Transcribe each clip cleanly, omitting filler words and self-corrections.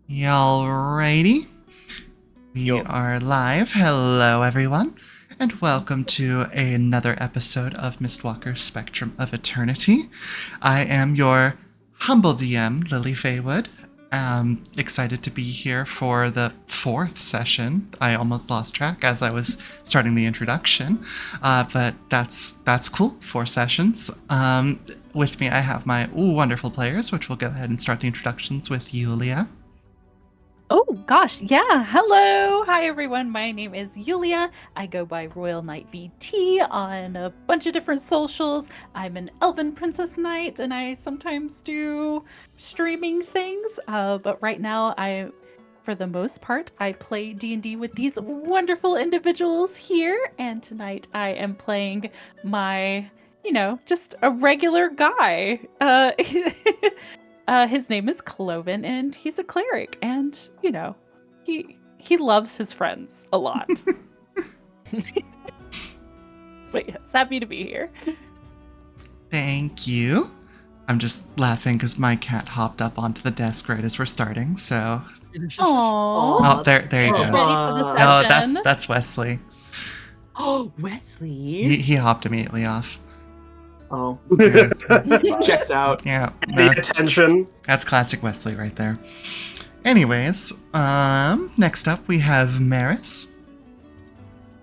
Alrighty, we are live. Hello, everyone, and welcome to another episode of Mistwalkers Spectrum of Eternity. I am your humble DM, Lily Faywood. Excited to be here for the fourth session. I almost lost track as I was starting the introduction, but that's cool. 4 sessions. With me, I have my wonderful players, which we'll go ahead and start the introductions with Yulia. Oh, gosh, yeah. Hello. Hi, everyone. My name is Yulia. I go by RoyalKnightVT on a bunch of different socials. I'm an Elven Princess Knight, and I sometimes do streaming things. But right now, for the most part, I play D&D with these wonderful individuals here. And tonight, I am playing my, just a regular guy. His name is Kloven, and he's a cleric, and, he loves his friends a lot. But yes, happy to be here. Thank you. I'm just laughing because my cat hopped up onto the desk right as we're starting, so... Aww. Oh, there you go. No, that's Wesley. Oh, Wesley. He hopped immediately off. Oh. Yeah. Checks out. Yeah. The attention. That's classic Wesley right there. Anyways, next up we have Meris.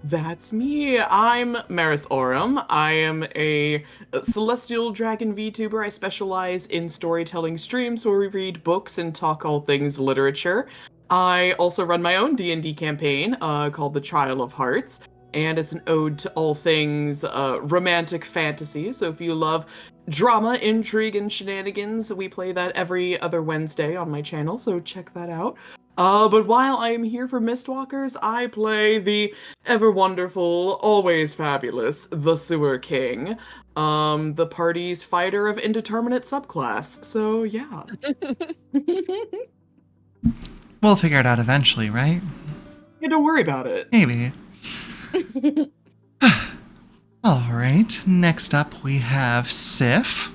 That's me. I'm MerisAurum. I am a celestial dragon VTuber. I specialize in storytelling streams where we read books and talk all things literature. I also run my own D&D campaign called The Trial of Hearts. And it's an ode to all things romantic fantasy. So if you love drama, intrigue, and shenanigans, we play that every other Wednesday on my channel. So check that out. But while I am here for Mistwalkers, I play the ever wonderful, always fabulous, the Sewer King. The party's fighter of indeterminate subclass. So yeah. We'll figure it out eventually, right? Yeah, don't worry about it. Maybe. Alright, next up we have Sif.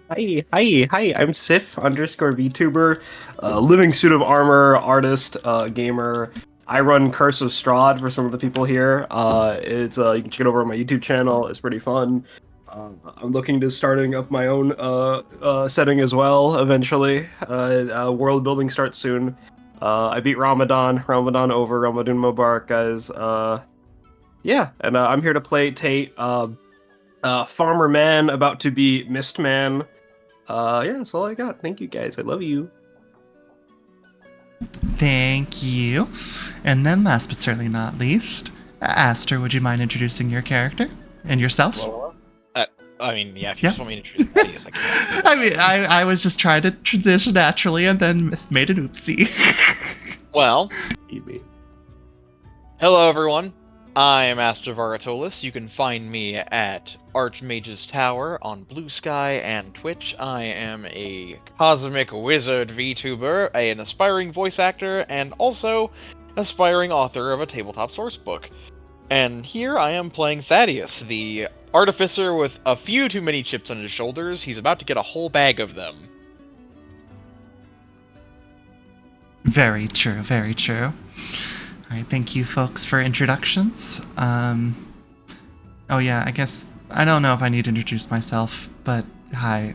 Hi, I'm Sif _VTuber, living suit of armor, artist, gamer. I run Curse of Strahd for some of the people here. It's you can check it over on my YouTube channel. It's pretty fun. I'm looking to starting up my own setting as well eventually. World building starts soon. I beat Ramadan over, Ramadan Mubarak, guys. Yeah, and I'm here to play Tate, farmer man about to be mist man. Yeah, that's all I got. Thank you guys, I love you. Thank you. And then last but certainly not least, Aster, would you mind introducing your character and yourself? I mean, yeah, if you just want me to introduce Thaddeus, I can. I mean, I was just trying to transition naturally and then made an oopsie. Well, hello everyone. I am Aster Varatolis. You can find me at ArchmagesTower on Blue Sky and Twitch. I am a cosmic wizard VTuber, an aspiring voice actor, and also an aspiring author of a tabletop sourcebook. And here I am playing Thaddeus, the artificer with a few too many chips on his shoulders. He's about to get a whole bag of them. Very true, very true. Alright, thank you folks for introductions. Oh yeah, I guess, I don't know if I need to introduce myself, but hi.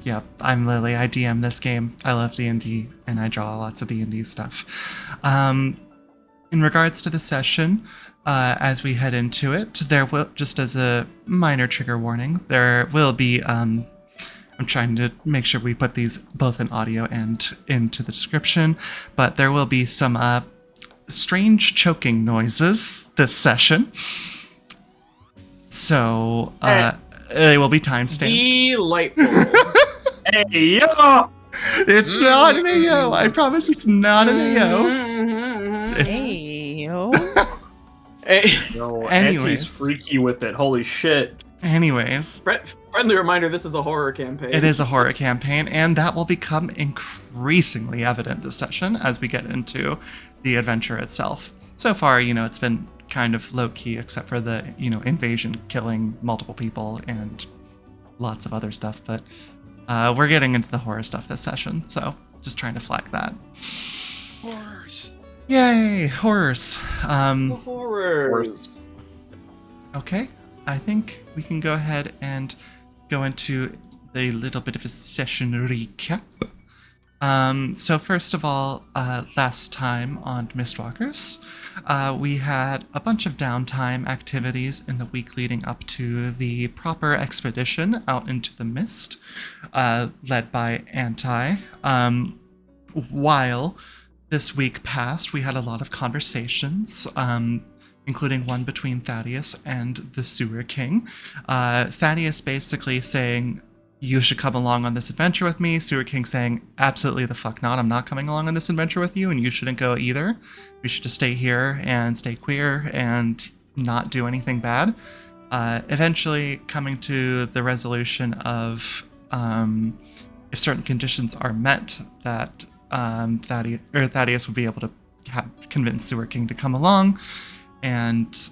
Yep, I'm Lily, I DM this game. I love D&D, and I draw lots of D&D stuff. In regards to the session, as we head into it, there will, just as a minor trigger warning, there will be, I'm trying to make sure we put these both in audio and into the description, but there will be some strange choking noises this session. So, they will be timestamped. Delightful. Hey, yo! It's not an AO. I promise it's not an AO. It's... Ayo. Hey. No, Anyways. Auntie's freaky with it. Holy shit. Anyways. Friendly reminder, this is a horror campaign. It is a horror campaign, and that will become increasingly evident this session as we get into the adventure itself. So far, it's been kind of low-key, except for the, invasion, killing multiple people, and lots of other stuff, but we're getting into the horror stuff this session, so Just trying to flag that. Horrors. Yay, horrors. Horrors. Okay, I think we can go ahead and go into a little bit of a session recap. So first of all, last time on Mistwalkers, we had a bunch of downtime activities in the week leading up to the proper expedition out into the mist, led by Anti. While this week passed, we had a lot of conversations, including one between Thaddeus and the Sewer King. Thaddeus basically saying, you should come along on this adventure with me. Sewer King saying, absolutely the fuck not. I'm not coming along on this adventure with you, and you shouldn't go either. We should just stay here and stay queer and not do anything bad. Eventually coming to the resolution of if certain conditions are met, that Thaddeus would be able to convince Sewer King to come along, and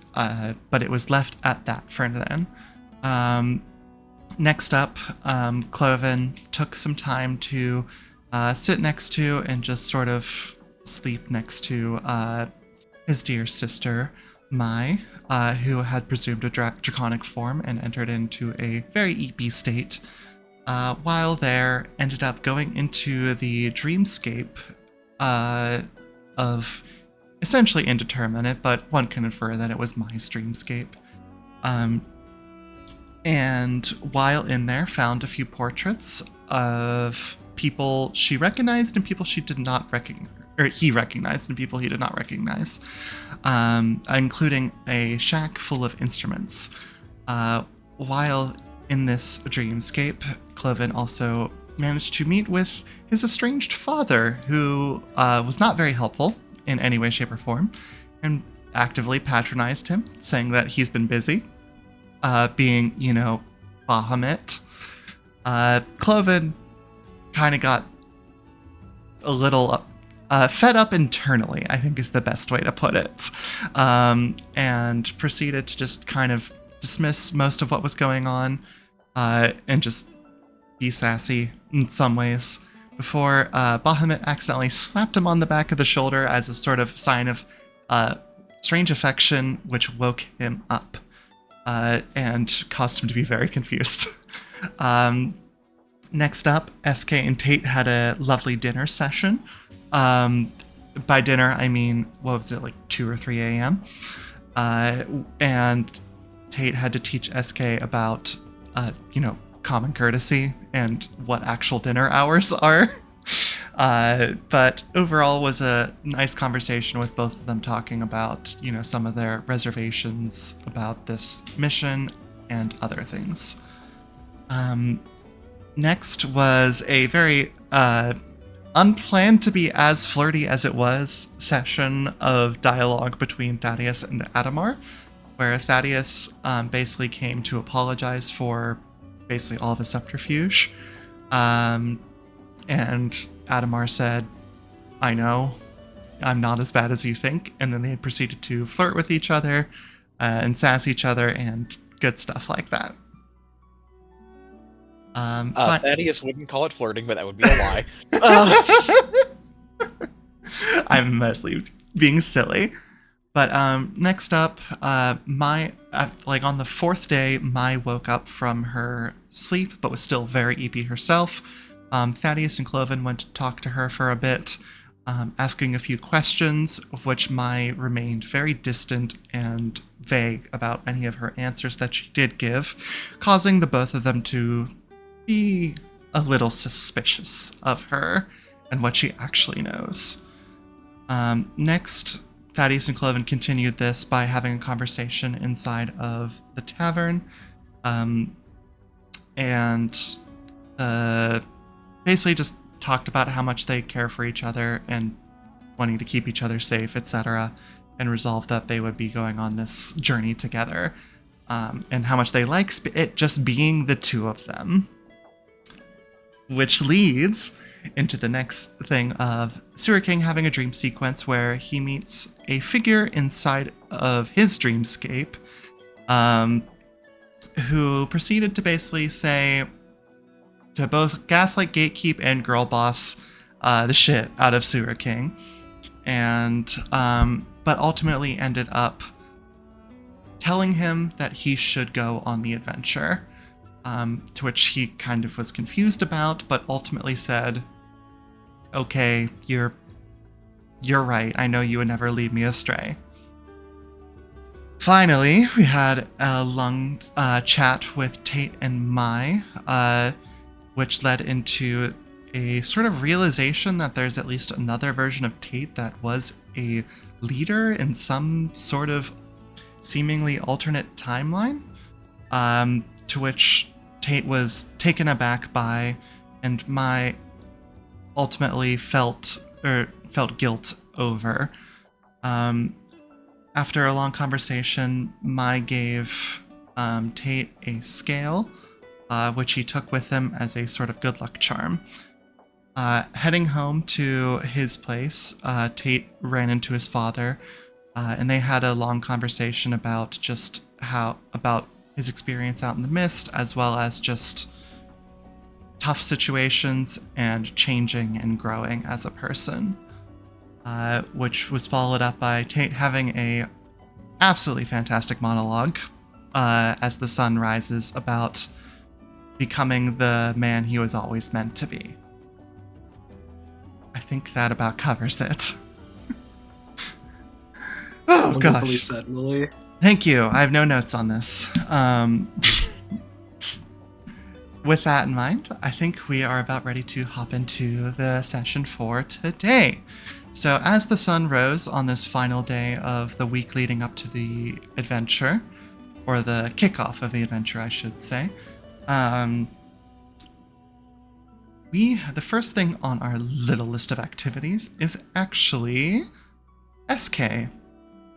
but it was left at that for then. Next up, Kloven took some time to sit next to and just sort of sleep next to his dear sister, Mai, who had presumed a draconic form and entered into a very EP state. While there, ended up going into the dreamscape of essentially indeterminate, but one can infer that it was Mai's dreamscape. And while in there, found a few portraits of people she recognized and people she did not recognize, or he recognized and people he did not recognize, including a shack full of instruments. While in this dreamscape, Kloven also managed to meet with his estranged father, who was not very helpful in any way, shape, or form, and actively patronized him, saying that he's been busy. Being, Bahamut. Kloven kind of got a little fed up internally, I think is the best way to put it, and proceeded to just kind of dismiss most of what was going on, and just be sassy in some ways, before Bahamut accidentally slapped him on the back of the shoulder as a sort of sign of strange affection, which woke him up. And caused him to be very confused. Next up, SK and Tate had a lovely dinner session. By dinner, I mean, what was it, like 2 or 3 a.m.? And Tate had to teach SK about, common courtesy and what actual dinner hours are. But overall was a nice conversation with both of them talking about, some of their reservations about this mission and other things. Next was a very unplanned to be as flirty as it was session of dialogue between Thaddeus and Adamar, where Thaddeus basically came to apologize for basically all of his subterfuge. And Adamar said, I know, I'm not as bad as you think. And then they proceeded to flirt with each other and sass each other and good stuff like that. Thaddeus wouldn't call it flirting, but that would be a lie. I'm mostly being silly. But next up, Mai, on the 4th day, Mai woke up from her sleep, but was still very EP herself. Thaddeus and Kloven went to talk to her for a bit, asking a few questions, of which Mai remained very distant and vague about any of her answers that she did give, causing the both of them to be a little suspicious of her and what she actually knows. Next, Thaddeus and Kloven continued this by having a conversation inside of the tavern, and basically just talked about how much they care for each other and wanting to keep each other safe, etc., and resolved that they would be going on this journey together, and how much they like it just being the two of them. Which leads into the next thing of Sewer King having a dream sequence where he meets a figure inside of his dreamscape, who proceeded to basically say to both Gaslight, Gatekeep, and Girl Boss, the shit out of Sewer King, and but ultimately ended up telling him that he should go on the adventure, to which he kind of was confused about, but ultimately said, "Okay, you're right. I know you would never lead me astray." Finally, we had a long chat with Tate and Mai, which led into a sort of realization that there's at least another version of Tate that was a leader in some sort of seemingly alternate timeline, to which Tate was taken aback by, and Mai ultimately felt guilt over. After a long conversation, Mai gave Tate a scale, which he took with him as a sort of good luck charm. Heading home to his place, Tate ran into his father, and they had a long conversation about about his experience out in the mist, as well as just tough situations and changing and growing as a person. Which was followed up by Tate having a absolutely fantastic monologue as the sun rises about becoming the man he was always meant to be. I think that about covers it. Oh, Wonderfully gosh. said, Lily. Thank you. I have no notes on this. With that in mind, I think we are about ready to hop into the session for today. So as the sun rose on this final day of the week leading up to the adventure, or the kickoff of the adventure, I should say, the first thing on our little list of activities is actually SK.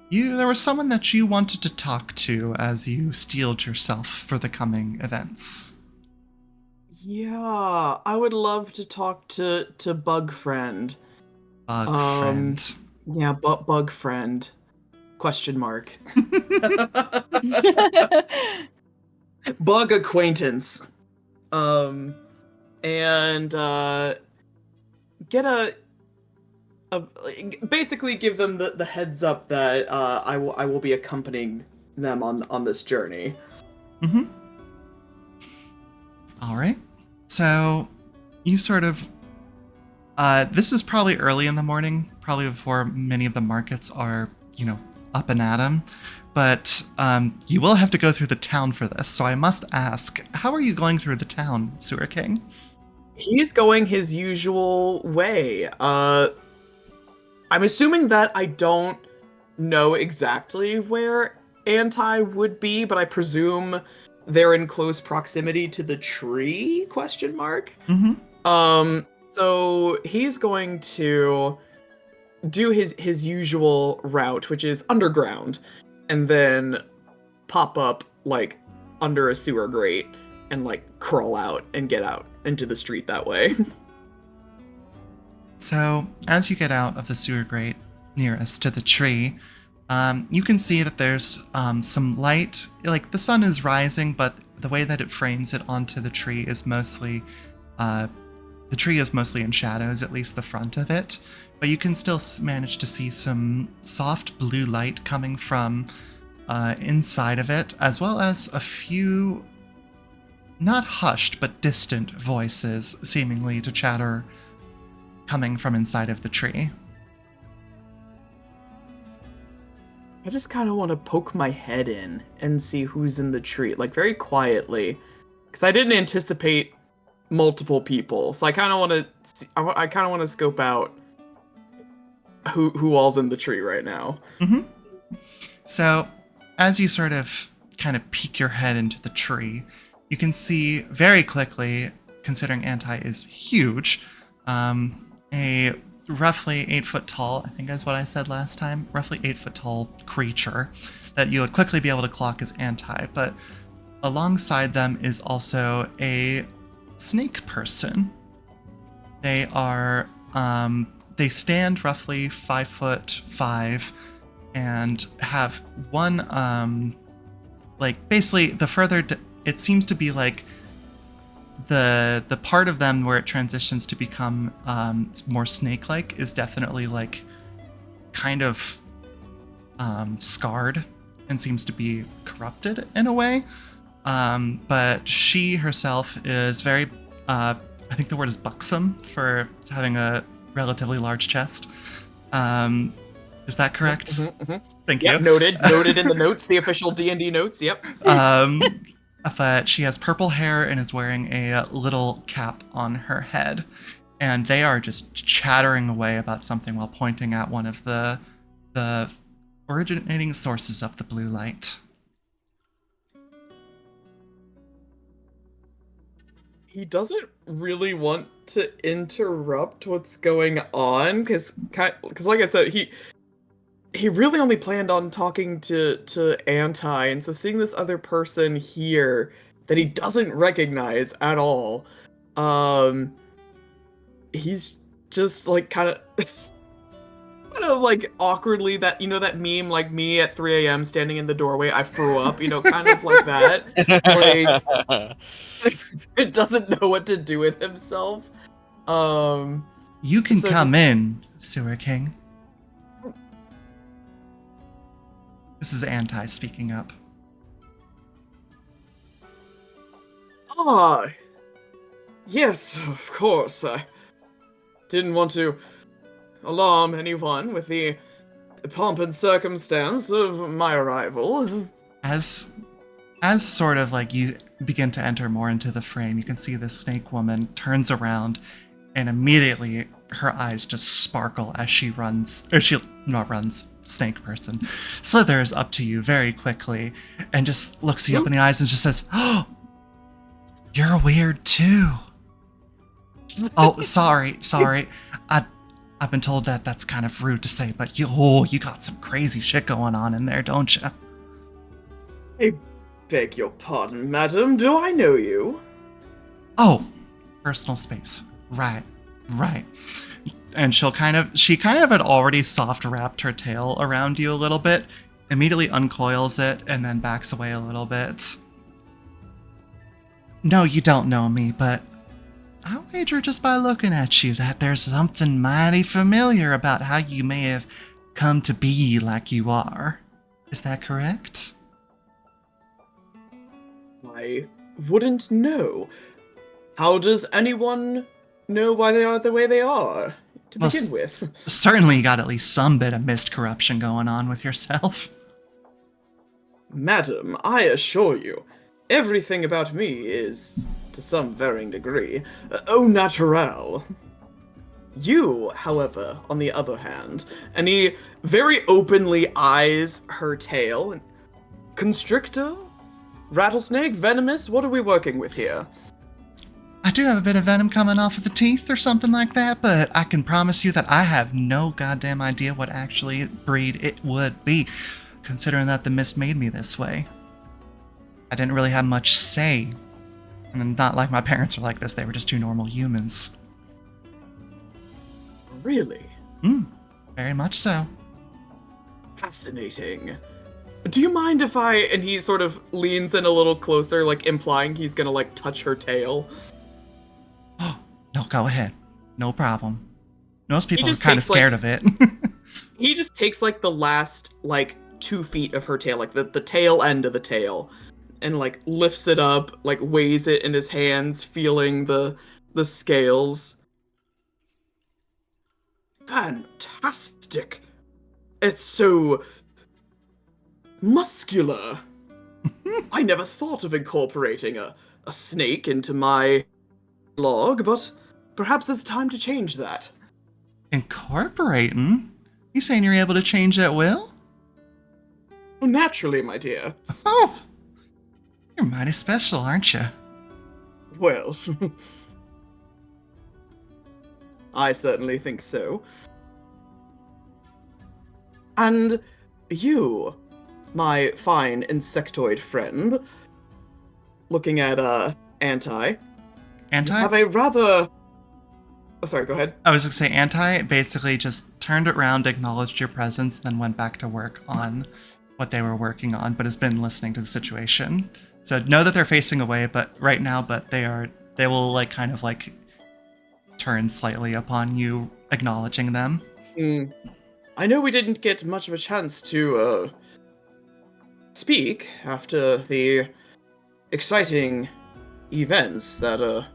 There was someone that you wanted to talk to as you steeled yourself for the coming events. Yeah, I would love to talk to Bug Friend. Bug friend. Yeah, Bug Friend. Question mark. Bug acquaintance. And get basically give them the heads up that I will be accompanying them on this journey. Mm-hmm. All right. So you sort of this is probably early in the morning, probably before many of the markets are, up and at 'em. But you will have to go through the town for this, so I must ask, how are you going through the town, Sewer King? He's going his usual way. I'm assuming that I don't know exactly where Anti would be, but I presume they're in close proximity to the tree, question mark? Mm-hmm. So he's going to do his usual route, which is underground, and then pop up, like, under a sewer grate and, like, crawl out and get out into the street that way. So, as you get out of the sewer grate nearest to the tree, you can see that there's some light. Like, the sun is rising, but the way that it frames it onto the tree is mostly... the tree is mostly in shadows, at least the front of it. But you can still manage to see some soft blue light coming from inside of it, as well as a few... not hushed, but distant voices seemingly to chatter coming from inside of the tree. I just kind of want to poke my head in and see who's in the tree, like very quietly, because I didn't anticipate multiple people, so I kind of want to. I kind of want to scope out who all's in the tree right now. Mm-hmm. So, as you sort of kind of peek your head into the tree, you can see very quickly, considering Anti is huge, a roughly 8 foot tall, I think is what I said last time, roughly 8 foot tall creature that you would quickly be able to clock as Anti, but alongside them is also a snake person. They are, they stand roughly 5'5" and have one, like, basically the further, it seems to be like the part of them where it transitions to become more snake-like is definitely like kind of scarred and seems to be corrupted in a way. But she herself is very, I think the word is buxom for having a relatively large chest. Is that correct? Thank you. Yep, noted in the notes, the official D&D notes, yep. But she has purple hair and is wearing a little cap on her head. And they are just chattering away about something while pointing at one of the originating sources of the blue light. He doesn't really want to interrupt what's going on, because like I said, he really only planned on talking to Anti, and so seeing this other person here that he doesn't recognize at all, he's just like kind of like awkwardly, that, you know, that meme, like me at 3 a.m. standing in the doorway, I threw up, you know, kind of like that. Like, it doesn't know what to do with himself. You can so come just- in, Sewer King. This is Anti speaking up. Ah, yes, of course. I didn't want to alarm anyone with the pomp and circumstance of my arrival. As sort of like you begin to enter more into the frame, you can see the snake woman turns around and immediately her eyes just sparkle as she runs, or she not runs, snake person, slithers up to you very quickly and just looks you up in the eyes and just says, "Oh, you're weird too." Oh, sorry. I've been told that that's kind of rude to say, but you got some crazy shit going on in there, don't you? I beg your pardon, madam. Do I know you? Oh, personal space. Right. And she kind of had already soft wrapped her tail around you a little bit, immediately uncoils it, and then backs away a little bit. No, you don't know me, but I wager just by looking at you that there's something mighty familiar about how you may have come to be like you are. Is that correct? I wouldn't know. How does anyone know why they are the way they are, to Well, begin with? Certainly you got at least some bit of mist corruption going on with yourself. Madam, I assure you, everything about me is, to some varying degree, au naturel. You, however, on the other hand, and he very openly eyes her tail. Constrictor? Rattlesnake? Venomous? What are we working with here? I do have a bit of venom coming off of the teeth or something like that, but I can promise you that I have no goddamn idea what actually breed it would be, considering that the mist made me this way. I didn't really have much say. And not like my parents were like this, they were just two normal humans. Really? Very much so. Fascinating. Do you mind if I... And he sort of leans in a little closer, like implying he's gonna, like, touch her tail. No, go ahead. No problem. Most people are just kind of takes, like- scared of it. He just takes, like, the last, like, 2 feet of her tail, like, the tail end of the tail, and, like, lifts it up, like, weighs it in his hands, feeling the scales. Fantastic. It's so... muscular. I never thought of incorporating a snake into my log, but perhaps it's time to change that. Incorporating? You saying you're able to change at will? Naturally, my dear. Oh, you're mighty special, aren't you? Well, I certainly think so. And you, my fine insectoid friend, looking at Anti, Anti? have a rather... Oh, sorry, go ahead. I was going to say, Anti basically just turned around, acknowledged your presence, and then went back to work on what they were working on, but has been listening to the situation. So know that they're facing away, but right now, but they are they will like kind of like turn slightly upon you, acknowledging them. I know we didn't get much of a chance to speak after the exciting events that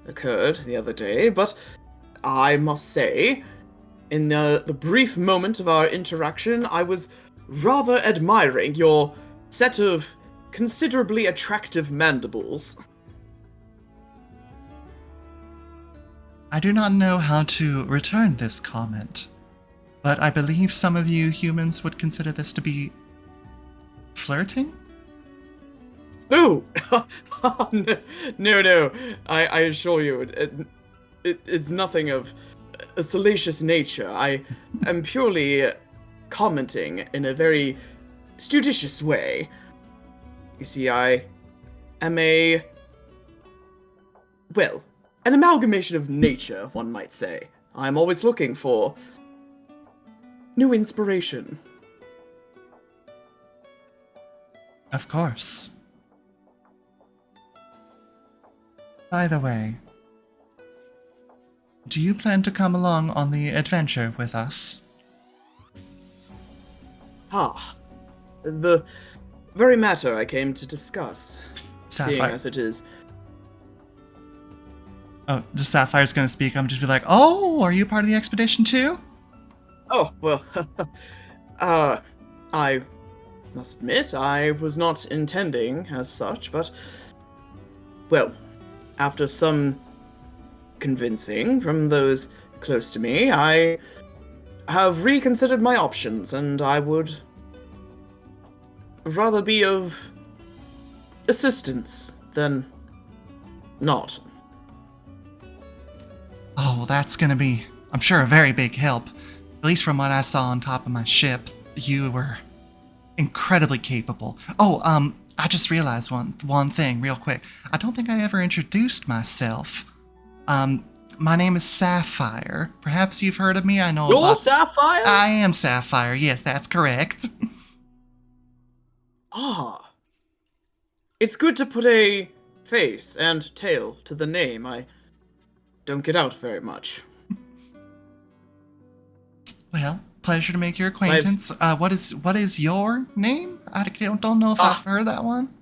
occurred the other day, but I must say, in the brief moment of our interaction, I was rather admiring your set of considerably attractive mandibles. I do not know how to return this comment, but I believe some of you humans would consider this to be flirting? No! No. I assure you, it's nothing of a salacious nature. I am purely commenting in a very studicious way. You see, I am an amalgamation of nature, one might say. I'm always looking for new inspiration. Of course. By the way, do you plan to come along on the adventure with us? The very matter I came to discuss, seeing Sapphire. as it is. Oh, just Sapphire's gonna speak. I'm just be like, oh, are you part of the expedition too? Oh, well, I must admit, I was not intending as such, but, well, after some convincing from those close to me, I have reconsidered my options, and I would rather be of assistance than not. Oh, well, that's gonna be, I'm sure, a very big help. At least from what I saw on top of my ship, you were incredibly capable. Oh, I just realized one thing real quick. I don't think I ever introduced myself. My name is Sapphire. Perhaps you've heard of me. I know. You're Sapphire? I am Sapphire. Yes, that's correct. Ah. It's good to put a face and tail to the name. I don't get out very much. Well, pleasure to make your acquaintance. What is your name? I don't know if I've heard that one.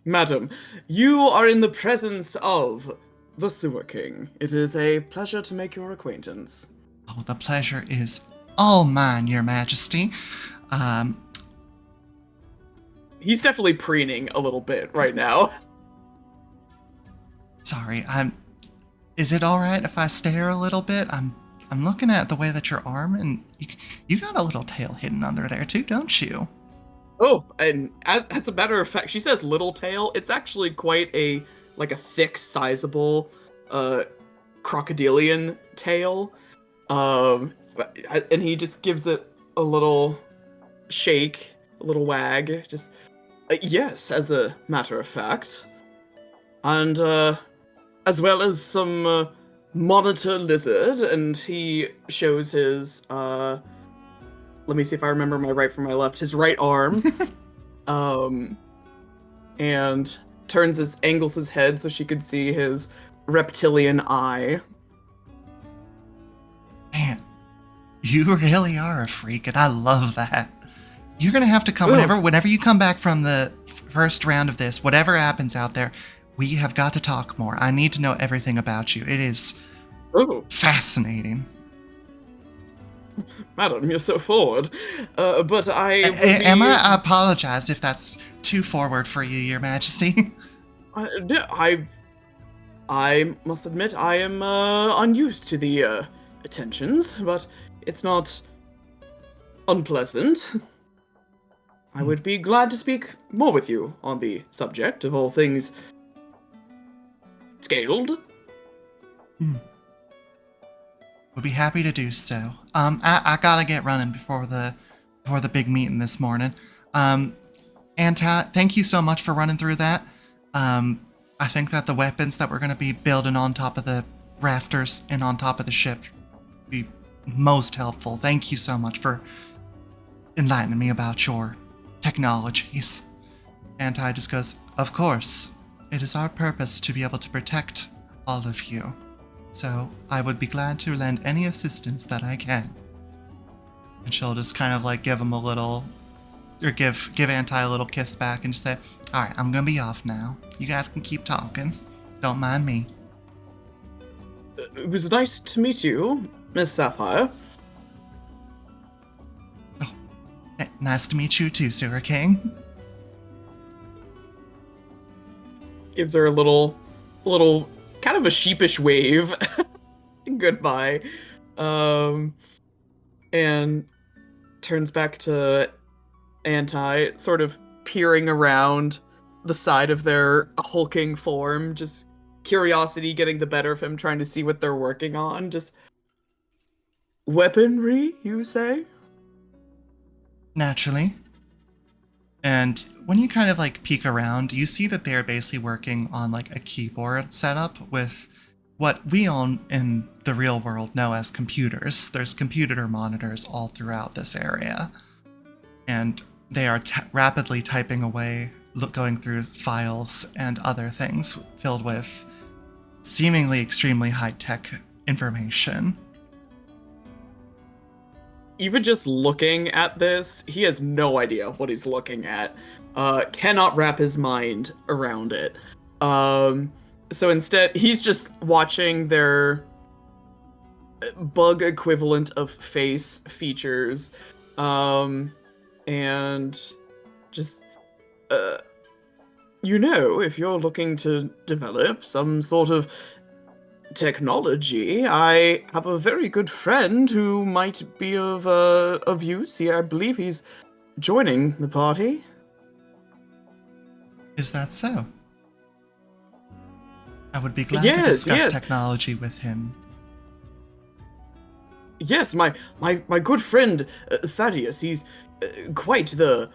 Madam, you are in the presence of the Sewer King. It is a pleasure to make your acquaintance. Oh, the pleasure is all mine, Your Majesty. He's definitely preening a little bit right now. Sorry, is it all right if I stare a little bit? I'm looking at the way that your arm, and you got a little tail hidden under there too, don't you? Oh, and as a matter of fact, she says little tail. It's actually quite a thick, sizable, crocodilian tail. And he just gives it a little shake, a little wag. Just yes, as a matter of fact, and as well as some monitor lizard, and he shows his let me see if I remember my right from my left, his right arm, and angles his head so she could see his reptilian eye. Man, you really are a freak, and I love that. You're gonna have to come whenever you come back from the first round of this, whatever happens out there, we have got to talk more. I need to know everything about you. It is fascinating. Madam, you're so forward. But I apologize if that's too forward for you, Your Majesty. No, I must admit I am unused to the attentions, but it's not unpleasant. I would be glad to speak more with you on the subject of all things scaled. We'll be happy to do so. I gotta get running before the big meeting this morning. And thank you so much for running through that. I think that the weapons that we're gonna be building on top of the rafters and on top of the ship will be most helpful. Thank you so much for enlightening me about your technologies. And Ty just goes, of course. it is our purpose to be able to protect all of you. So I would be glad to lend any assistance that I can. And she'll just kind of like give him a little, or give Anti a little kiss back and just say, "Alright, I'm gonna be off now. You guys can keep talking. Don't mind me." It was nice to meet you, Miss Sapphire. Oh, nice to meet you too, Sewer King. Gives her a little, kind of a sheepish wave. Goodbye. And turns back to Anti, sort of peering around the side of their hulking form, just curiosity getting the better of him, trying to see what they're working on. Just weaponry, you say? Naturally. And when you kind of like peek around, you see that they're basically working on like a keyboard setup with what we all in the real world know as computers. There's computer monitors all throughout this area. And they are rapidly typing away, going through files and other things filled with seemingly extremely high-tech information. Even just looking at this, he has no idea what he's looking at. Cannot wrap his mind around it. So instead, he's just watching their bug equivalent of face features. And just, if you're looking to develop some sort of technology, I have a very good friend who might be of use here. I believe he's joining the party. Is that so? I would be glad to discuss technology with him. Yes, my good friend Thaddeus. He's quite the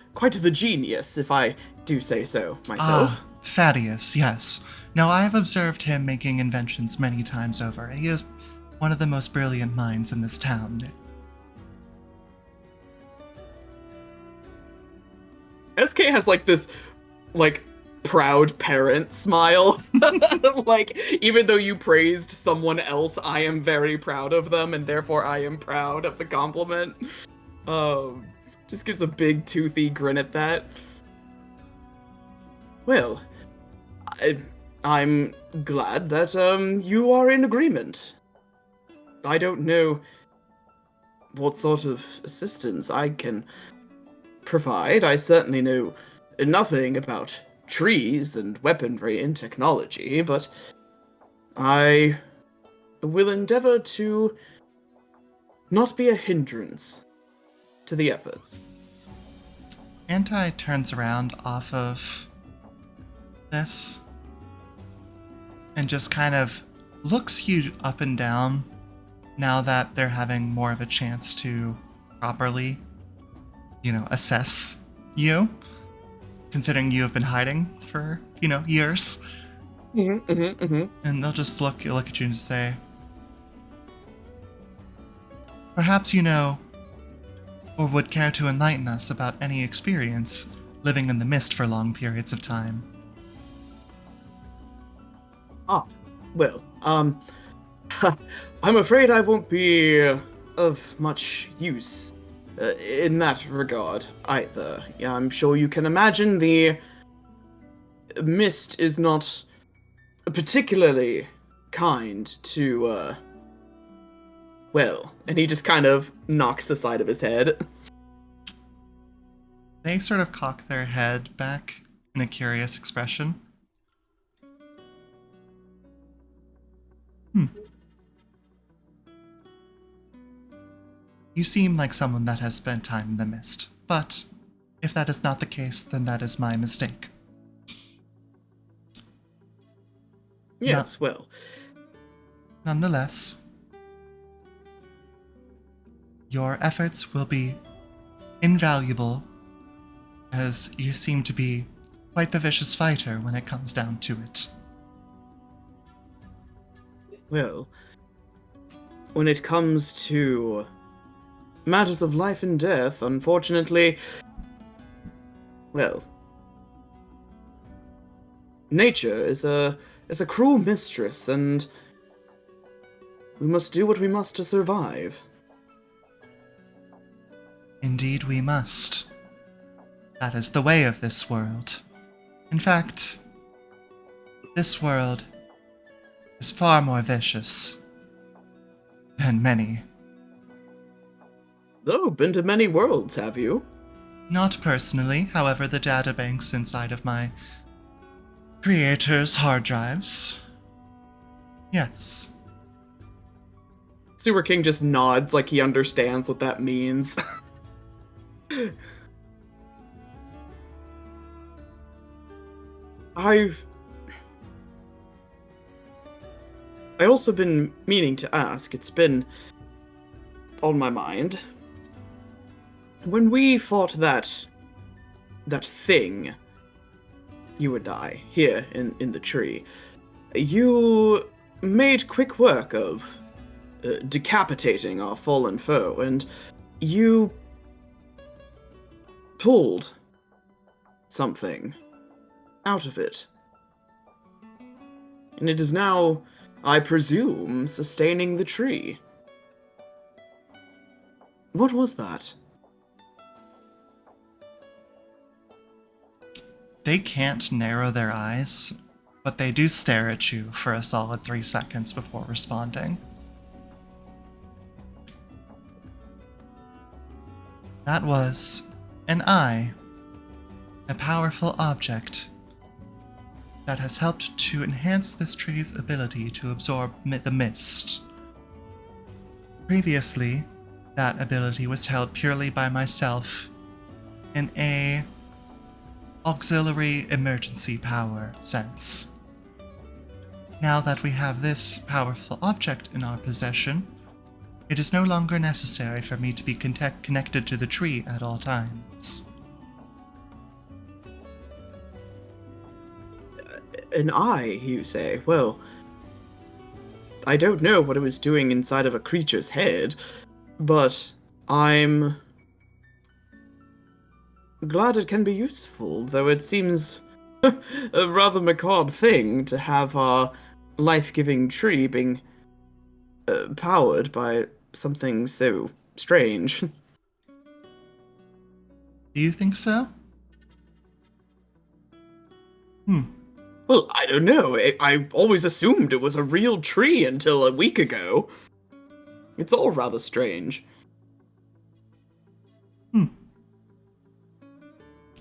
genius, if I do say so myself. Ah, Thaddeus, yes. Now, I have observed him making inventions many times over. He is one of the most brilliant minds in this town. SK has like this, like, proud parent smile. Like, even though you praised someone else, I am very proud of them, and therefore I am proud of the compliment. Just gives a big toothy grin at that. Well, I'm glad that you are in agreement. I don't know what sort of assistance I can provide. I certainly know nothing about trees and weaponry and technology, but I will endeavor to not be a hindrance to the efforts. Anti turns around off of this and just kind of looks you up and down now that they're having more of a chance to properly, assess you, considering you have been hiding for, years. And they'll just look at you and say, "Perhaps you know, or would care to enlighten us about any experience living in the mist for long periods of time." Well, I'm afraid I won't be of much use in that regard either. Yeah, I'm sure you can imagine the mist is not particularly kind to, and he just kind of knocks the side of his head. They sort of cock their head back in a curious expression. You seem like someone that has spent time in the mist, but if that is not the case, then that is my mistake. Yes, well. Nonetheless, your efforts will be invaluable, as you seem to be quite the vicious fighter when it comes down to it. Well, when it comes to matters of life and death, unfortunately, nature is a cruel mistress, and we must do what we must to survive. Indeed we must. That is the way of this world. In fact, this world is far more vicious than many. Oh, been to many worlds, have you? Not personally, however, the databanks inside of my creator's hard drives. Yes. Sewer King just nods like he understands what that means. I also been meaning to ask, it's been on my mind. When we fought that thing, you and I, here in the tree, you made quick work of decapitating our fallen foe, and you pulled something out of it. And it is now, I presume, sustaining the tree. What was that? They can't narrow their eyes, but they do stare at you for a solid 3 seconds before responding. That was an eye, a powerful object that has helped to enhance this tree's ability to absorb the mist. Previously, that ability was held purely by myself in a auxiliary emergency power sense. Now that we have this powerful object in our possession, it is no longer necessary for me to be connected to the tree at all times. An eye, you say? Well, I don't know what it was doing inside of a creature's head, but I'm glad it can be useful, though it seems a rather macabre thing to have our life-giving tree being powered by something so strange. Do you think so? Well, I don't know. I always assumed it was a real tree until a week ago. It's all rather strange.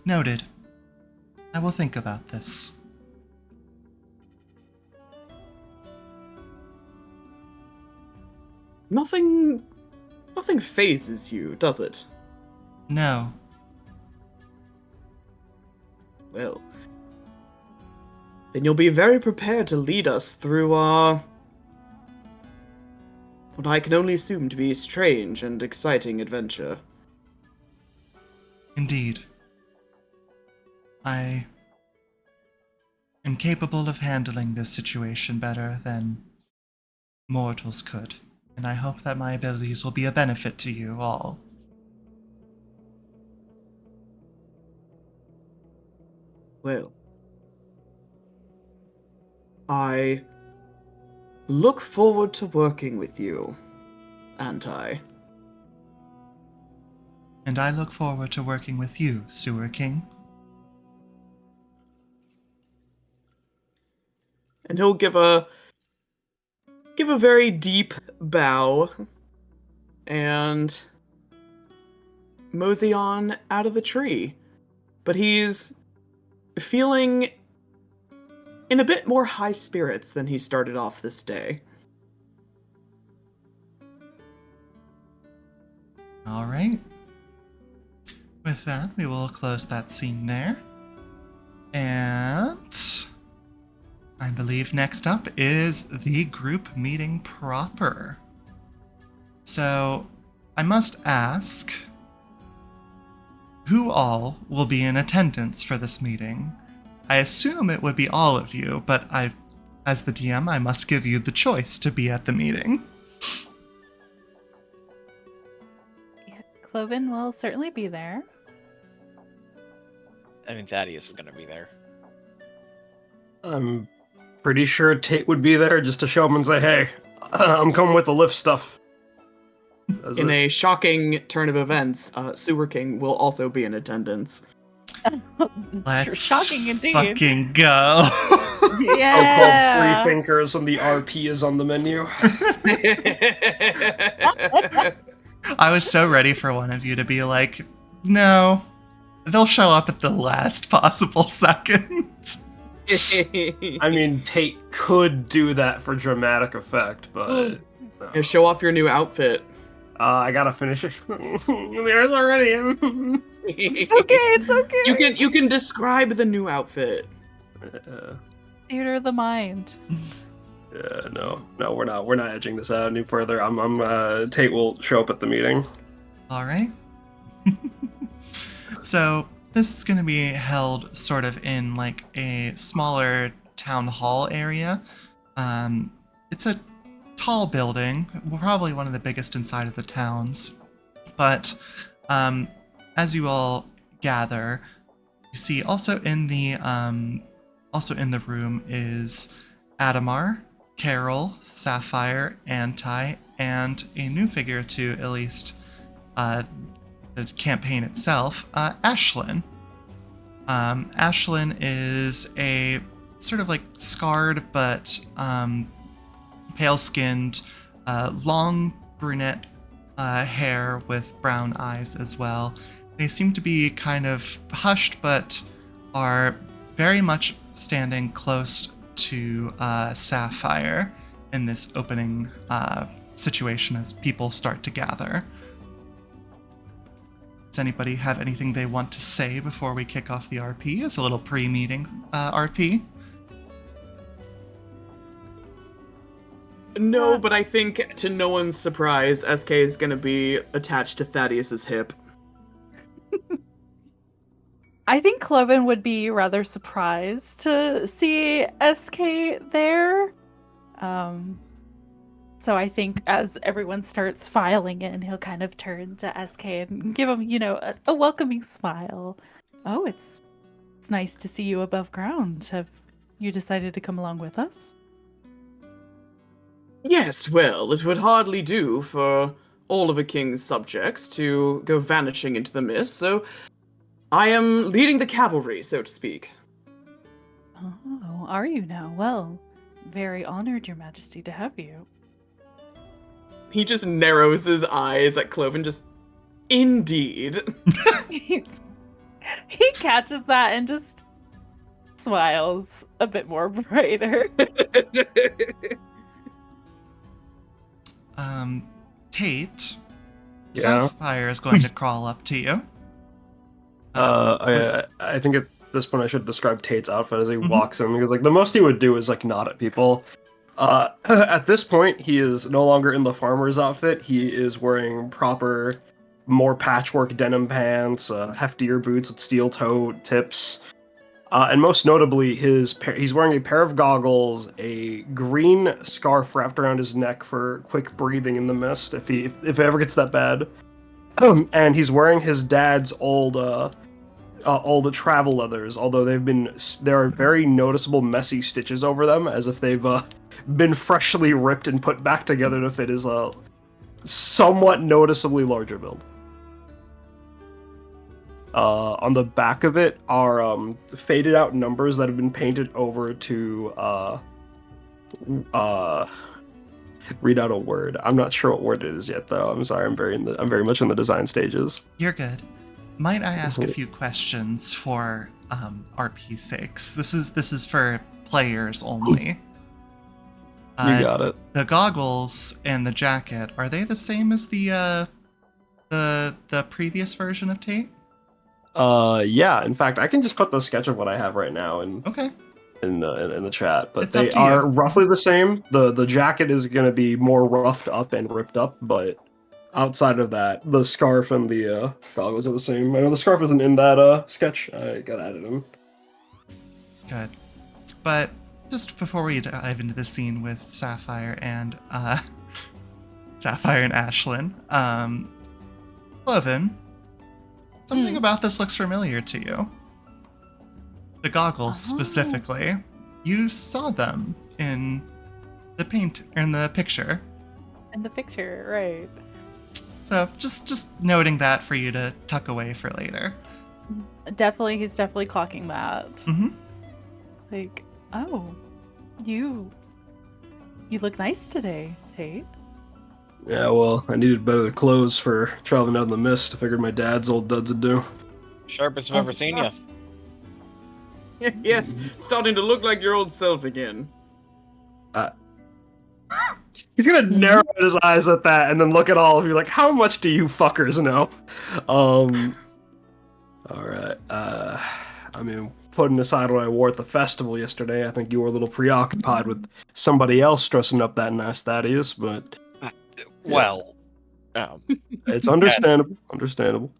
Noted. I will think about this. Nothing phases you, does it? No. Well, then you'll be very prepared to lead us through our what I can only assume to be strange and exciting adventure. Indeed. I am capable of handling this situation better than mortals could, and I hope that my abilities will be a benefit to you all. Well, I look forward to working with you, Anti. And I look forward to working with you, Sewer King. And he'll give a very deep bow and mosey on out of the tree. But he's feeling in a bit more high spirits than he started off this day. All right. With that, we will close that scene there. And I believe next up is the group meeting proper. So I must ask, who all will be in attendance for this meeting? I assume it would be all of you, but as the DM, I must give you the choice to be at the meeting. Yeah, Kloven will certainly be there. I mean, Thaddeus is going to be there. I'm pretty sure Tate would be there just to show him and say, hey, I'm coming with the lift stuff. In a shocking turn of events, Sewer King will also be in attendance. Let's Shocking indeed. fucking go. So-called Yeah. free thinkers when the RP is on the menu. I was so ready for one of you to be like, no, they'll show up at the last possible second. I mean, Tate could do that for dramatic effect, but... Yeah, show off your new outfit. I gotta finish it. There's already. It's okay. It's okay. You can describe the new outfit. Theater of the mind. Yeah, no, we're not edging this out any further. Tate will show up at the meeting. All right. So this is going to be held sort of in like a smaller town hall area. It's a tall building, probably one of the biggest inside of the towns. But as you all gather, you see also in the room is Adamar, Carol, Sapphire, Anti, and a new figure to at least the campaign itself, Ashlyn. Ashlyn is a sort of like scarred but pale-skinned, long brunette hair with brown eyes as well. They seem to be kind of hushed but are very much standing close to Sapphire in this opening situation as people start to gather. Does anybody have anything they want to say before we kick off the RP? It's a little pre-meeting RP. No, but I think, to no one's surprise, SK is gonna be attached to Thaddeus's hip. I think Kloven would be rather surprised to see SK there. So I think as everyone starts filing in, he'll kind of turn to SK and give him, a welcoming smile. Oh, it's nice to see you above ground. Have you decided to come along with us? Yes, well, it would hardly do for all of a king's subjects to go vanishing into the mist, so I am leading the cavalry, so to speak. Oh, are you now? Well, very honored, Your Majesty, to have you. He just narrows his eyes at Kloven, just, indeed. He catches that and just smiles a bit more brighter. Tate, Yeah? Sapphire is going to crawl up to you. I think at this point I should describe Tate's outfit as he walks in, because like the most he would do is like nod at people. At this point, he is no longer in the farmer's outfit. He is wearing proper, more patchwork denim pants, heftier boots with steel toe tips, and most notably, he's wearing a pair of goggles, a green scarf wrapped around his neck for quick breathing in the mist if it ever gets that bad. And he's wearing his dad's old travel leathers, although there are very noticeable messy stitches over them, as if they've been freshly ripped and put back together to fit his somewhat noticeably larger build. On the back of it are faded out numbers that have been painted over to read out a word. I'm not sure what word it is yet, though. I'm sorry. I'm very much in the design stages. You're good. Might I ask a few questions for RP sakes? This is for players only. You got it. The goggles and the jacket, are they the same as the previous version of Tate? Yeah. In fact, I can just put the sketch of what I have right now in the chat. But It's up they to are you. roughly the same. The jacket is going to be more roughed up and ripped up, but outside of that, the scarf and the goggles are the same. I know the scarf isn't in that sketch. I got added in. Good. But just before we dive into the scene with Sapphire and Ashlyn, Kloven, something about this looks familiar to you. The goggles specifically. you saw them in the picture. In the picture, right. So just noting that for you to tuck away for later. Definitely, he's definitely clocking that. Mm-hmm. Like, oh, you look nice today, Tate. Yeah, well, I needed better clothes for traveling out in the mist. I figured my dad's old duds would do. Sharpest I've ever seen you. Yes, starting to look like your old self again. He's gonna narrow his eyes at that and then look at all of you like, how much do you fuckers know? Alright, I mean, putting aside what I wore at the festival yesterday, I think you were a little preoccupied with somebody else dressing up that nice Thaddeus, but... Well, it's understandable, understandable.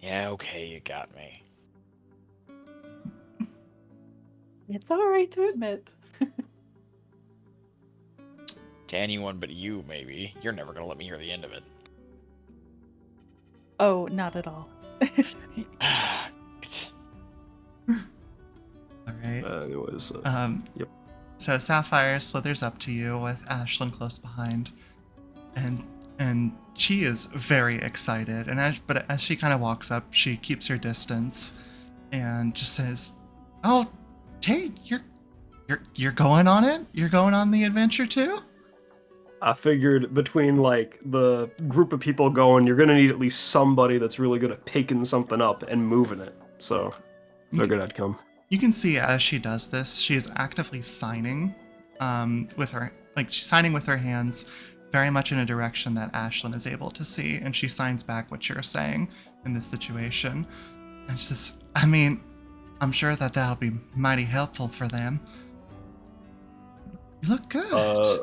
yeah, okay, you got me. It's all right to admit. To anyone but you, maybe. You're never gonna let me hear the end of it. Oh, not at all. All right. Anyways, yep. So Sapphire slithers up to you with Ashlyn close behind, and she is very excited. And as she kind of walks up, she keeps her distance, and just says, "Oh, Tate, you're going on it? You're going on the adventure too?" I figured between like the group of people going, you're gonna need at least somebody that's really good at picking something up and moving it. So figured I'd come. You can see as she does this, she is actively signing with her, like she's signing with her hands very much in a direction that Ashlyn is able to see, and she signs back what you're saying in this situation. And she says, I mean, I'm sure that that'll be mighty helpful for them. You look good.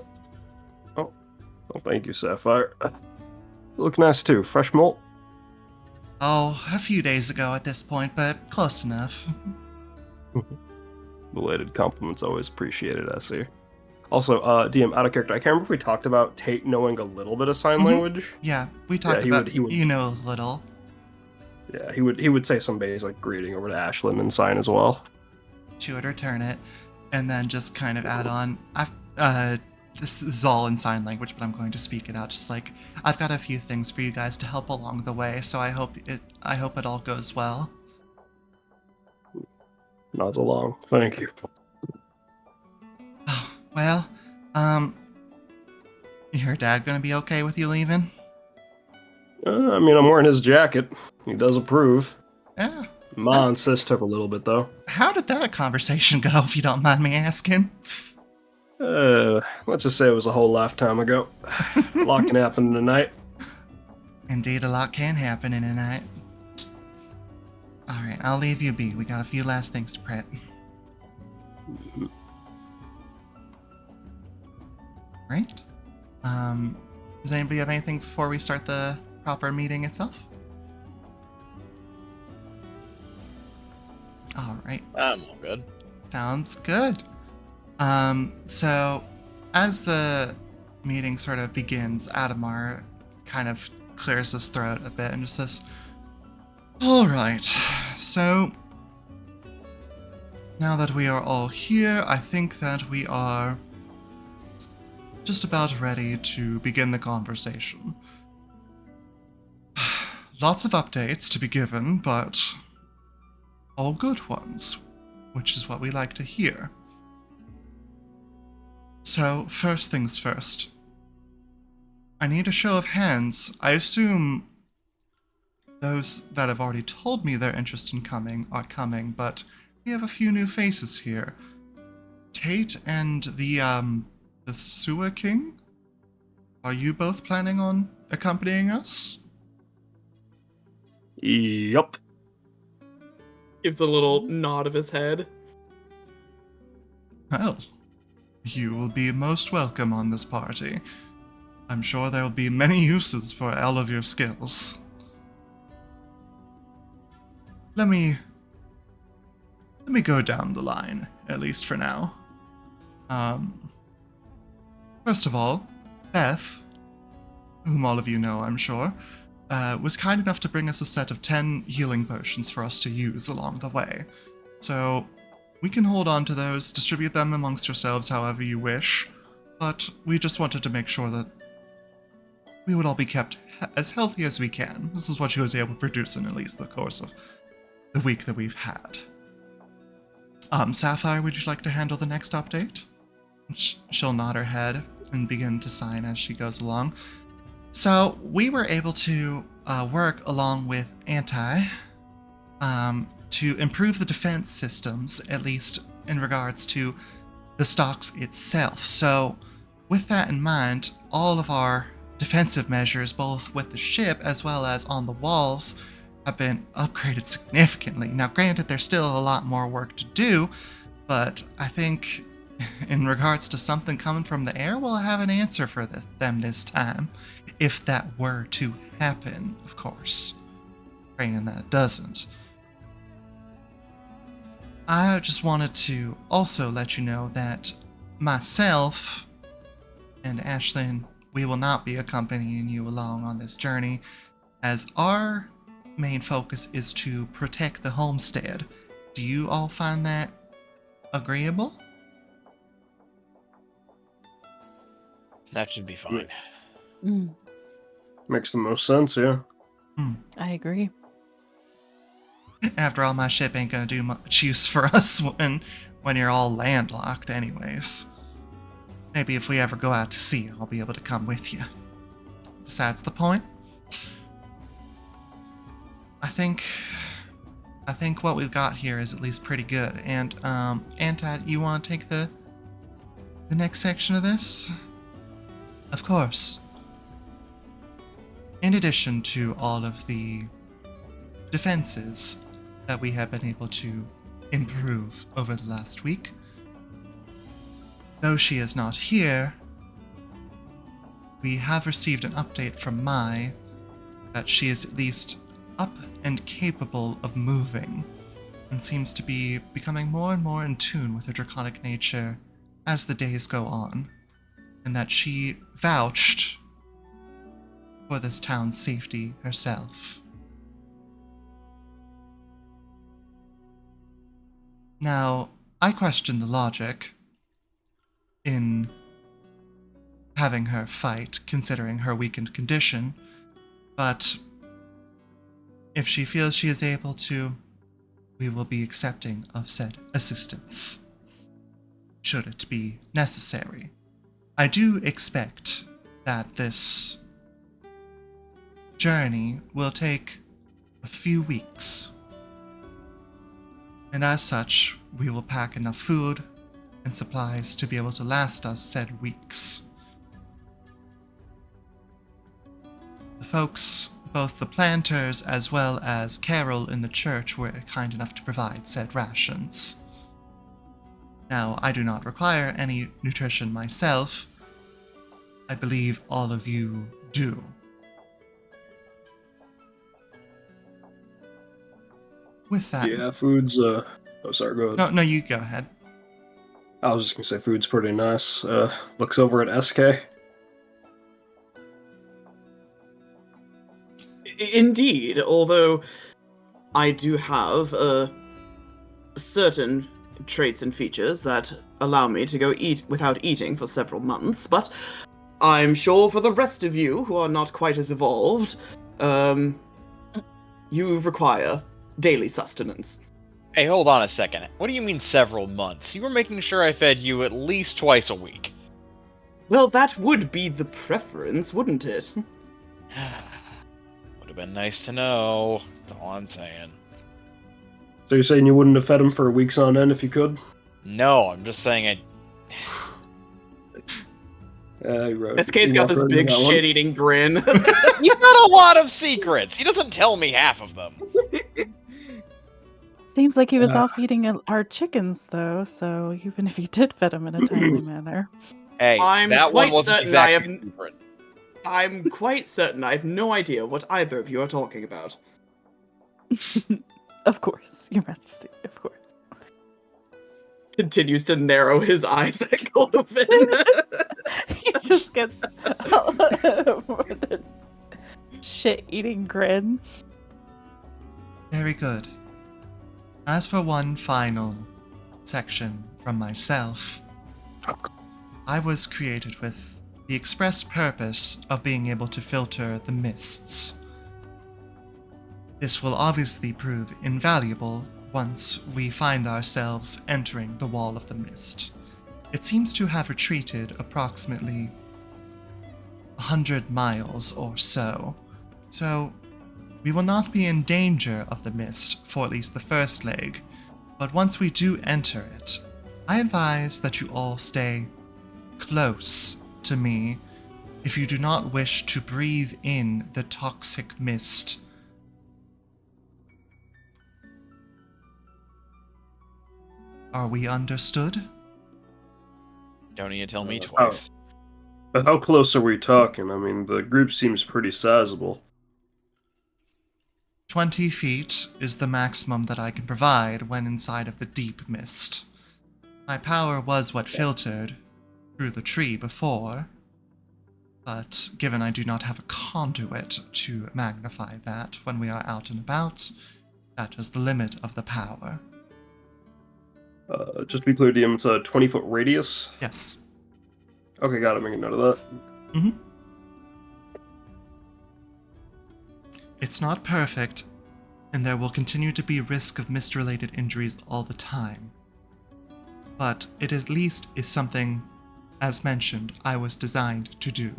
Oh, thank you, Sapphire. You look nice too. Fresh malt? Oh, a few days ago at this point, but close enough. Belated compliments always appreciated, I see. Also, DM, out of character, I can't remember if we talked about Tate knowing a little bit of sign language. Yeah, we talked about he would, you know a little. Yeah, he would say some basic greeting over to Ashlyn and sign as well. She would return it, and then just kind of add on, this is all in sign language, but I'm going to speak it out. Just like, I've got a few things for you guys to help along the way, so I hope it all goes well. Nods along. Thank you. Oh, well, your dad gonna be okay with you leaving? I mean, I'm wearing his jacket. He does approve. Yeah. Ma and Sis took a little bit, though. How did that conversation go, if you don't mind me asking? Let's just say it was a whole lifetime ago. A lot can happen tonight. Indeed, a lot can happen in a night. Alright, I'll leave you be. We got a few last things to prep. Right? Does anybody have anything before we start the proper meeting itself? Alright. I'm all good. Sounds good. So as the meeting sort of begins, Adamar kind of clears his throat a bit and just says, all right, so now that we are all here, I think that we are just about ready to begin the conversation. Lots of updates to be given, but all good ones, which is what we like to hear. So, first things first. I need a show of hands. I assume those that have already told me their interest in coming are coming, but we have a few new faces here. Tate and the Sewer King? Are you both planning on accompanying us? Yup. Gives a little nod of his head. Well, you will be most welcome on this party. I'm sure there will be many uses for all of your skills. Let me go down the line, at least for now. First of all, Beth, whom all of you know, I'm sure, was kind enough to bring us a set of 10 healing potions for us to use along the way. So we can hold on to those, distribute them amongst yourselves however you wish, but we just wanted to make sure that we would all be kept as healthy as we can. This is what she was able to produce in at least the course of the week that we've had. Sapphire, would you like to handle the next update? She'll nod her head and begin to sign as she goes along. So we were able to work along with Anti to improve the defense systems, at least in regards to the stocks itself. So with that in mind, all of our defensive measures, both with the ship as well as on the walls, have been upgraded significantly. Now granted, there's still a lot more work to do, but I think in regards to something coming from the air, we'll have an answer for them this time, if that were to happen, of course. Praying that it doesn't. I just wanted to also let you know that myself and Ashlyn, we will not be accompanying you along on this journey, as our main focus is to protect the homestead. Do you all find that agreeable? That should be fine. Makes the most sense, yeah. I agree. After all, my ship ain't gonna do much use for us when you're all landlocked anyways. Maybe if we ever go out to sea, I'll be able to come with you. Besides the point, I think what we've got here is at least pretty good. And Antad, you want to take the next section of this? Of course. In addition to all of the defenses that we have been able to improve over the last week, though she is not here, we have received an update from Mai that she is at least up and capable of moving, and seems to be becoming more and more in tune with her draconic nature as the days go on, and that she vouched for this town's safety herself. Now, I question the logic in having her fight, considering her weakened condition, but if she feels she is able to, we will be accepting of said assistance, should it be necessary. I do expect that this journey will take a few weeks, and as such, we will pack enough food and supplies to be able to last us said weeks. The folks, both the planters as well as Carol in the church, were kind enough to provide said rations. Now, I do not require any nutrition myself. I believe all of you do. With that... Yeah, food's, oh, sorry, go ahead. No, you go ahead. I was just gonna say food's pretty nice. Looks over at SK. Indeed, although I do have certain traits and features that allow me to go eat without eating for several months, but I'm sure for the rest of you who are not quite as evolved, you require daily sustenance. Hey, hold on a second. What do you mean several months? You were making sure I fed you at least twice a week. Well, that would be the preference, wouldn't it? Would have been nice to know. That's all I'm saying. So you're saying you wouldn't have fed him for weeks on end if you could? No, I'm just saying I... You're right. SK's got this big shit-eating grin. He's got a lot of secrets. He doesn't tell me half of them. Seems like he was off eating our chickens, though, so even if he did fed them in a timely manner. Hey, I'm that one quite wasn't certain exactly secret. I'm quite certain I have no idea what either of you are talking about. Of course, Your Majesty, of course. Continues to narrow his eyes at Kloven. He just gets more than shit-eating grin. Very good. As for one final section from myself, I was created with the express purpose of being able to filter the mists. This will obviously prove invaluable once we find ourselves entering the Wall of the Mist. It seems to have retreated approximately 100 miles or so, so we will not be in danger of the mist for at least the first leg, but once we do enter it, I advise that you all stay close to me if you do not wish to breathe in the toxic mist. Are we understood? Don't need to tell me twice. But how close are we talking? I mean, the group seems pretty sizable. 20 feet is the maximum that I can provide when inside of the deep mist. My power was what filtered through the tree before, but given I do not have a conduit to magnify that when we are out and about, that is the limit of the power. Just to be clear, DM, it's a 20-foot radius? Yes. Okay, got it. Make a note of that. Mm-hmm. It's not perfect, and there will continue to be risk of mist-related injuries all the time. But it at least is something, as mentioned, I was designed to do.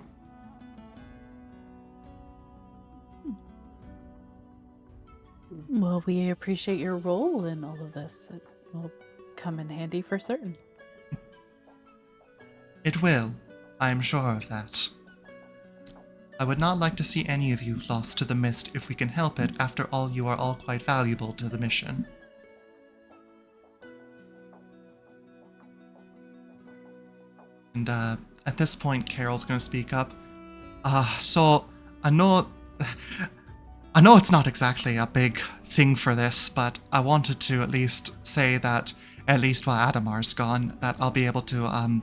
Well, we appreciate your role in all of this. It will come in handy for certain. It will. I am sure of that. I would not like to see any of you lost to the mist if we can help it. After all, you are all quite valuable to the mission. And at this point, Carol's going to speak up. So I know it's not exactly a big thing for this, but I wanted to at least say that, at least while Adamar's gone, that I'll be able to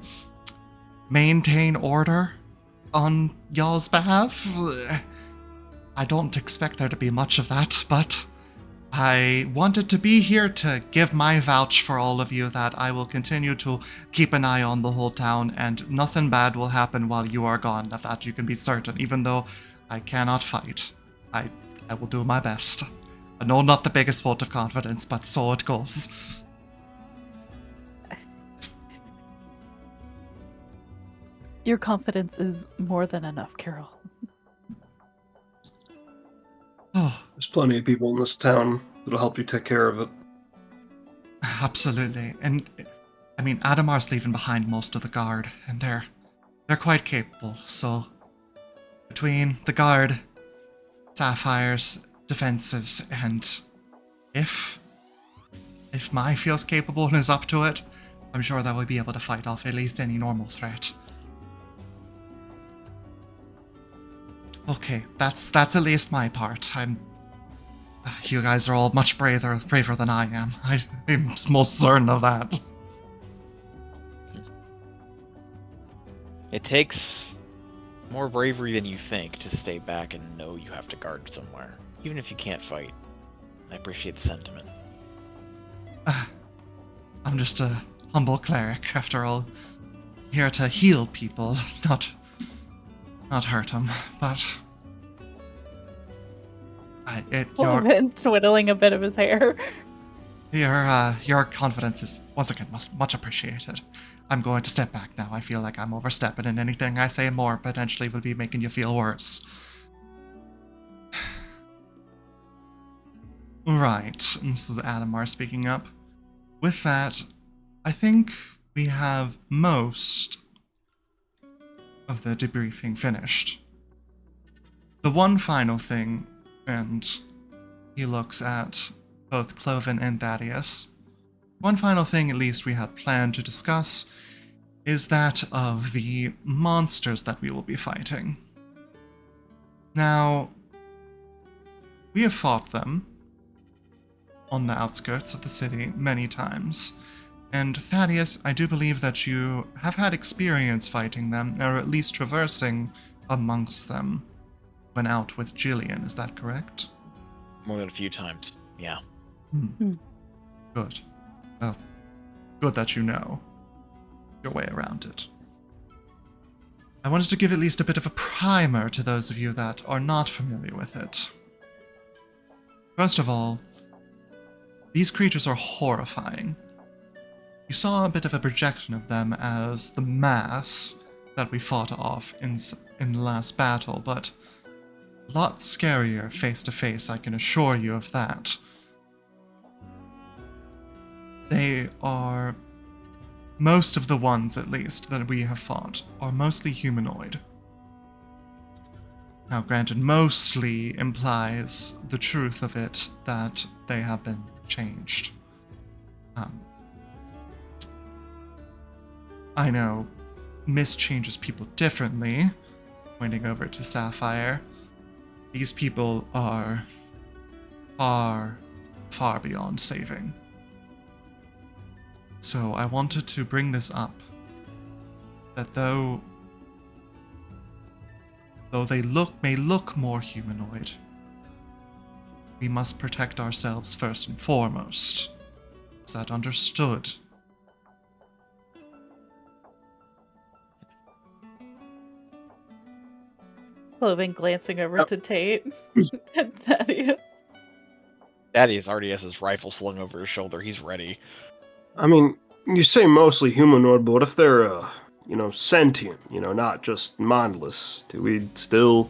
maintain order on y'all's behalf. I don't expect there to be much of that, but I wanted to be here to give my vouch for all of you that I will continue to keep an eye on the whole town, and nothing bad will happen while you are gone, of that you can be certain, even though I cannot fight. I will do my best. I know not the biggest vote of confidence, but so it goes. Your confidence is more than enough, Carol. Oh, There's plenty of people in this town that'll help you take care of it. absolutely. And I mean, Adamar's leaving behind most of the guard, and they're quite capable. So between the guard, Sapphire's defenses, and if Mai feels capable and is up to it, I'm sure that we'll be able to fight off at least any normal threat. Okay, that's at least my part. You guys are all much braver than I am. I'm most certain of that. It takes more bravery than you think to stay back and know you have to guard somewhere, even if you can't fight. I appreciate the sentiment. I'm just a humble cleric, after all. Here to heal people, not hurt them, but Kloven twiddling a bit of his hair. your confidence is once again much appreciated. I'm going to step back now. I feel like I'm overstepping, and anything I say more potentially will be making you feel worse. Right, and this is Adamar speaking up. With that, I think we have most of the debriefing finished. The one final thing, and he looks at both Kloven and Thaddeus. One final thing, at least, we had planned to discuss is that of the monsters that we will be fighting. Now, we have fought them on the outskirts of the city many times. And Thaddeus, I do believe that you have had experience fighting them, or at least traversing amongst them. went out with Jillian, is that correct? More than a few times. Yeah. Good. Well, good that you know your way around it. I wanted to give at least a bit of a primer to those of you that are not familiar with it. First of all, these creatures are horrifying. You saw a bit of a projection of them as the mass that we fought off in the last battle, but a lot scarier face to face, I can assure you of that. They are, most of the ones at least that we have fought, are mostly humanoid. Now granted, mostly implies the truth of it that they have been changed. I know Mist changes people differently, pointing over to Sapphire. These people are far, far beyond saving. So I wanted to bring this up, that though they may look more humanoid, we must protect ourselves first and foremost. Is that understood? Kloven glancing over to Tate and Thaddeus. Thaddeus already has his rifle slung over his shoulder. He's ready. I mean, you say mostly humanoid, but what if they're, sentient, not just mindless? Do we still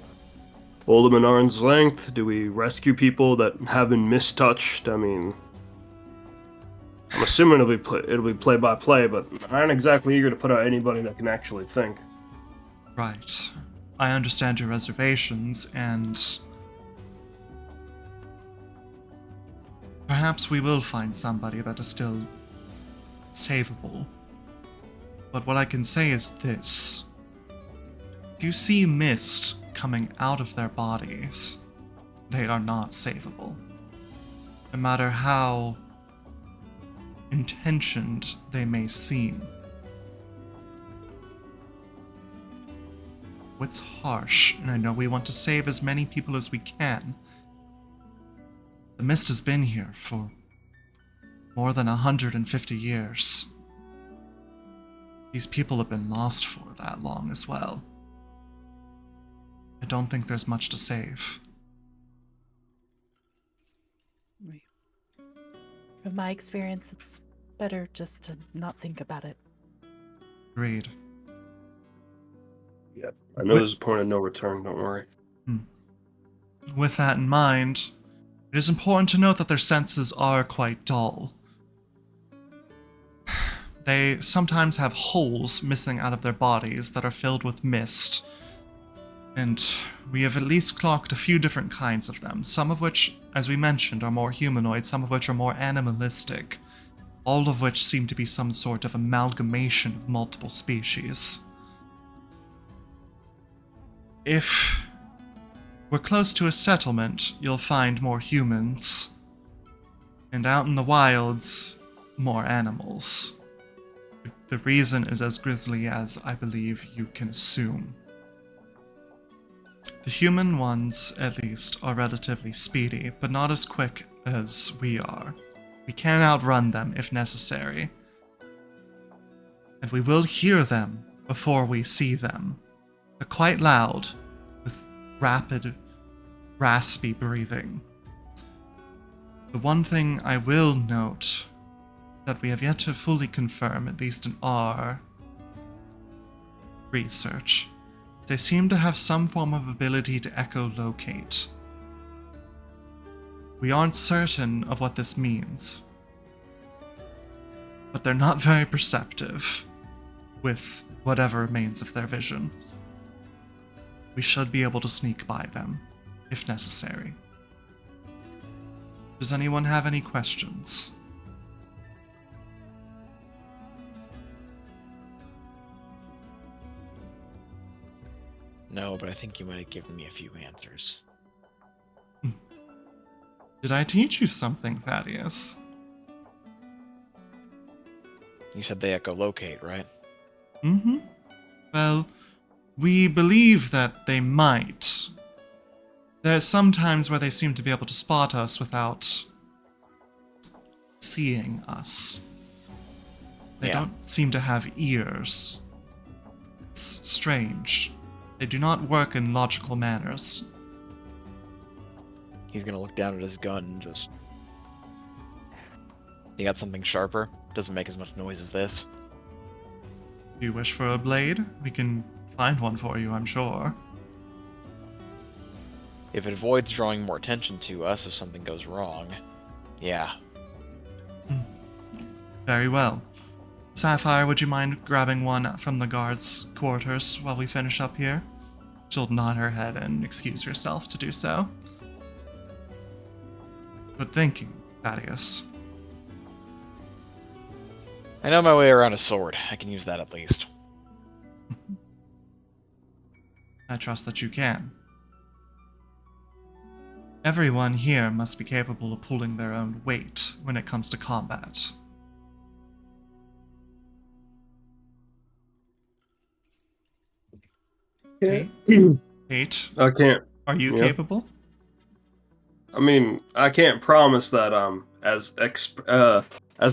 hold them at arm's length? Do we rescue people that have been mistouched? I mean, I'm assuming it'll be play by play, but I aren't exactly eager to put out anybody that can actually think. Right. I understand your reservations, and perhaps we will find somebody that is still savable. But what I can say is this. If you see mist coming out of their bodies, they are not savable. No matter how intentioned they may seem. It's harsh, and I know we want to save as many people as we can. The mist has been here for more than 150 years. These people have been lost for that long as well. I don't think there's much to save. From my experience, it's better just to not think about it. Agreed. Yep. I know there's a point of no return, don't worry. With that in mind, it is important to note that their senses are quite dull. They sometimes have holes missing out of their bodies that are filled with mist, and we have at least clocked a few different kinds of them, some of which, as we mentioned, are more humanoid, some of which are more animalistic, all of which seem to be some sort of amalgamation of multiple species. If we're close to a settlement, you'll find more humans, and out in the wilds, more animals. The reason is as grisly as I believe you can assume. The human ones, at least, are relatively speedy, but not as quick as we are. We can outrun them if necessary. And we will hear them before we see them. They're quite loud, with rapid, raspy breathing. The one thing I will note that we have yet to fully confirm, at least in our research, they seem to have some form of ability to echolocate. We aren't certain of what this means, but they're not very perceptive with whatever remains of their vision. We should be able to sneak by them, if necessary. Does anyone have any questions? No, but I think you might have given me a few answers. Did I teach you something, Thaddeus? You said they echolocate, right? Mm-hmm. Well, we believe that they might. There's some times where they seem to be able to spot us without seeing us. They Yeah. don't seem to have ears. It's strange. They do not work in logical manners. He's gonna look down at his gun and just... You got something sharper? Doesn't make as much noise as this. Do you wish for a blade? We can find one for you, I'm sure. If it avoids drawing more attention to us if something goes wrong, yeah. Very well. Sapphire, would you mind grabbing one from the guards' quarters while we finish up here? She'll nod her head and excuse herself to do so. Good thinking, Thaddeus. I know my way around a sword. I can use that at least. I trust that you can. Everyone here must be capable of pulling their own weight when it comes to combat. Yeah. Tate, I can't. are you Yeah. capable? I mean, I can't promise that as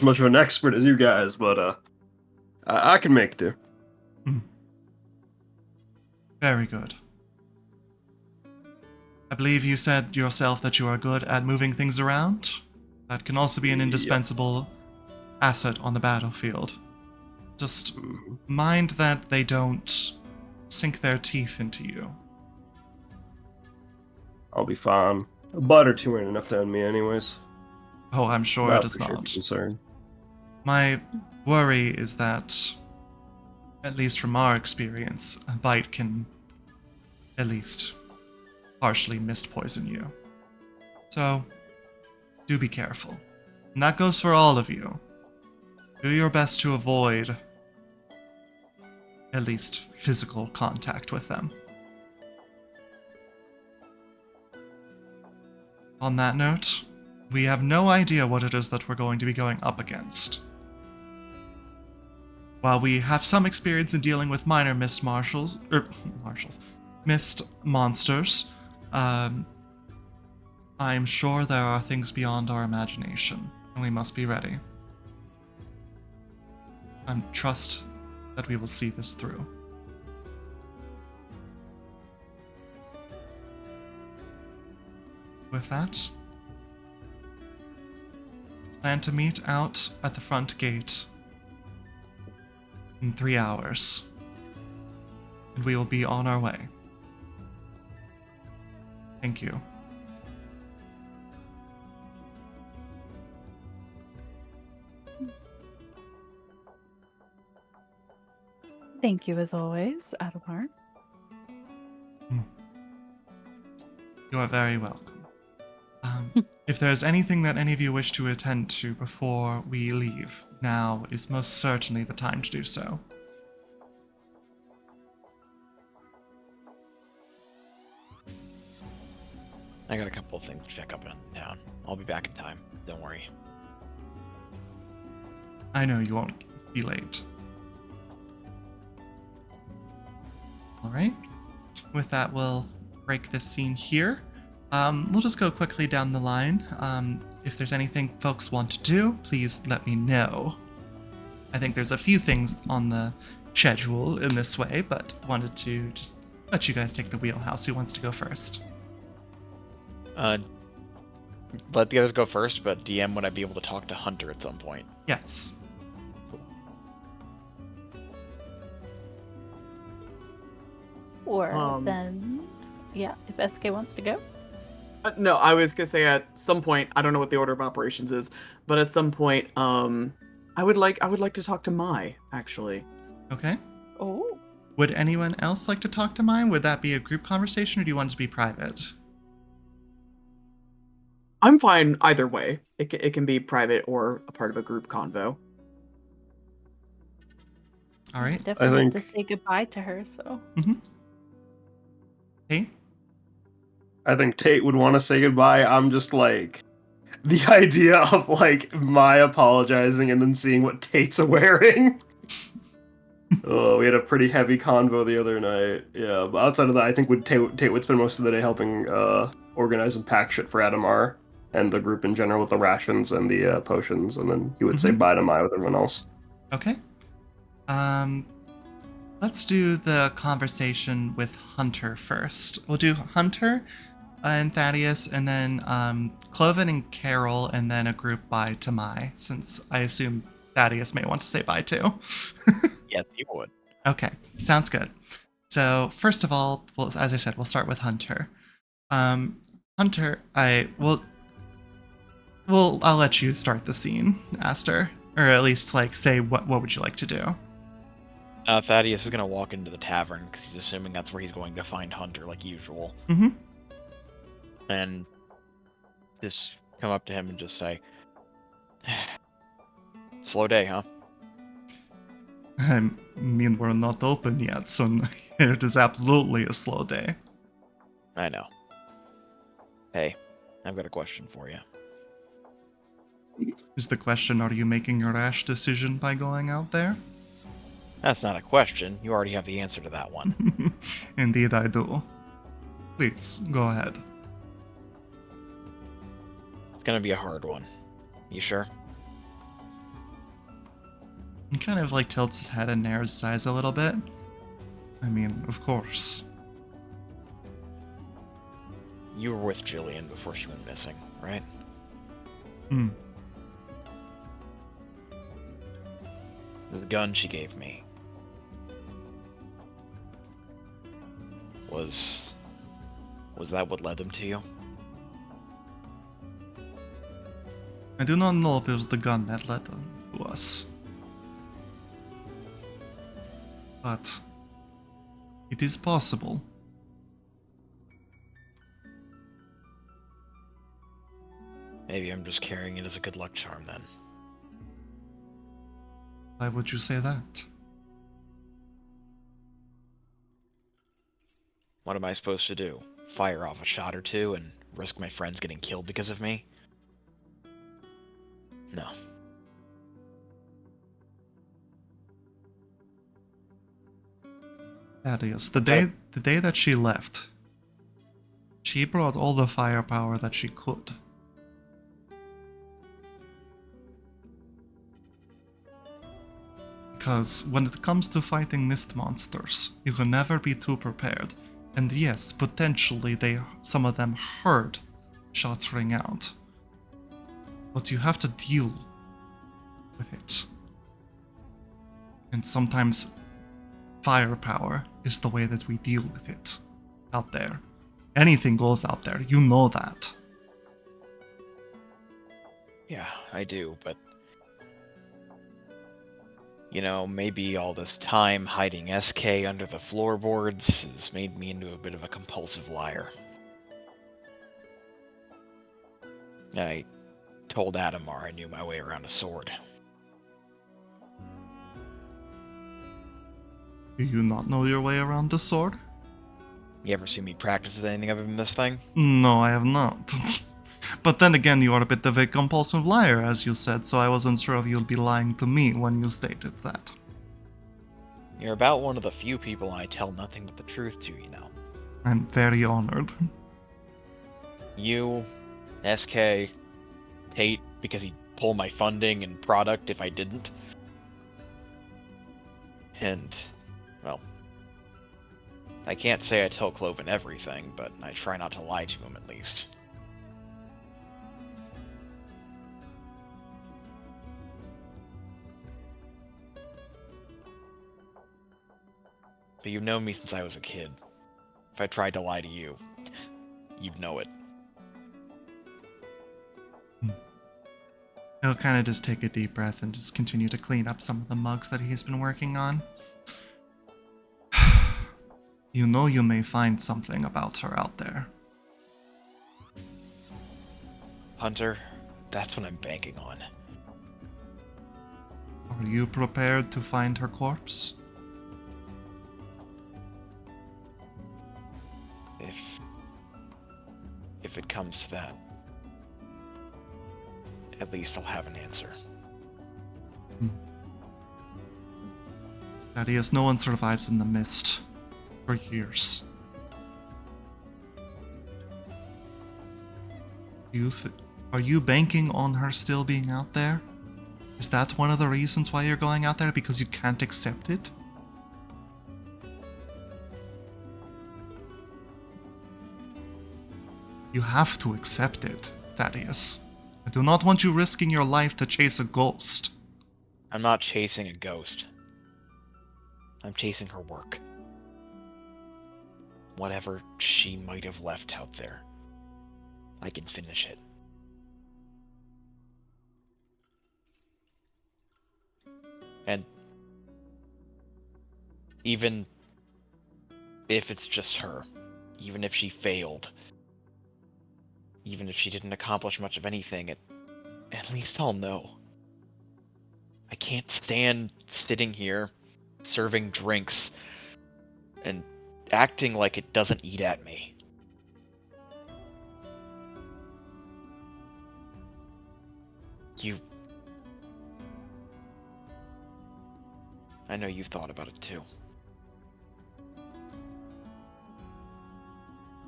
much of an expert as you guys, but I can make do. Very good. I believe you said yourself that you are good at moving things around. That can also be an indispensable asset on the battlefield. Just mind that they don't sink their teeth into you. I'll be fine. A butt or two ain't enough to end me, anyways. Oh, I'm sure I it is appreciate not. the concern. My worry is that, at least from our experience, a bite can at least partially mist poison you. So, do be careful. And that goes for all of you. Do your best to avoid at least physical contact with them. On that note, we have no idea what it is that we're going to be going up against. While we have some experience in dealing with minor mist mist monsters, I'm sure there are things beyond our imagination, and we must be ready. And trust that we will see this through. With that, plan to meet out at the front gate in 3 hours, and we will be on our way. Thank you. Thank you as always, Adamar. You are very welcome. If there's anything that any of you wish to attend to before we leave, now is most certainly the time to do so. I got a couple of things to check up in town. I'll be back in time. Don't worry. I know you won't be late. Alright. With that, we'll break this scene here. We'll just go quickly down the line. If there's anything folks want to do, please let me know. I think there's a few things on the schedule in this way, but wanted to just let you guys take the wheelhouse. Who wants to go first? Let the others go first, but DM, would I be able to talk to Hunter at some point? Yes. Or then, yeah, if SK wants to go. No, I was gonna say at some point, I don't know what the order of operations is, but at some point, I would like to talk to Mai, actually. Okay. Oh. Would anyone else like to talk to mine? Would that be a group conversation, or do you want it to be private? I'm fine either way. It can be private or a part of a group convo. All right. Definitely I have to think- say goodbye to her, so. Hey. I think Tate would want to say goodbye. I'm just like, the idea of like my apologizing and then seeing what Tate's wearing. We had a pretty heavy convo the other night. Yeah, but outside of that, I think Tate would spend most of the day helping organize and pack shit for Adamar and the group in general with the rations and the potions, and then he would say bye to Mai with everyone else. Okay. Let's do the conversation with Hunter first. We'll do Hunter and Thaddeus, and then Kloven and Carol, and then a group bye to Mai, since I assume Thaddeus may want to say bye too. Yes, you would. Okay, sounds good. So first of all, well, as I said, we'll start with Hunter. Hunter, I'll let you start the scene, Aster, or at least like say what would you like to do? Thaddeus is gonna walk into the tavern because he's assuming that's where he's going to find Hunter, like usual. Mm-hmm. And just come up to him and just say, "Slow day, huh?" I mean, we're not open yet, so it is absolutely a slow day. I know. Hey, I've got a question for you. Is the question, are you making a rash decision by going out there? That's not a question. You already have the answer to that one. Indeed I do. Please, go ahead. It's gonna be a hard one. You sure? He kind of like tilts his head and narrows his eyes a little bit. I mean, of course. You were with Jillian before she went missing, right? Hmm. The gun she gave me was that what led them to you? I do not know if it was the gun that led them to us. But it is possible. Maybe I'm just carrying it as a good luck charm then. Why would you say that? What am I supposed to do? Fire off a shot or two and risk my friends getting killed because of me? No. Thaddeus, the day that she left, she brought all the firepower that she could. Because when it comes to fighting mist monsters, you can never be too prepared. And yes, potentially some of them heard shots ring out. But you have to deal with it. And sometimes firepower is the way that we deal with it out there. Anything goes out there, you know that. Yeah, I do, but... You know, maybe all this time hiding SK under the floorboards has made me into a bit of a compulsive liar. I told Adamar I knew my way around a sword. Do you not know your way around the sword? You ever see me practice with anything other than this thing? No, I have not. But then again, you are a bit of a compulsive liar, as you said, so I wasn't sure if you'd be lying to me when you stated that. You're about one of the few people I tell nothing but the truth to, you know. I'm very honored. You, SK, Tate, because he'd pull my funding and product if I didn't. And, well, I can't say I tell Kloven everything, but I try not to lie to him at least. But you've known me since I was a kid. If I tried to lie to you, you'd know it. He'll kind of just take a deep breath and just continue to clean up some of the mugs that he's been working on. You know you may find something about her out there. Hunter, that's what I'm banking on. Are you prepared to find her corpse? If it comes to that, at least I'll have an answer. Thaddeus, no one survives in the mist for years. Are you banking on her still being out there? Is that one of the reasons why you're going out there? Because you can't accept it? You have to accept it, Thaddeus. I do not want you risking your life to chase a ghost. I'm not chasing a ghost. I'm chasing her work. Whatever she might have left out there, I can finish it. And even if it's just her, even if she failed, even if she didn't accomplish much of anything, at least I'll know. I can't stand sitting here, serving drinks, and acting like it doesn't eat at me. I know you've thought about it too.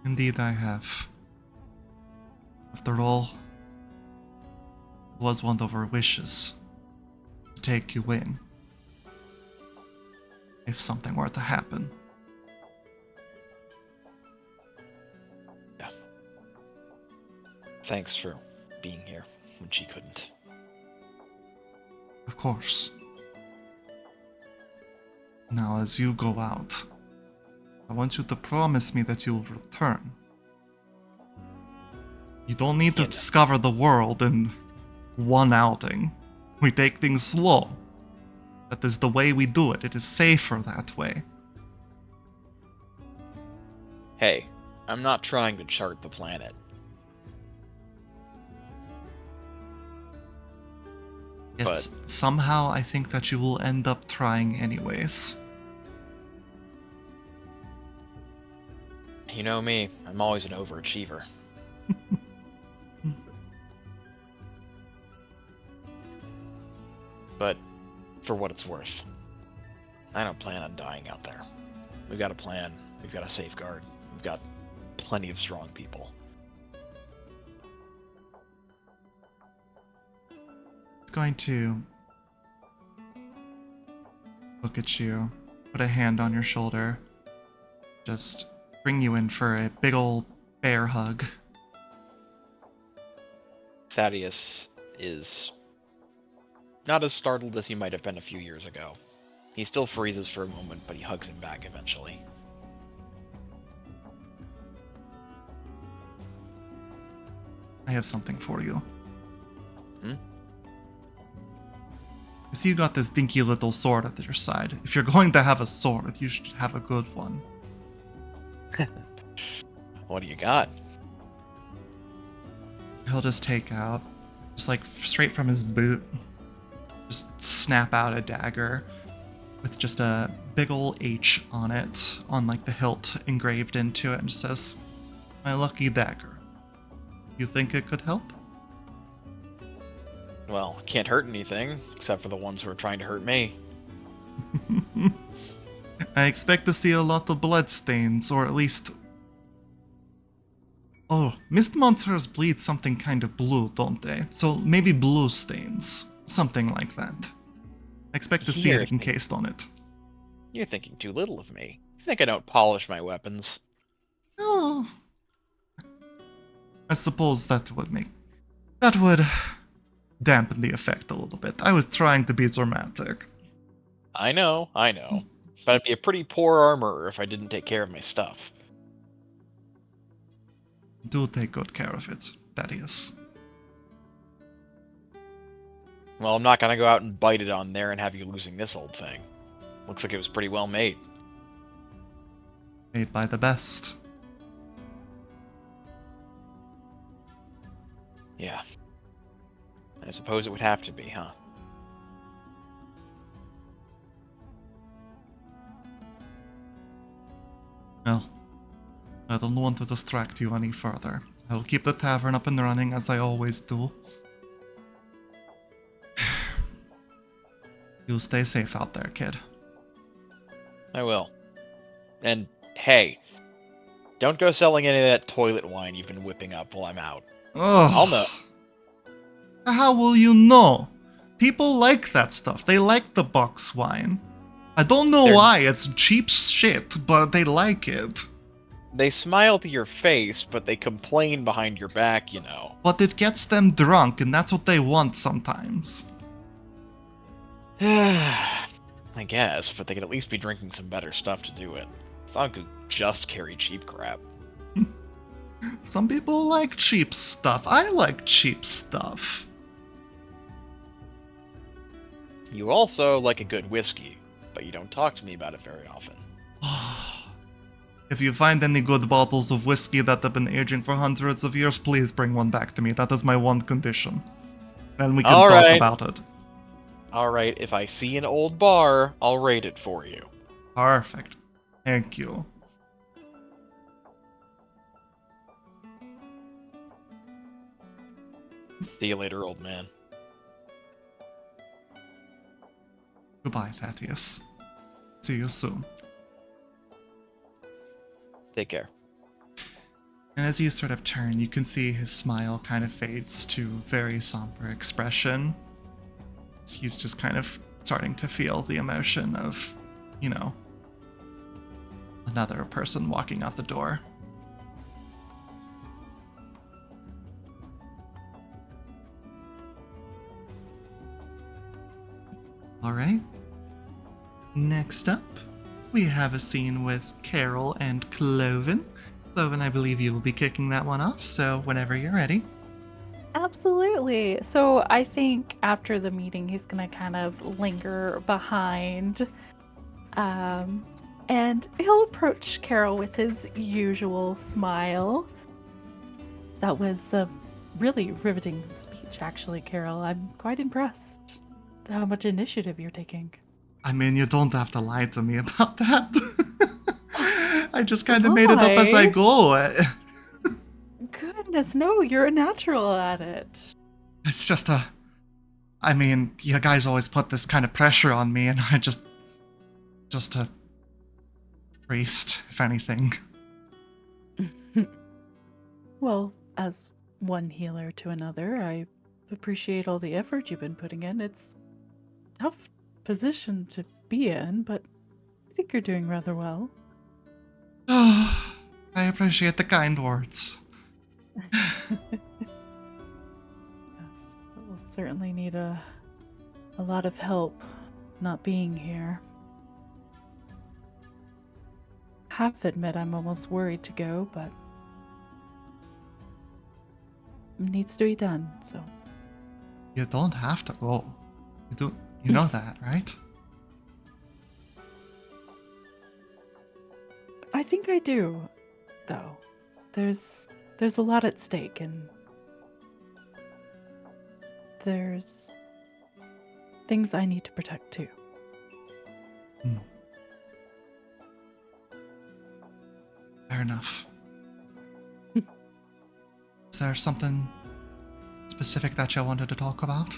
Indeed I have. After all, it was one of her wishes to take you in. If something were to happen. Yeah. Thanks for being here when she couldn't. Of course. Now, as you go out, I want you to promise me that you'll return. You don't need to discover the world in one outing. We take things slow. That is the way we do it. It is safer that way. Hey, I'm not trying to chart the planet. Yet somehow I think that you will end up trying anyways. You know me, I'm always an overachiever. But, for what it's worth, I don't plan on dying out there. We've got a plan, we've got a safeguard, we've got plenty of strong people. It's going to look at you, put a hand on your shoulder, just bring you in for a big ol' bear hug. Thaddeus is not as startled as he might have been a few years ago. He still freezes for a moment, but he hugs him back eventually. I have something for you. Hmm? I see you got this dinky little sword at your side. If you're going to have a sword, you should have a good one. What do you got? He'll just take out, just like straight from his boot, just snap out a dagger with just a big ol' H on it, on like the hilt engraved into it, and just says, "My lucky dagger. You think it could help?" Well, it can't hurt anything, except for the ones who are trying to hurt me. I expect to see a lot of blood stains, or at least... Oh, mist monsters bleed something kind of blue, don't they? So maybe blue stains. Something like that. I expect to see it encased on it. You're thinking too little of me. You think I don't polish my weapons? Oh. I suppose that would make... That would dampen the effect a little bit. I was trying to be dramatic. I know. But I'd be a pretty poor armorer if I didn't take care of my stuff. Do take good care of it, Thaddeus. Well, I'm not gonna go out and bite it on there and have you losing this old thing. Looks like it was pretty well made. Made by the best. Yeah. I suppose it would have to be, huh? Well, I don't want to distract you any further. I'll keep the tavern up and running as I always do. You stay safe out there, kid. I will. And hey, don't go selling any of that toilet wine you've been whipping up while I'm out. I'll know. How will you know? People like that stuff. They like the box wine. I don't know why. It's cheap shit, but they like it. They smile to your face, but they complain behind your back, you know. But it gets them drunk, and that's what they want sometimes. I guess, but they could at least be drinking some better stuff to do it. It's not good just carry cheap crap. Some people like cheap stuff. I like cheap stuff. You also like a good whiskey, but you don't talk to me about it very often. If you find any good bottles of whiskey that have been aging for hundreds of years, please bring one back to me. That is my one condition. Then we can talk about it. Alright, if I see an old bar, I'll rate it for you. Perfect. Thank you. See you later, old man. Goodbye, Thaddeus. See you soon. Take care. And as you sort of turn, you can see his smile kind of fades to very somber expression. He's just kind of starting to feel the emotion of, you know, another person walking out the door. Alright. Next up, we have a scene with Carol and Kloven. Kloven, I believe you will be kicking that one off, so whenever you're ready. Absolutely. So I think after the meeting, he's going to kind of linger behind. And he'll approach Carol with his usual smile. That was a really riveting speech, actually, Carol. I'm quite impressed at how much initiative you're taking. I mean, you don't have to lie to me about that. I just kind of made it up as I go. Goodness, no, you're a natural at it. It's just I mean, you guys always put this kind of pressure on me, and I just a priest, if anything. Well, as one healer to another, I appreciate all the effort you've been putting in. It's a tough position to be in, but I think you're doing rather well. I appreciate the kind words. Yes, we'll certainly need a lot of help not being here. Have to admit I'm almost worried to go, but it needs to be done, so. You don't have to go. You know that, right? I think I do, though. There's a lot at stake, and there's things I need to protect too. Fair enough. Is there something specific that you wanted to talk about?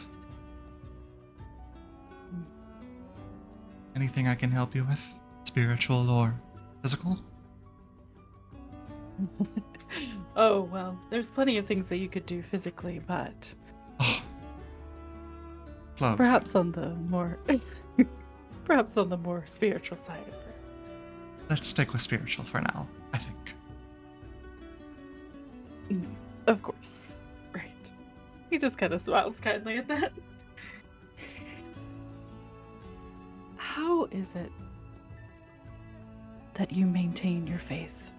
Anything I can help you with? Spiritual or physical? Oh, well, there's plenty of things that you could do physically, but Love. perhaps on the more spiritual side of it. Let's stick with spiritual for now, I think. Of course. Right. He just kind of smiles kindly at that. How is it that you maintain your faith?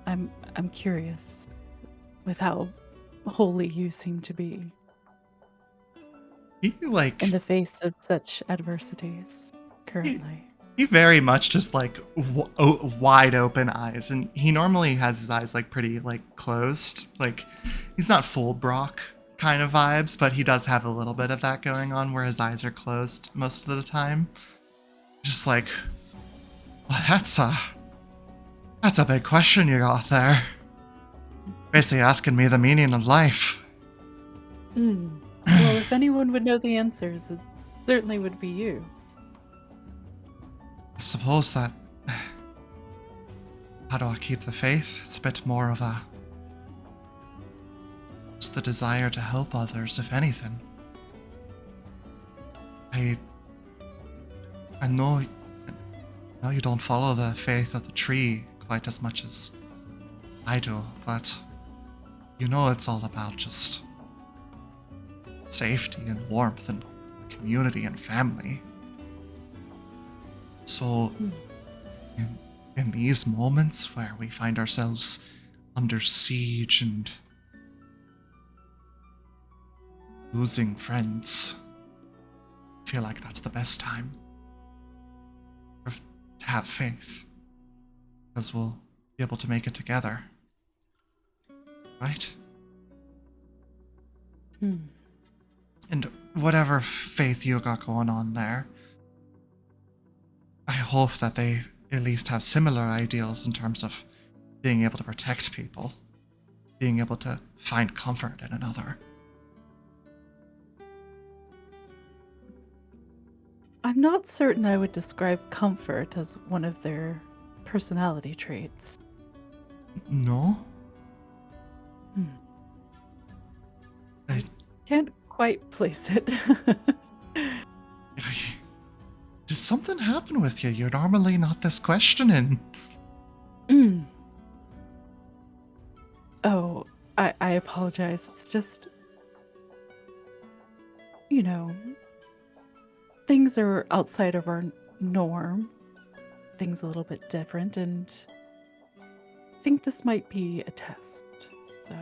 I'm curious with how holy you seem to be He in the face of such adversities currently. He very much just wide open eyes, and he normally has his eyes pretty closed. He's not full Brock kind of vibes, but he does have a little bit of that going on where his eyes are closed most of the time. Just well, that's a big question you got there. Basically asking me the meaning of life. Well, if anyone would know the answers, it certainly would be you. I suppose that... How do I keep the faith? It's a bit more of a... It's the desire to help others, if anything. I know you don't follow the faith of the tree quite as much as I do, but you know it's all about just safety and warmth and community and family. So, in these moments where we find ourselves under siege and losing friends, I feel like that's the best time to have faith, because we'll be able to make it together, right? And whatever faith you got going on there, I hope that they at least have similar ideals in terms of being able to protect people, being able to find comfort in another. I'm not certain I would describe comfort as one of their personality traits. No? I Can't quite place it. Did something happen with you? You're normally not this questioning. Oh, I apologize. It's just, you know, things are outside of our norm. Things a little bit different, and I think this might be a test. So,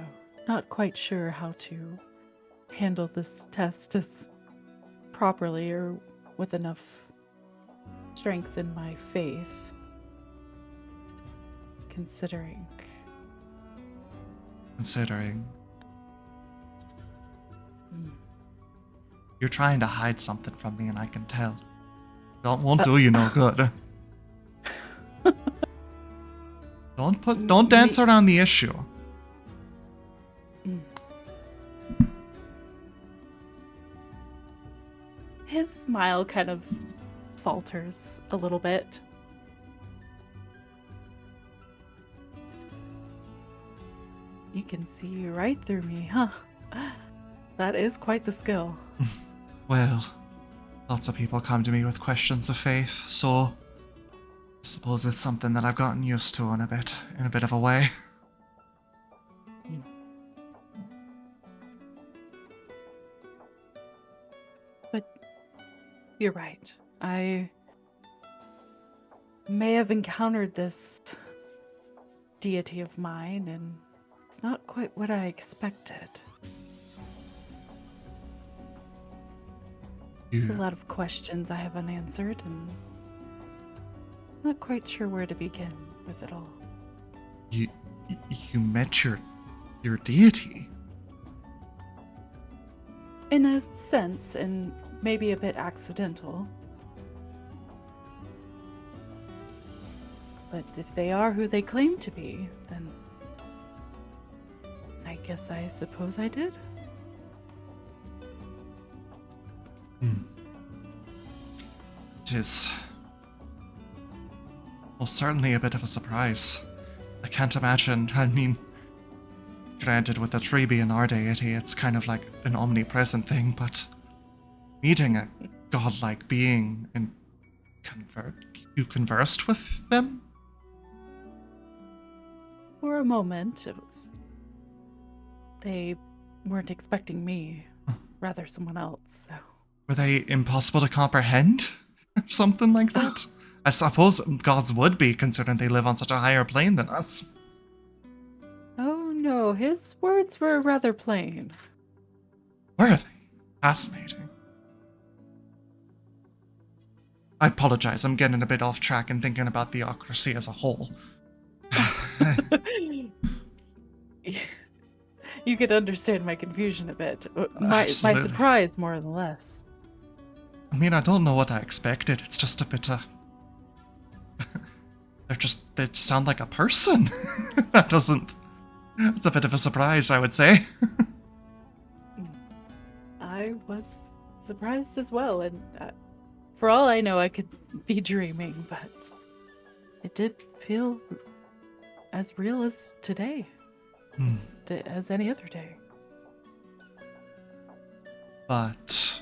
not quite sure how to handle this test as properly or with enough strength in my faith, considering you're trying to hide something from me, and I can tell. Won't do you no good. Don't dance around the issue. His smile kind of falters a little bit. You can see right through me, huh? That is quite the skill. Well, lots of people come to me with questions of faith, so I suppose it's something that I've gotten used to in a bit of a way. But you're right. I may have encountered this deity of mine, and it's not quite what I expected. There's a lot of questions I have unanswered, and not quite sure where to begin with it all. You met your deity? In a sense, and maybe a bit accidental. But if they are who they claim to be, then I suppose I did. It is most certainly a bit of a surprise. I can't imagine, I mean, granted with the tree being our deity, it's kind of like an omnipresent thing, but meeting a godlike being and you conversed with them? For a moment, they weren't expecting me, rather someone else, so. Were they impossible to comprehend? Something like that? I suppose gods would be, considering they live on such a higher plane than us. Oh no, his words were rather plain. Were they? Fascinating. I apologize, I'm getting a bit off track and thinking about theocracy as a whole. You could understand my confusion a bit. My surprise, more or less. I mean, I don't know what I expected. It's just a bit, they sound like a person. It's a bit of a surprise, I would say. I was surprised as well, and For all I know, I could be dreaming, but it did feel as real as today, as any other day. But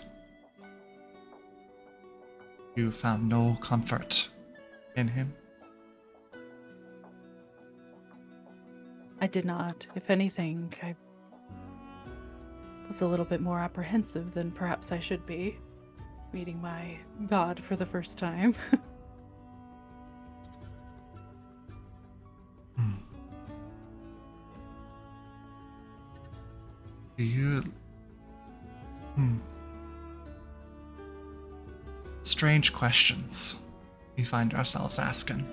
you found no comfort in him. I did not. If anything, I was a little bit more apprehensive than perhaps I should be, meeting my god for the first time. Do you... Strange questions we find ourselves asking.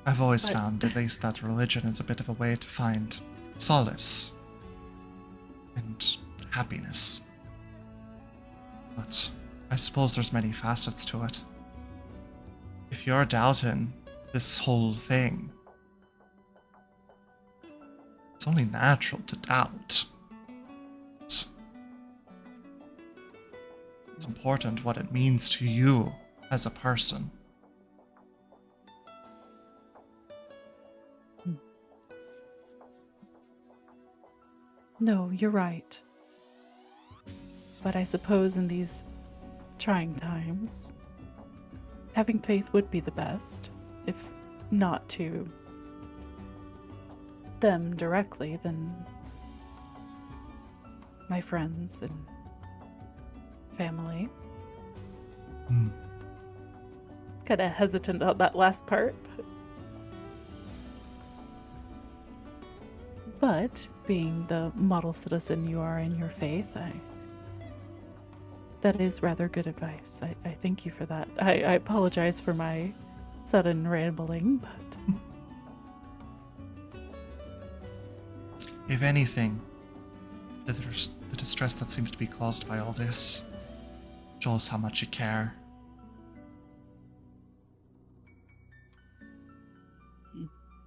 I've always found, at least, that religion is a bit of a way to find solace and happiness. But I suppose there's many facets to it. If you're doubting this whole thing, it's only natural to doubt. It's important what it means to you as a person. No, you're right. But I suppose in these trying times, having faith would be the best, if not to them directly, then my friends and family. Kind of hesitant on that last part. But being the model citizen you are in your faith, that is rather good advice. I thank you for that. I apologize for my sudden rambling, but... If anything, the distress that seems to be caused by all this shows how much you care.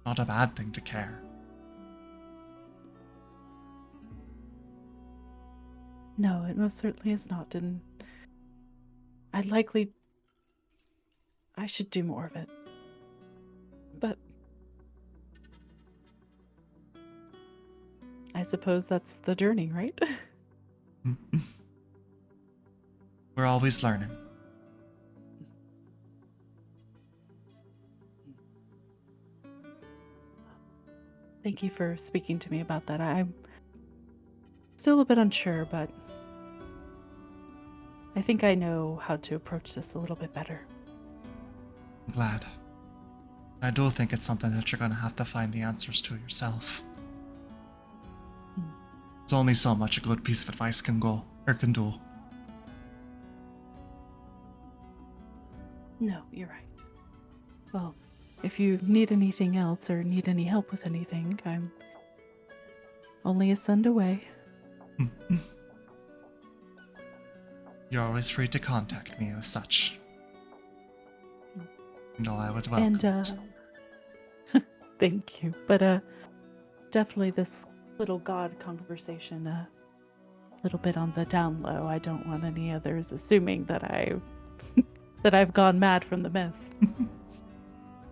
Not a bad thing to care. No, it most certainly is not, and I should do more of it. But I suppose that's the journey, right? We're always learning. Thank you for speaking to me about that. I'm still a bit unsure, but I think I know how to approach this a little bit better. I'm glad. I do think it's something that you're going to have to find the answers to yourself. There's only so much a good piece of advice can do. No, you're right. Well, if you need anything else or need any help with anything, I'm only a send away. You're always free to contact me as such. You know I would welcome it. Thank you. But definitely this little god conversation, a little bit on the down low. I don't want any others assuming that I've gone mad from the mist.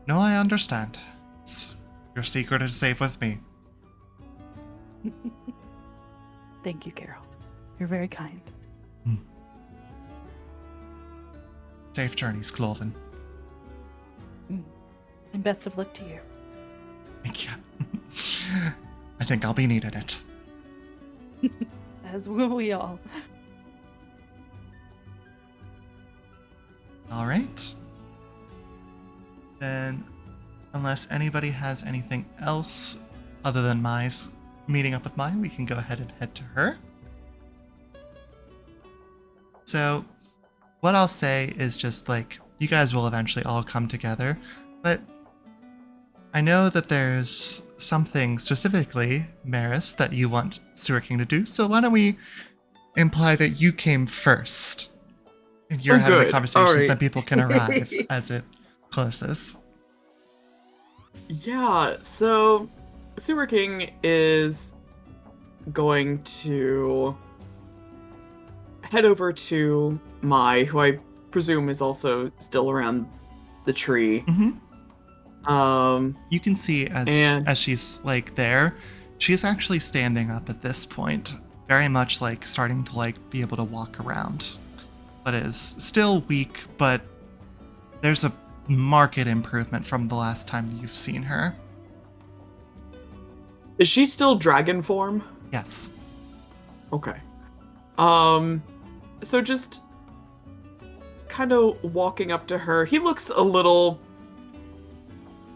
No, I understand. Your secret is safe with me. Thank you, Carol. You're very kind. Safe journeys, Kloven. And best of luck to you. Thank you. I think I'll be needing it. As will we all. All right. Then, unless anybody has anything else other than Mai's meeting up with Mai, we can go ahead and head to her. So, what I'll say is just like, you guys will eventually all come together, but I know that there's something specifically, Meris, that you want Sewer King to do, so why don't we imply that you came first? And you're having the conversations, then people can arrive as it closes. Yeah, so Sewer King is going to head over to Mai, who I presume is also still around the tree. Mm-hmm. You can see and- as she's like there, she's actually standing up at this point, very much like starting to like be able to walk around, but is still weak. But there's a marked improvement from the last time that you've seen her. Is she still dragon form? Yes. Okay. So just kind of walking up to her. He looks a little,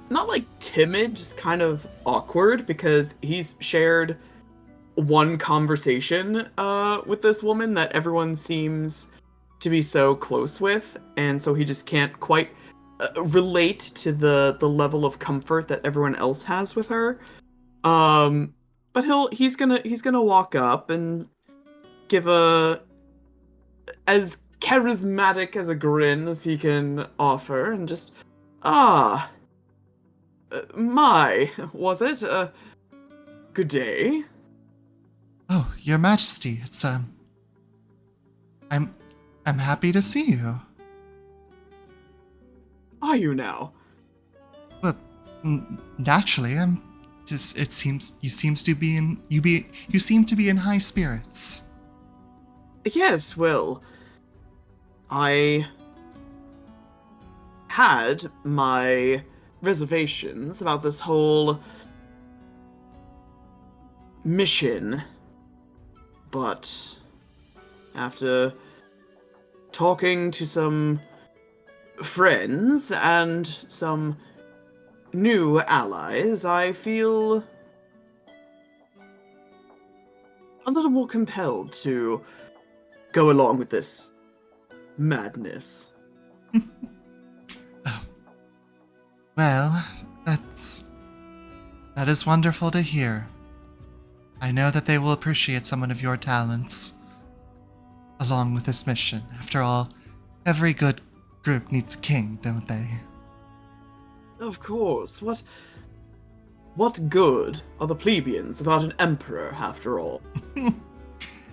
not like timid, just kind of awkward because he's shared one conversation with this woman that everyone seems to be so close with, and so he just can't quite relate to the level of comfort that everyone else has with her. But he's gonna walk up and give as charismatic as a grin as he can offer, and just, Mai, was it? Good day. Oh, Your Majesty, it's I'm happy to see you. Are you now? Well, naturally, I'm just. It seems you seem to be in high spirits. Yes, well, I had my reservations about this whole mission, but after talking to some friends and some new allies, I feel a little more compelled to go along with this madness. Oh. Well, that is wonderful to hear. I know that they will appreciate someone of your talents along with this mission. After all, every good group needs a king, don't they? Of course. What good are the plebeians without an emperor, after all?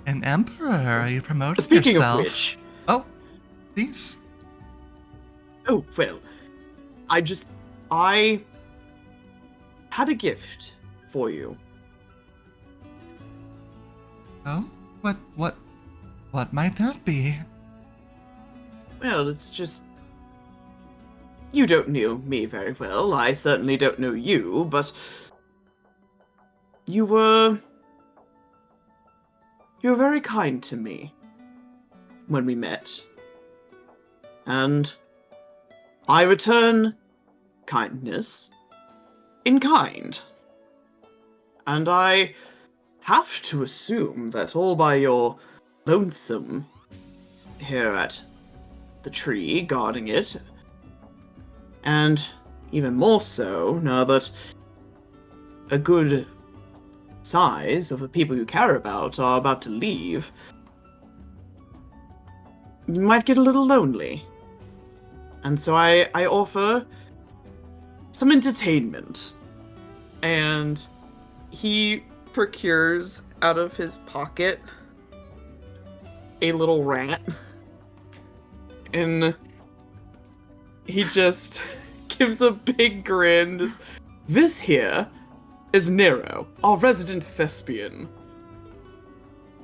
An emperor? Are you promoting Speaking yourself? of which... Oh, please. Oh, well, I had a gift for you. Oh? What might that be? Well, it's just... You don't know me very well. I certainly don't know you, but... You were very kind to me when we met. And I return kindness in kind. And I have to assume that all by your lonesome here at the tree, guarding it, and even more so now that a good size of the people you care about are about to leave, you might get a little lonely. And so I offer some entertainment. And he procures out of his pocket a little rat. And he just gives a big grin. This here is Nero, our resident thespian.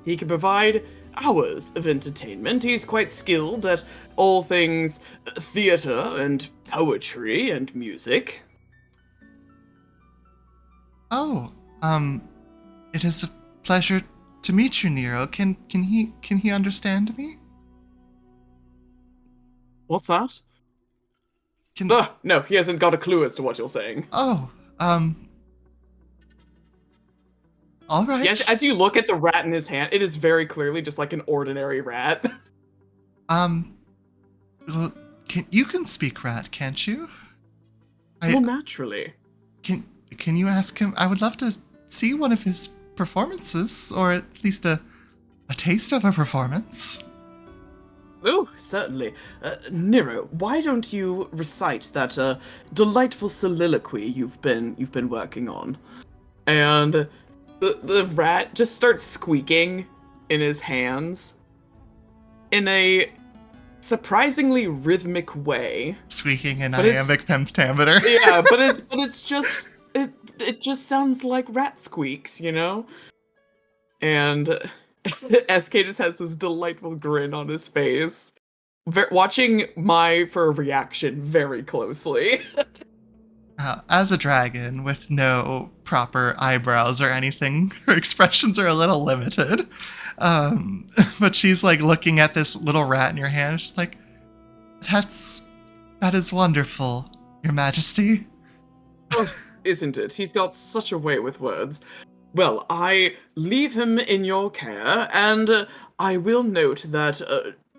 He can provide hours of entertainment. He's quite skilled at all things theater and poetry and music. Oh, it is a pleasure to meet you, Nero. Can he understand me? What's that? Can No, he hasn't got a clue as to what you're saying. Oh, all right. Yes, as you look at the rat in his hand, it is very clearly just like an ordinary rat. Well, you can speak rat, can't you? Well, naturally. Can you ask him? I would love to see one of his performances, or at least a taste of a performance. Oh, certainly. Nero, why don't you recite that delightful soliloquy you've been working on? And The rat just starts squeaking in his hands in a surprisingly rhythmic way. Squeaking in But it's- iambic pentameter. Yeah, but it's just it just sounds like rat squeaks, you know? And SK just has this delightful grin on his face, watching my fur reaction very closely. As a dragon with no proper eyebrows or anything, her expressions are a little limited. But she's like looking at this little rat in your hand. She's like, that is wonderful, Your Majesty. Oh, isn't it? He's got such a way with words. Well, I leave him in your care, and I will note that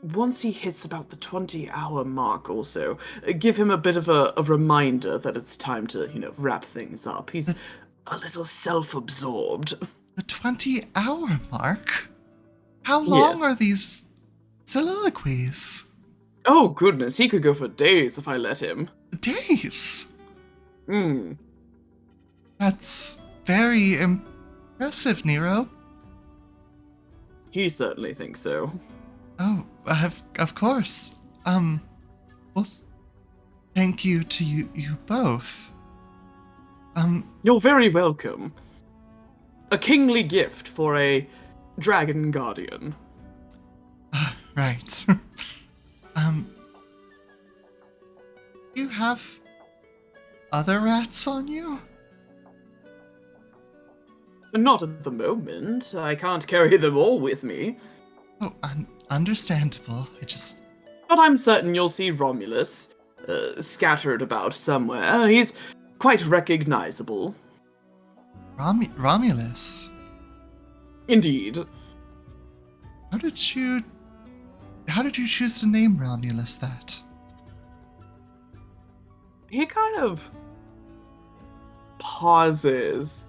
once he hits about the 20-hour mark or so, give him a bit of a reminder that it's time to, wrap things up. He's a little self-absorbed. The 20-hour mark? How long Yes. are these soliloquies? Oh, goodness, he could go for days if I let him. Days? Hmm. That's very impressive, Nero. He certainly thinks so. Oh, of course. Well, thank you to you both. You're very welcome. A kingly gift for a dragon guardian. Right. You have other rats on you? Not at the moment. I can't carry them all with me. Oh, understandable. But I'm certain you'll see Romulus scattered about somewhere. He's quite recognizable. Romulus. Indeed. How did you choose to name Romulus that? He kind of pauses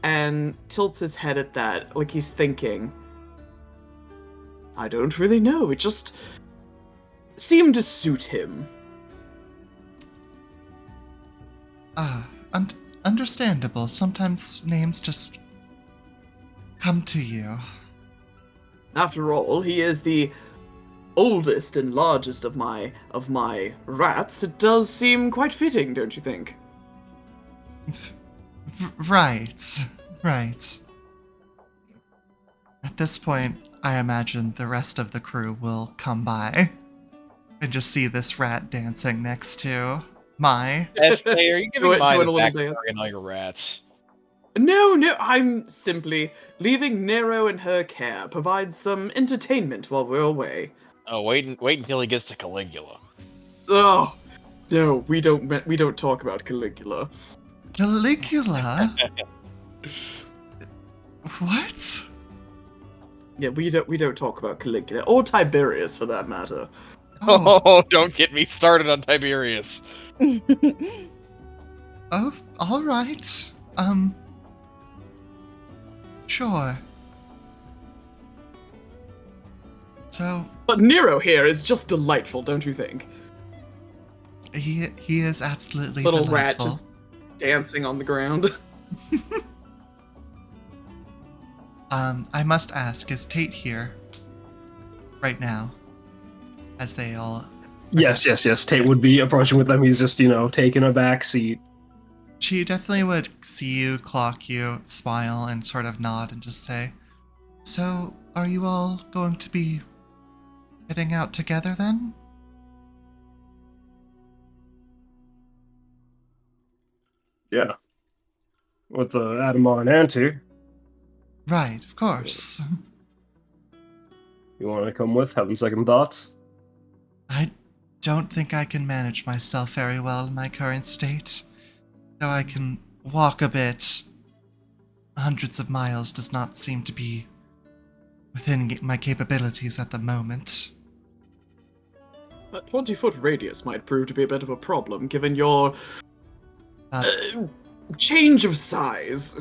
and tilts his head at that, like he's thinking. I don't really know. It just seemed to suit him. Understandable. Sometimes names just come to you. After all, he is the oldest and largest of my rats. It does seem quite fitting, don't you think? Right. At this point, I imagine the rest of the crew will come by and just see this rat dancing next to my. SK, are you giving Doing my a the little back dance. and all your rats? No, I'm simply leaving Nero in her care. Provide some entertainment while we're away. Oh, wait until he gets to Caligula. Oh, no, we don't talk about Caligula. Caligula? What? Yeah, we don't talk about Caligula or Tiberius for that matter. Oh, don't get me started on Tiberius. Oh, all right. Sure. So, But Nero here is just delightful, don't you think? he is absolutely Little delightful. rat just dancing on the ground. I must ask, is Tate here right now? As they all... Yes. Tate would be approaching with them. He's just, taking a back seat. She definitely would see you, clock you, smile, and sort of nod and just say, "So, are you all going to be heading out together then?" Yeah. With Adamar and Anti. Right, of course. You want to come with? Having second thoughts? I don't think I can manage myself very well in my current state. Though I can walk a bit, hundreds of miles does not seem to be within my capabilities at the moment. A 20-foot radius might prove to be a bit of a problem, given your change of size.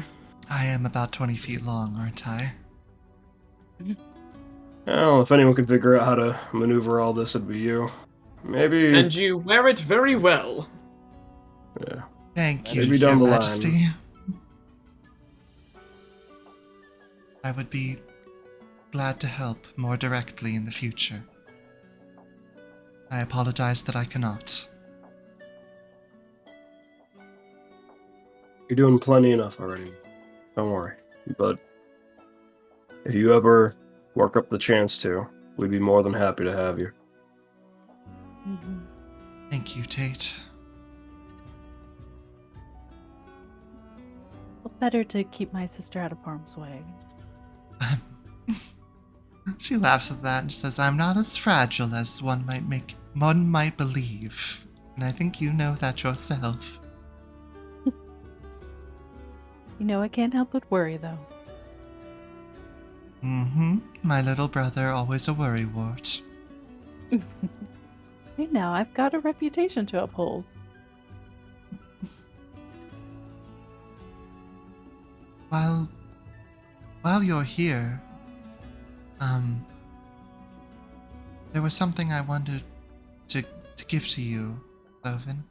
I am about 20 feet long, aren't I? Well, if anyone can figure out how to maneuver all this, it'd be you. Maybe... And you wear it very well. Yeah. Thank you, Maybe Your down the line. Majesty. I would be glad to help more directly in the future. I apologize that I cannot. You're doing plenty enough already. Don't worry. But if you ever work up the chance to, we'd be more than happy to have you. Mhm. Thank you, Tate. Well, better to keep my sister out of harm's way. She laughs at that and says, I'm not as fragile as one might believe. And I think you know that yourself. You know, I can't help but worry, though. Mm-hmm. My little brother, always a worrywart. Hey, now I've got a reputation to uphold. While you're here, there was something I wanted to give to you, Kloven.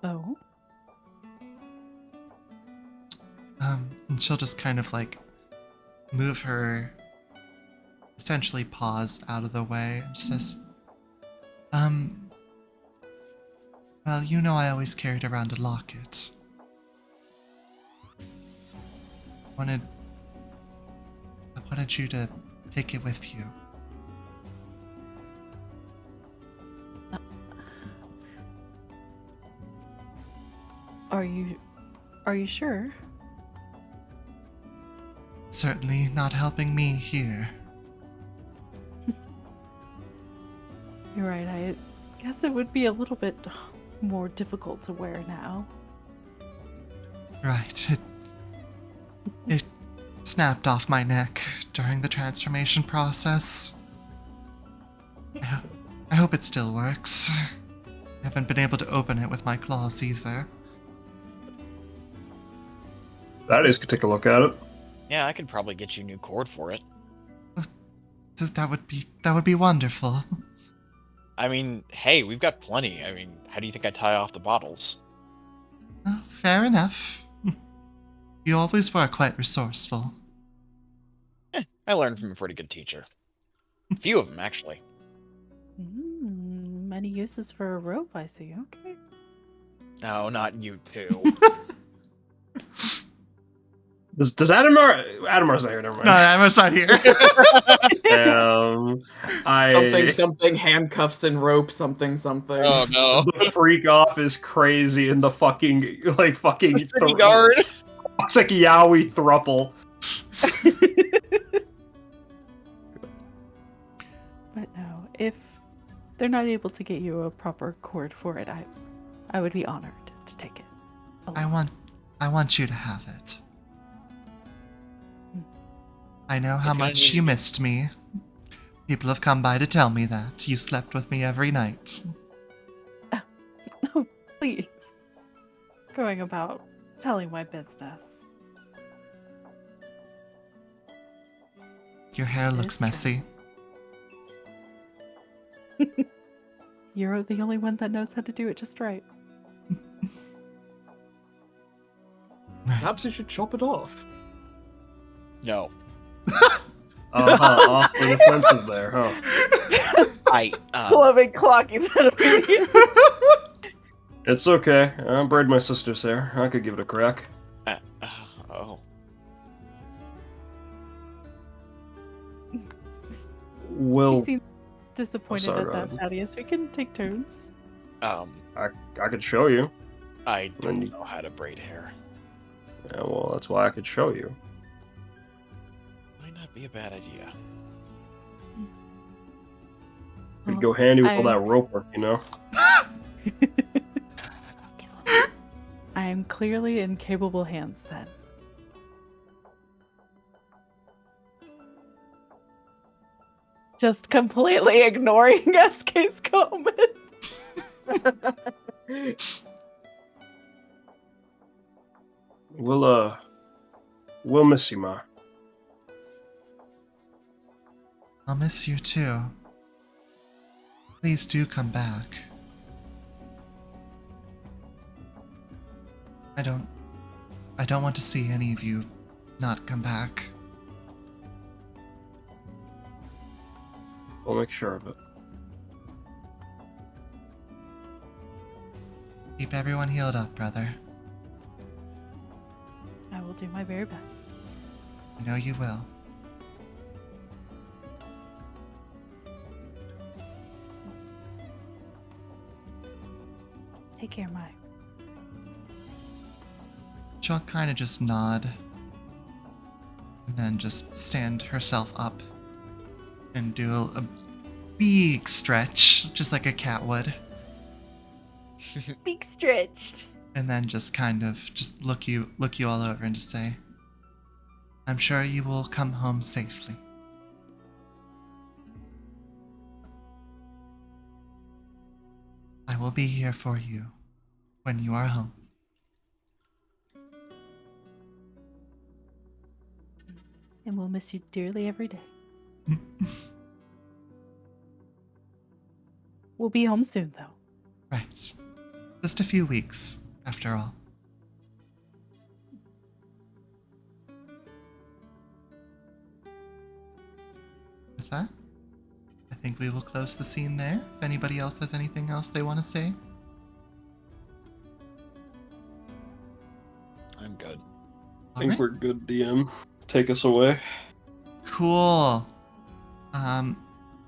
Oh? And she'll just kind of like move her essentially paws out of the way and says, well, you know I always carried around a locket. I wanted you to take it with you. Are you sure? Certainly not helping me here. You're right, I guess it would be a little bit more difficult to wear now. Right, it snapped off my neck during the transformation process. I hope it still works. I haven't been able to open it with my claws either. Thaddeus could take a look at it. Yeah, I could probably get you a new cord for it. That would be wonderful. I mean, hey, we've got plenty. I mean, how do you think I tie off the bottles? Fair enough. You always were quite resourceful. I learned from a pretty good teacher. A few of them, actually. Many uses for a rope, I see. Okay. No, not you two. Does Adamar's not here, never mind. No, I was not here. Something, handcuffs and rope, something. Oh no. The freak off is crazy in the fucking City guard. toxic yaoi thruple. But no, if they're not able to get you a proper cord for it, I would be honored to take it. I want you to have it. I know how If I much needed you it. missed me. People have come by to tell me that. You slept with me every night. Oh, please. Going about telling my business. Your hair It looks is true. messy. You're the only one that knows how to do it just right. Right. Perhaps you should chop it off. No. Awfully offensive there, huh? Kloven clocking that immediately. It's okay. I braid my sister's hair. I could give it a crack. Oh. Will You seem disappointed sorry, at that, Ryan. Thaddeus. We can take turns. I could show you. I don't Then- know how to braid hair. Yeah, well, that's why I could show you. Might not be a bad idea. It'd go handy with all I- that rope work, you know? I am clearly in capable hands then. Just completely ignoring SK's comment. We'll miss you, Ma. I'll miss you too. Please do come back. I don't want to see any of you not come back. We'll make sure of it. Keep everyone healed up, brother. I will do my very best. I know you will. Take care, Mai. She'll kind of just nod and then just stand herself up and do a big stretch, just like a cat would, Big stretch. and then just kind of just look you all over and just say, "I'm sure you will come home safely." I will be here for you when you are home. And we'll miss you dearly every day. We'll be home soon, though. Right. Just a few weeks, after all. With that, I think we will close the scene there. If anybody else has anything else they want to say. I'm good. I think Alright. we're good, DM. Take us away. Cool.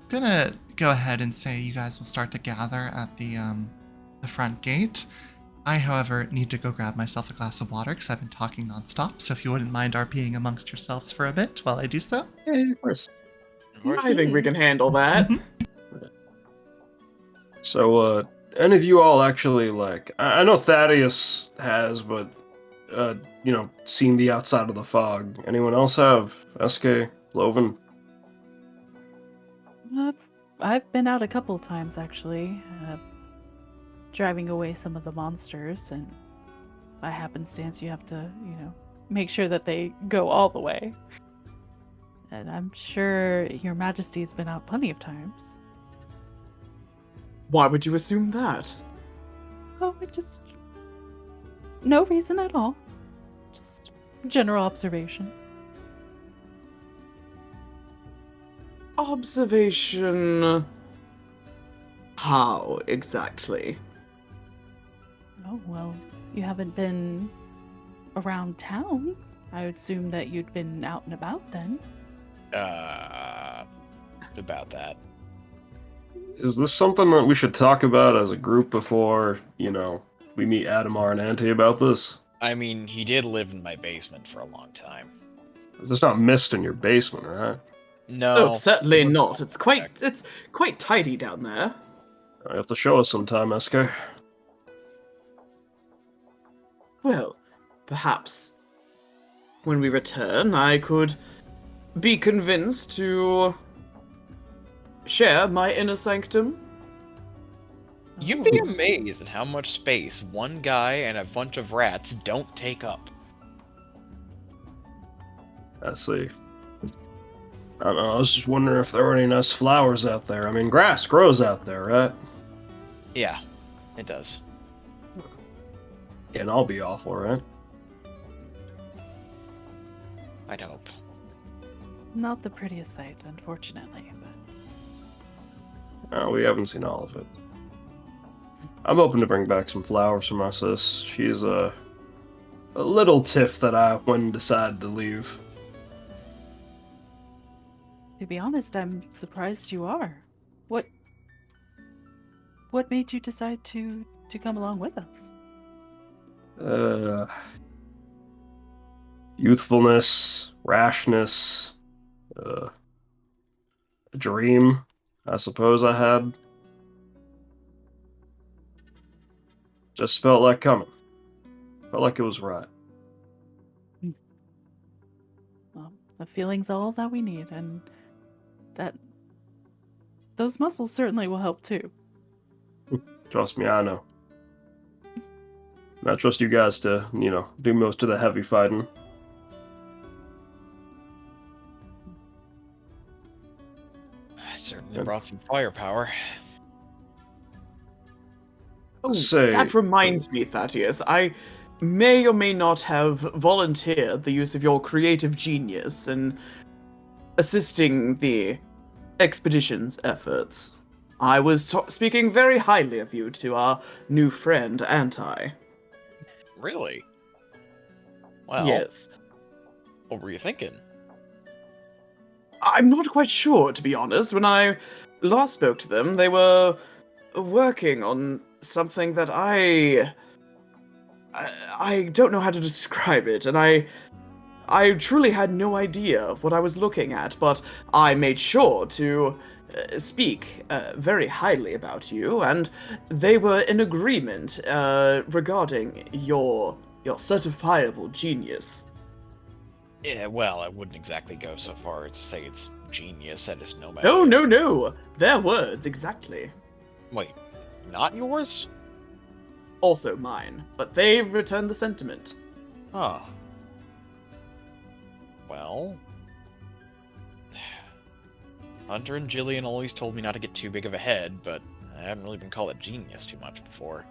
Gonna go ahead and say you guys will start to gather at the front gate. I, however, need to go grab myself a glass of water because I've been talking nonstop. So if you wouldn't mind RPing amongst yourselves for a bit while I do so. Yeah, of course. I think we can handle that. So, any of you all actually, like, I know Thaddeus has, but, seen the outside of the fog. Anyone else have? SK? Kloven? I've been out a couple times, actually, driving away some of the monsters, and by happenstance, you have to, make sure that they go all the way. And I'm sure Your Majesty's been out plenty of times. Why would you assume that? Oh, no reason at all. Just general observation. Observation. How exactly? Oh, well, you haven't been around town. I would assume that you'd been out and about then. About that. Is this something that we should talk about as a group before, we meet Adamar and Ante about this? I mean, he did live in my basement for a long time. There's not mist in your basement, right? No. Oh, certainly not. It's quite tidy down there. You have to show us sometime, SK. Well, perhaps when we return, I could be convinced to share my inner sanctum. You'd be amazed at how much space one guy and a bunch of rats don't take up. I see. I don't know, I was just wondering if there were any nice flowers out there. I mean, grass grows out there, right? Yeah, it does. Can't all be awful, right? I'd hope. Not the prettiest sight, unfortunately, but... No, we haven't seen all of it. I'm hoping to bring back some flowers for my sis. She's a little tiff that I wouldn't decide to leave. To be honest, I'm surprised you are. What made you decide to come along with us? Youthfulness, rashness, a dream, I suppose I had. Just felt like coming. Felt like it was right. Well, the feeling's all that we need, and those muscles certainly will help too. Trust me, I know. I trust you guys to, do most of the heavy fighting. I certainly brought some firepower. Oh, Say- that reminds me, Thaddeus. I may or may not have volunteered the use of your creative genius in assisting the expedition's efforts. I was speaking very highly of you to our new friend, Anti. Really? Well, Yes. what were you thinking? I'm not quite sure, to be honest. When I last spoke to them, they were working on something that I don't know how to describe it, and I truly had no idea what I was looking at, but I made sure to speak very highly about you, and they were in agreement regarding your certifiable genius. Yeah, well, I wouldn't exactly go so far as to say it's genius. I just know my No, way. no, their words, exactly. Wait, not yours? Also mine, but they returned the sentiment. Oh. Well... Hunter and Jillian always told me not to get too big of a head, but I haven't really been called a genius too much before.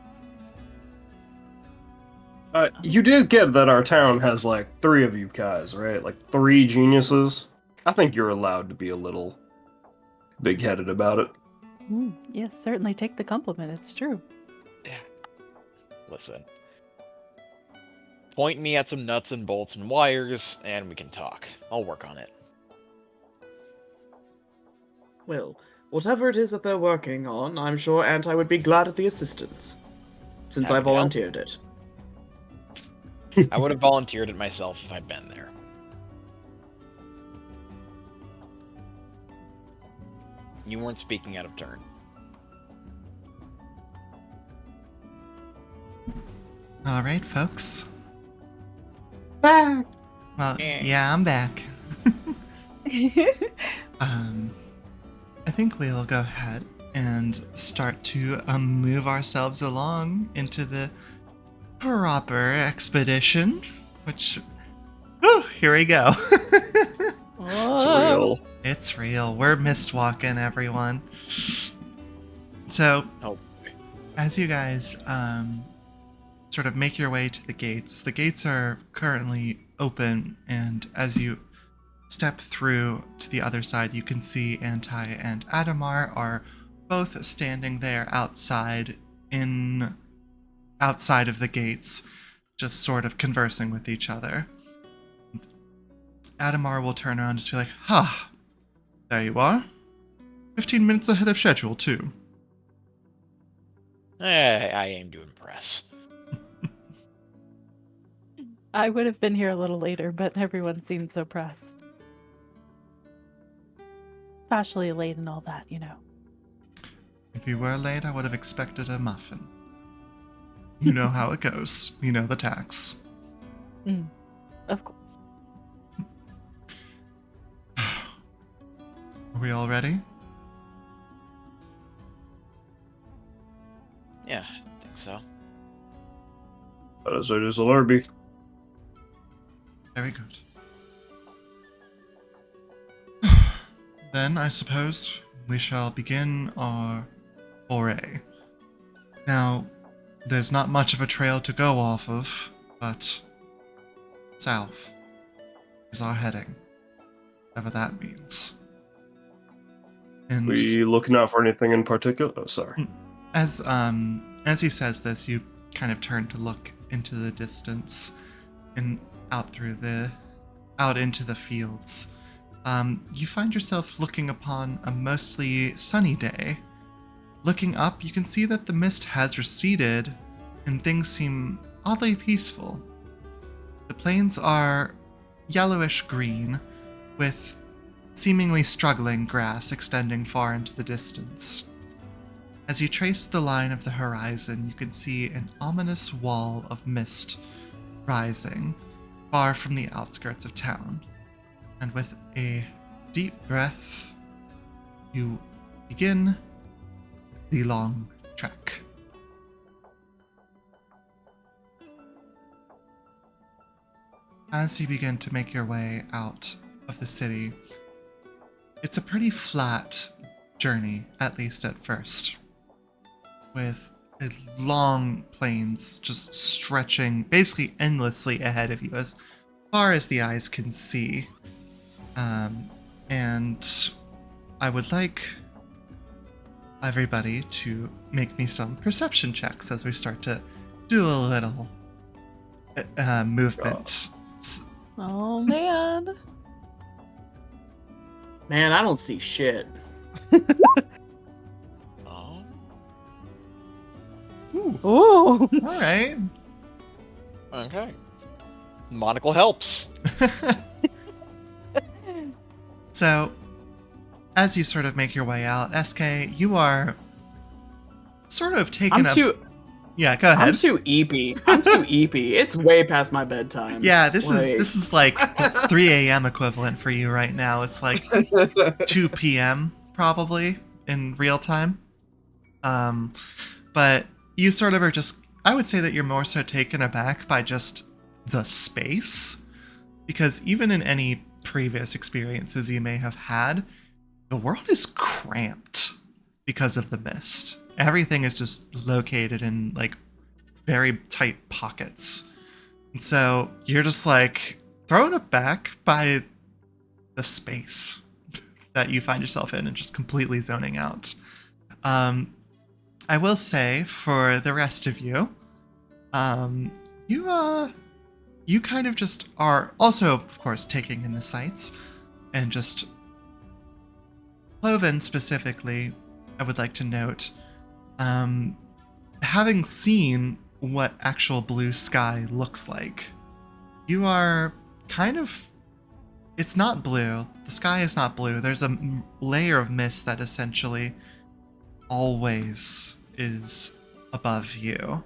You did get that our town has like 3 of you guys, right? Like 3 geniuses. I think you're allowed to be a little big-headed about it. Yes, certainly take the compliment. It's true. Listen. Point me at some nuts and bolts and wires, and we can talk. I'll work on it. Well, whatever it is that they're working on, I'm sure Anti would be glad of the assistance, since I Happy to help. volunteered it. I would have volunteered it myself if I'd been there. You weren't speaking out of turn. All right, folks. Back. Well, Eh. yeah, I'm back. I think we'll go ahead and start to move ourselves along into the proper expedition, which, here we go. It's real. It's real. We're mistwalking, everyone. So, Oh, as you guys sort of make your way to the gates are currently open, and as you step through to the other side, you can see Anti and Adamar are both standing there outside of the gates, just sort of conversing with each other. And Adamar will turn around and just be like, there you are. 15 minutes ahead of schedule, too. I aim to impress. I would have been here a little later, but everyone seemed so pressed. Especially late and all that, you know. If you were late, I would have expected a muffin. You know how it goes. You know the tax. Of course. Are we all ready? Yeah, I think so. As it is a Lurby. Very good. Then I suppose we shall begin our foray. Now, there's not much of a trail to go off of, but south is our heading, whatever that means. And We looking out for anything in particular? Oh, sorry. as he says this, you kind of turn to look into the distance and out into the fields. You find yourself looking upon a mostly sunny day. Looking up, you can see that the mist has receded and things seem oddly peaceful. The plains are yellowish green, with seemingly struggling grass extending far into the distance. As you trace the line of the horizon, you can see an ominous wall of mist rising far from the outskirts of town. And with a deep breath, you begin the long trek. As you begin to make your way out of the city, it's a pretty flat journey, at least at first, with long plains just stretching basically endlessly ahead of you as far as the eyes can see. And I would like everybody to make me some perception checks as we start to do a little movement. Oh man. Man, I don't see shit. Oh. Ooh, Ooh. all right. Okay. Monocle helps. So, as you sort of make your way out, SK, you are sort of taking Yeah, go ahead. I'm too eepy. I'm too eepy. It's way past my bedtime. Yeah, this is like 3 a.m. equivalent for you right now. It's like 2 p.m. probably in real time. But you sort of are just, I would say that you're more so taken aback by just the space, because even in any previous experiences you may have had, the world is cramped because of the mist. Everything is just located in like very tight pockets. And so you're just like thrown aback by the space that you find yourself in and just completely zoning out. I will say for the rest of you, you kind of just are also, of course, taking in the sights, and just Kloven specifically, I would like to note, having seen what actual blue sky looks like, you are kind of, it's not blue. The sky is not blue. There's a layer of mist that essentially always is above you.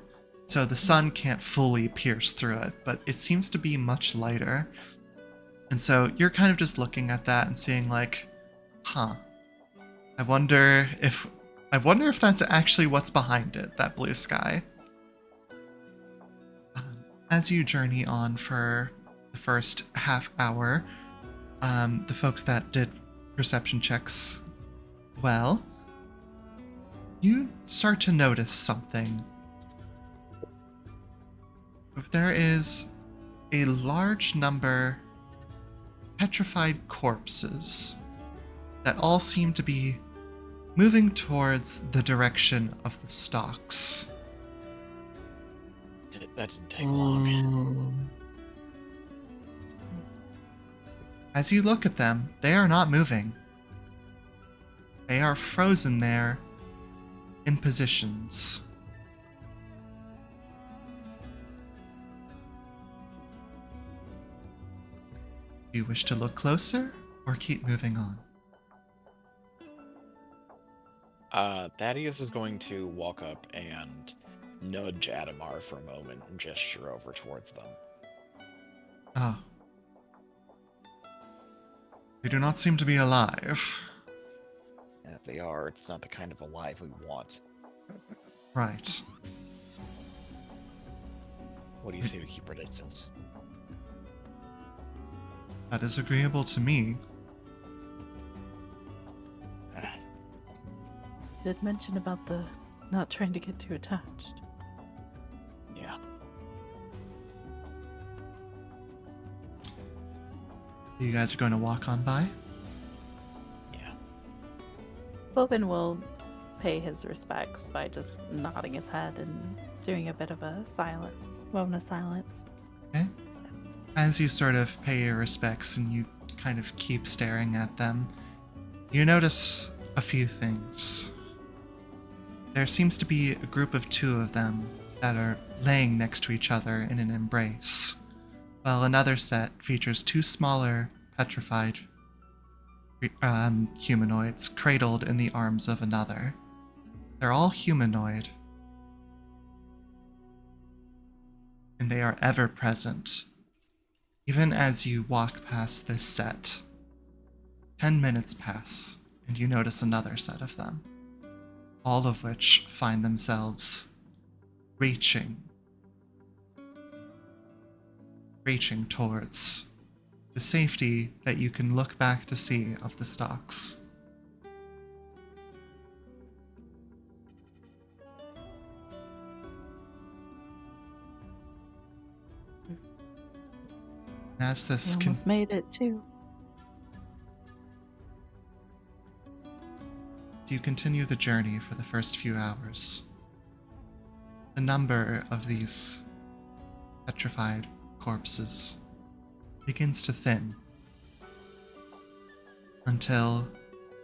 So the sun can't fully pierce through it, but it seems to be much lighter. And so you're kind of just looking at that and seeing like, huh, I wonder if that's actually what's behind it, that blue sky. As you journey on for the first half hour, the folks that did perception checks well, you start to notice something. There is a large number of petrified corpses that all seem to be moving towards the direction of the stalks. That didn't take long. As you look at them, they are not moving. They are frozen there in positions. Do you wish to look closer or keep moving on? Thaddeus is going to walk up and nudge Adamar for a moment and gesture over towards them. Ah. They do not seem to be alive. And if they are, it's not the kind of alive we want. Right. What do you say we keep our distance? That is agreeable to me. Did mention about the not trying to get too attached. Yeah. You guys are going to walk on by? Yeah. Kloven will pay his respects by just nodding his head and doing a bit of a moment of silence. Okay. As you sort of pay your respects and you kind of keep staring at them, you notice a few things. There seems to be a group of 2 of them that are laying next to each other in an embrace, while another set features 2 smaller, petrified humanoids cradled in the arms of another. They're all humanoid, and they are ever present. Even as you walk past this set, 10 minutes pass, and you notice another set of them, all of which find themselves reaching towards the safety that you can look back to see of the stalks. As this We almost made it too. you continue the journey for the first few hours, the number of these petrified corpses begins to thin until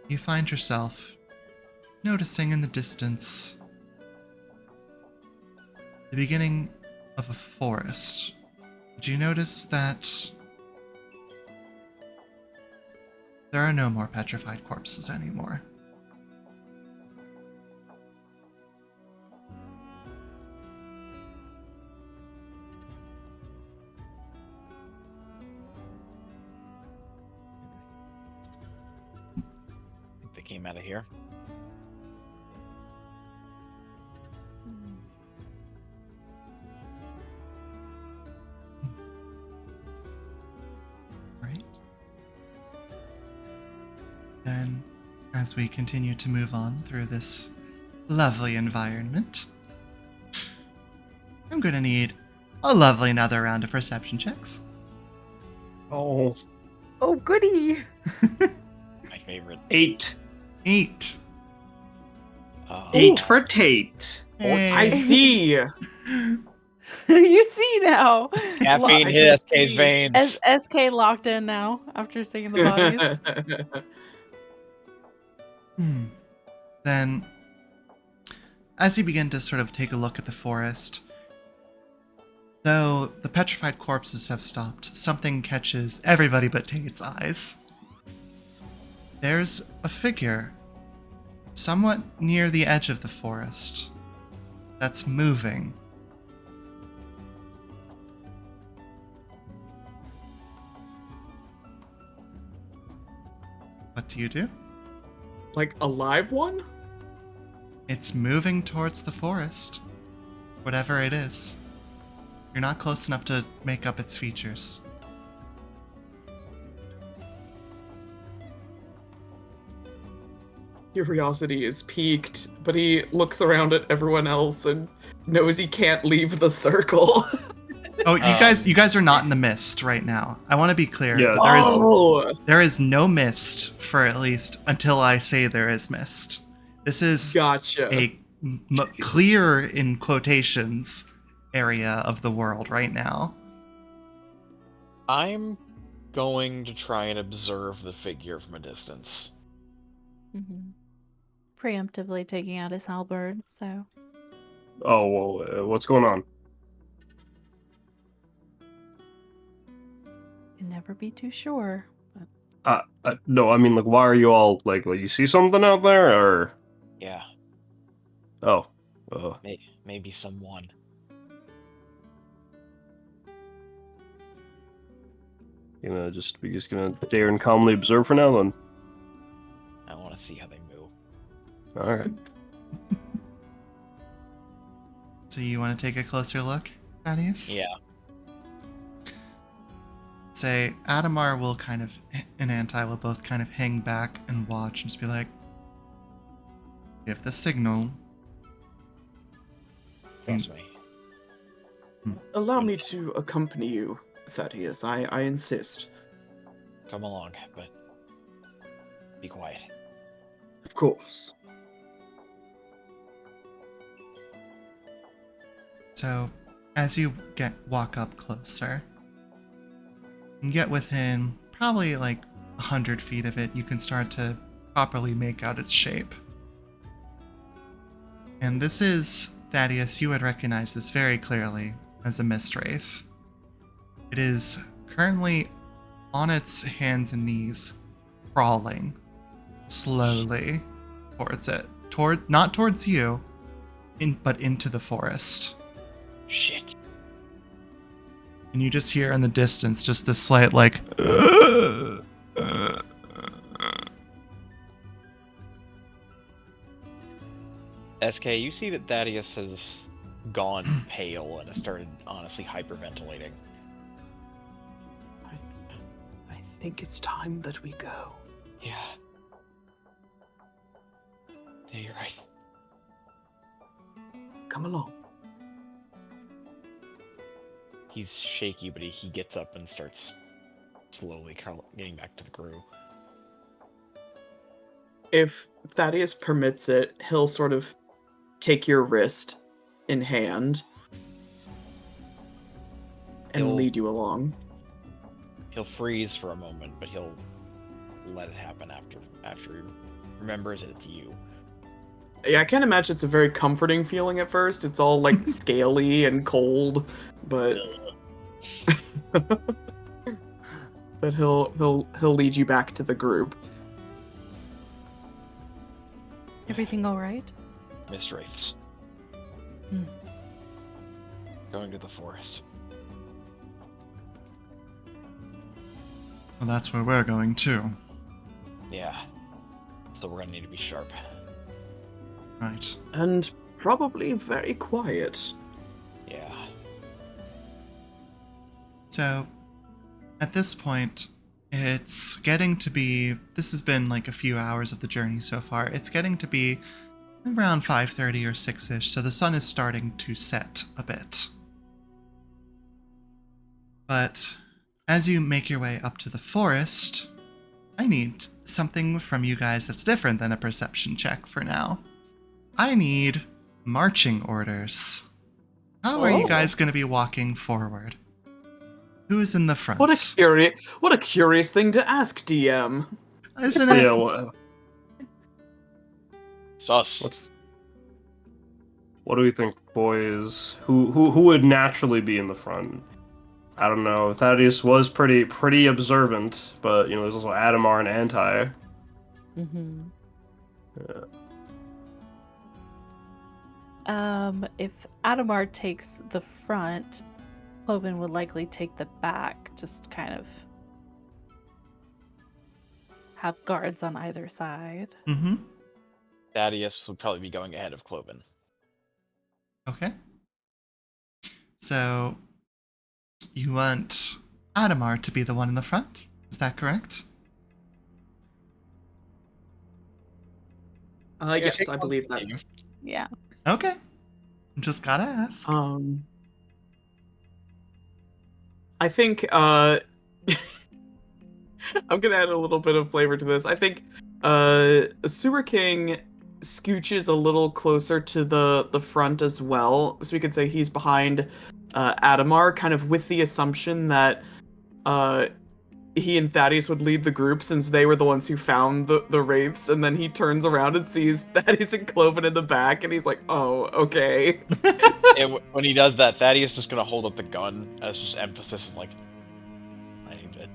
you find yourself noticing in the distance the beginning of a forest. Did you notice that there are no more petrified corpses anymore? I think they came out of here. Right? Then, as we continue to move on through this lovely environment, I'm gonna need a lovely another round of perception checks. Oh, Oh, goody! My favorite. 8. 8. 8 for Tate. I Hey. see. You see now. Caffeine I hit can SK's see. veins. SK locked in now after seeing the bodies. Then, as you begin to sort of take a look at the forest, though the petrified corpses have stopped, something catches everybody but Tate's eyes. There's a figure somewhat near the edge of the forest that's moving. What do you do? Like a live one? It's moving towards the forest. Whatever it is. You're not close enough to make up its features. Curiosity is piqued, but he looks around at everyone else and knows he can't leave the circle. Oh, you guys are not in the mist right now. I want to be clear. Yeah. There is no mist for at least until I say there is mist. This is Gotcha. a clear in quotations area of the world right now. I'm going to try and observe the figure from a distance. Mm-hmm. Preemptively taking out his halberd, so. Oh, well, what's going on? Can never be too sure. But No, I mean, like, why are you all, like you see something out there, or? Yeah, Oh. maybe someone. We're just gonna dare and calmly observe for now, then? I want to see how they move. Alright. So you want to take a closer look, Thaddeus? Yeah. Say, Adamar will kind of, and Anti will both kind of hang back and watch and just be like, give the signal. Trust me. Allow me to accompany you, Thaddeus. I insist. Come along, but be quiet. Of course. So, as you walk up closer, and get within probably like 100 feet of it, you can start to properly make out its shape. And this is, Thaddeus, you would recognize this very clearly as a mist wraith. It is currently on its hands and knees, crawling slowly towards it. Not towards you, but into the forest. Shit. And you just hear in the distance just this slight like SK, you see that Thaddeus has gone pale and has started honestly hyperventilating. I think it's time that we go. Yeah. Yeah, you're right. Come along. He's shaky, but he gets up and starts slowly getting back to the crew. If Thaddeus permits it, he'll sort of take your wrist in hand and He'll- lead you along. He'll freeze for a moment, but he'll let it happen after he remembers it's you. Yeah, I can't imagine it's a very comforting feeling at first. It's all like scaly and cold, but but he'll lead you back to the group. Everything all right? Mist wraiths. Hmm. Going to the forest. Well, that's where we're going too. Yeah. So we're gonna need to be sharp. Right. And probably very quiet. Yeah. So, at this point, it's getting to be. This has been like a few hours of the journey so far. It's getting to be around 5:30 or 6ish, so the sun is starting to set a bit. But as you make your way up to the forest, I need something from you guys that's different than a perception check for now. I need marching orders. How are you Oh. guys going to be walking forward? Who is in the front? What a curious thing to ask, DM. Isn't it? Yeah, Sus. what do we think, boys? Who would naturally be in the front? I don't know. Thaddeus was pretty observant, but there's also Adamar and Anti. Mm-hmm. Yeah. If Adamar takes the front, Kloven would likely take the back, just kind of have guards on either side. Mm-hmm. Thaddeus would probably be going ahead of Kloven. Okay. So, you want Adamar to be the one in the front? Is that correct? Yes, take I one believe for that. the team. Yeah. Okay. Just gotta ask. I think I'm gonna add a little bit of flavor to this. I think Sewer King scooches a little closer to the front as well, so we could say he's behind Adamar, kind of with the assumption that he and Thaddeus would lead the group since they were the ones who found the wraiths, and then he turns around and sees Thaddeus and Kloven in the back, and he's like, oh, okay. And when he does that, Thaddeus is just gonna hold up the gun as just emphasis of like, I need to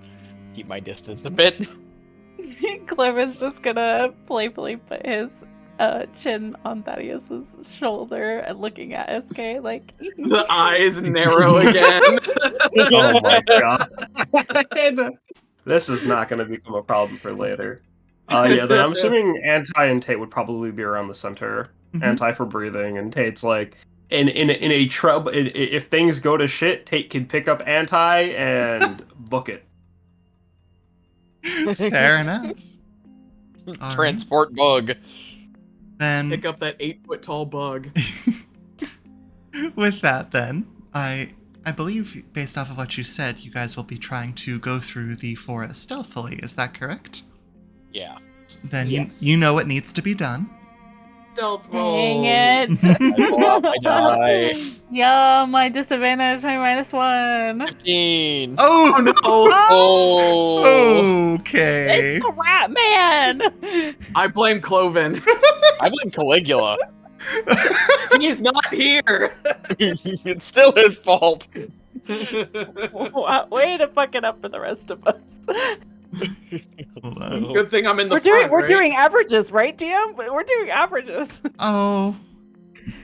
keep my distance a bit. Kloven's just gonna playfully put his chin on Thaddeus's shoulder and looking at SK like The eyes narrow again. Oh my god. This is not going to become a problem for later. Yeah, then I'm assuming Anti and Tate would probably be around the center. Mhm. Anti for breathing, and Tate's like, in a trouble. If things go to shit, Tate can pick up Anti and book it. Fair enough. All right. Transport bug. Then, Pick up that 8-foot tall bug. with that, then, I believe, based off of what you said, you guys will be trying to go through the forest stealthily. Is that correct? Yeah. Then Yes. you know what needs to be done. Stealth roll. dang it. I pull out my die. Yeah, my disadvantage, my -1. 15. Oh, Oh no! Oh. Okay. It's the rat man. I blame Kloven. I blame Caligula. He's not here. It's still his fault. Way to fuck it up for the rest of us. Hold on. Good thing I'm in the We're front, right? doing averages, right, DM? We're doing averages. Oh,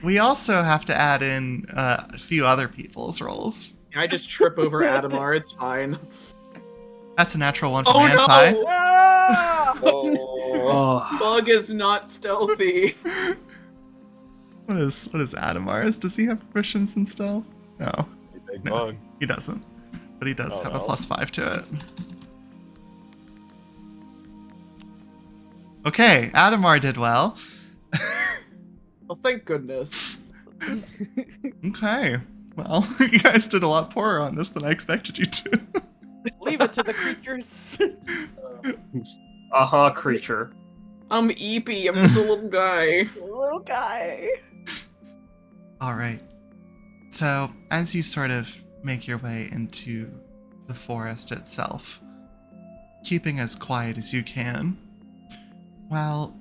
we also have to add in a few other people's rolls. I just trip over Adamar. It's fine. That's a natural one from Oh Anti. no! Oh. Bug is not stealthy. What is Adamar's? Does he have proficiency in stealth? No, Big No. bug. he doesn't. But he does Oh, have a no. +5 to it. Okay, Adamar did well. Well, thank goodness. Okay, well, you guys did a lot poorer on this than I expected you to. Leave it to the creatures. Creature. I'm Eepy. I'm just a little guy. Little guy. All right. So, as you sort of make your way into the forest itself, keeping as quiet as you can, well,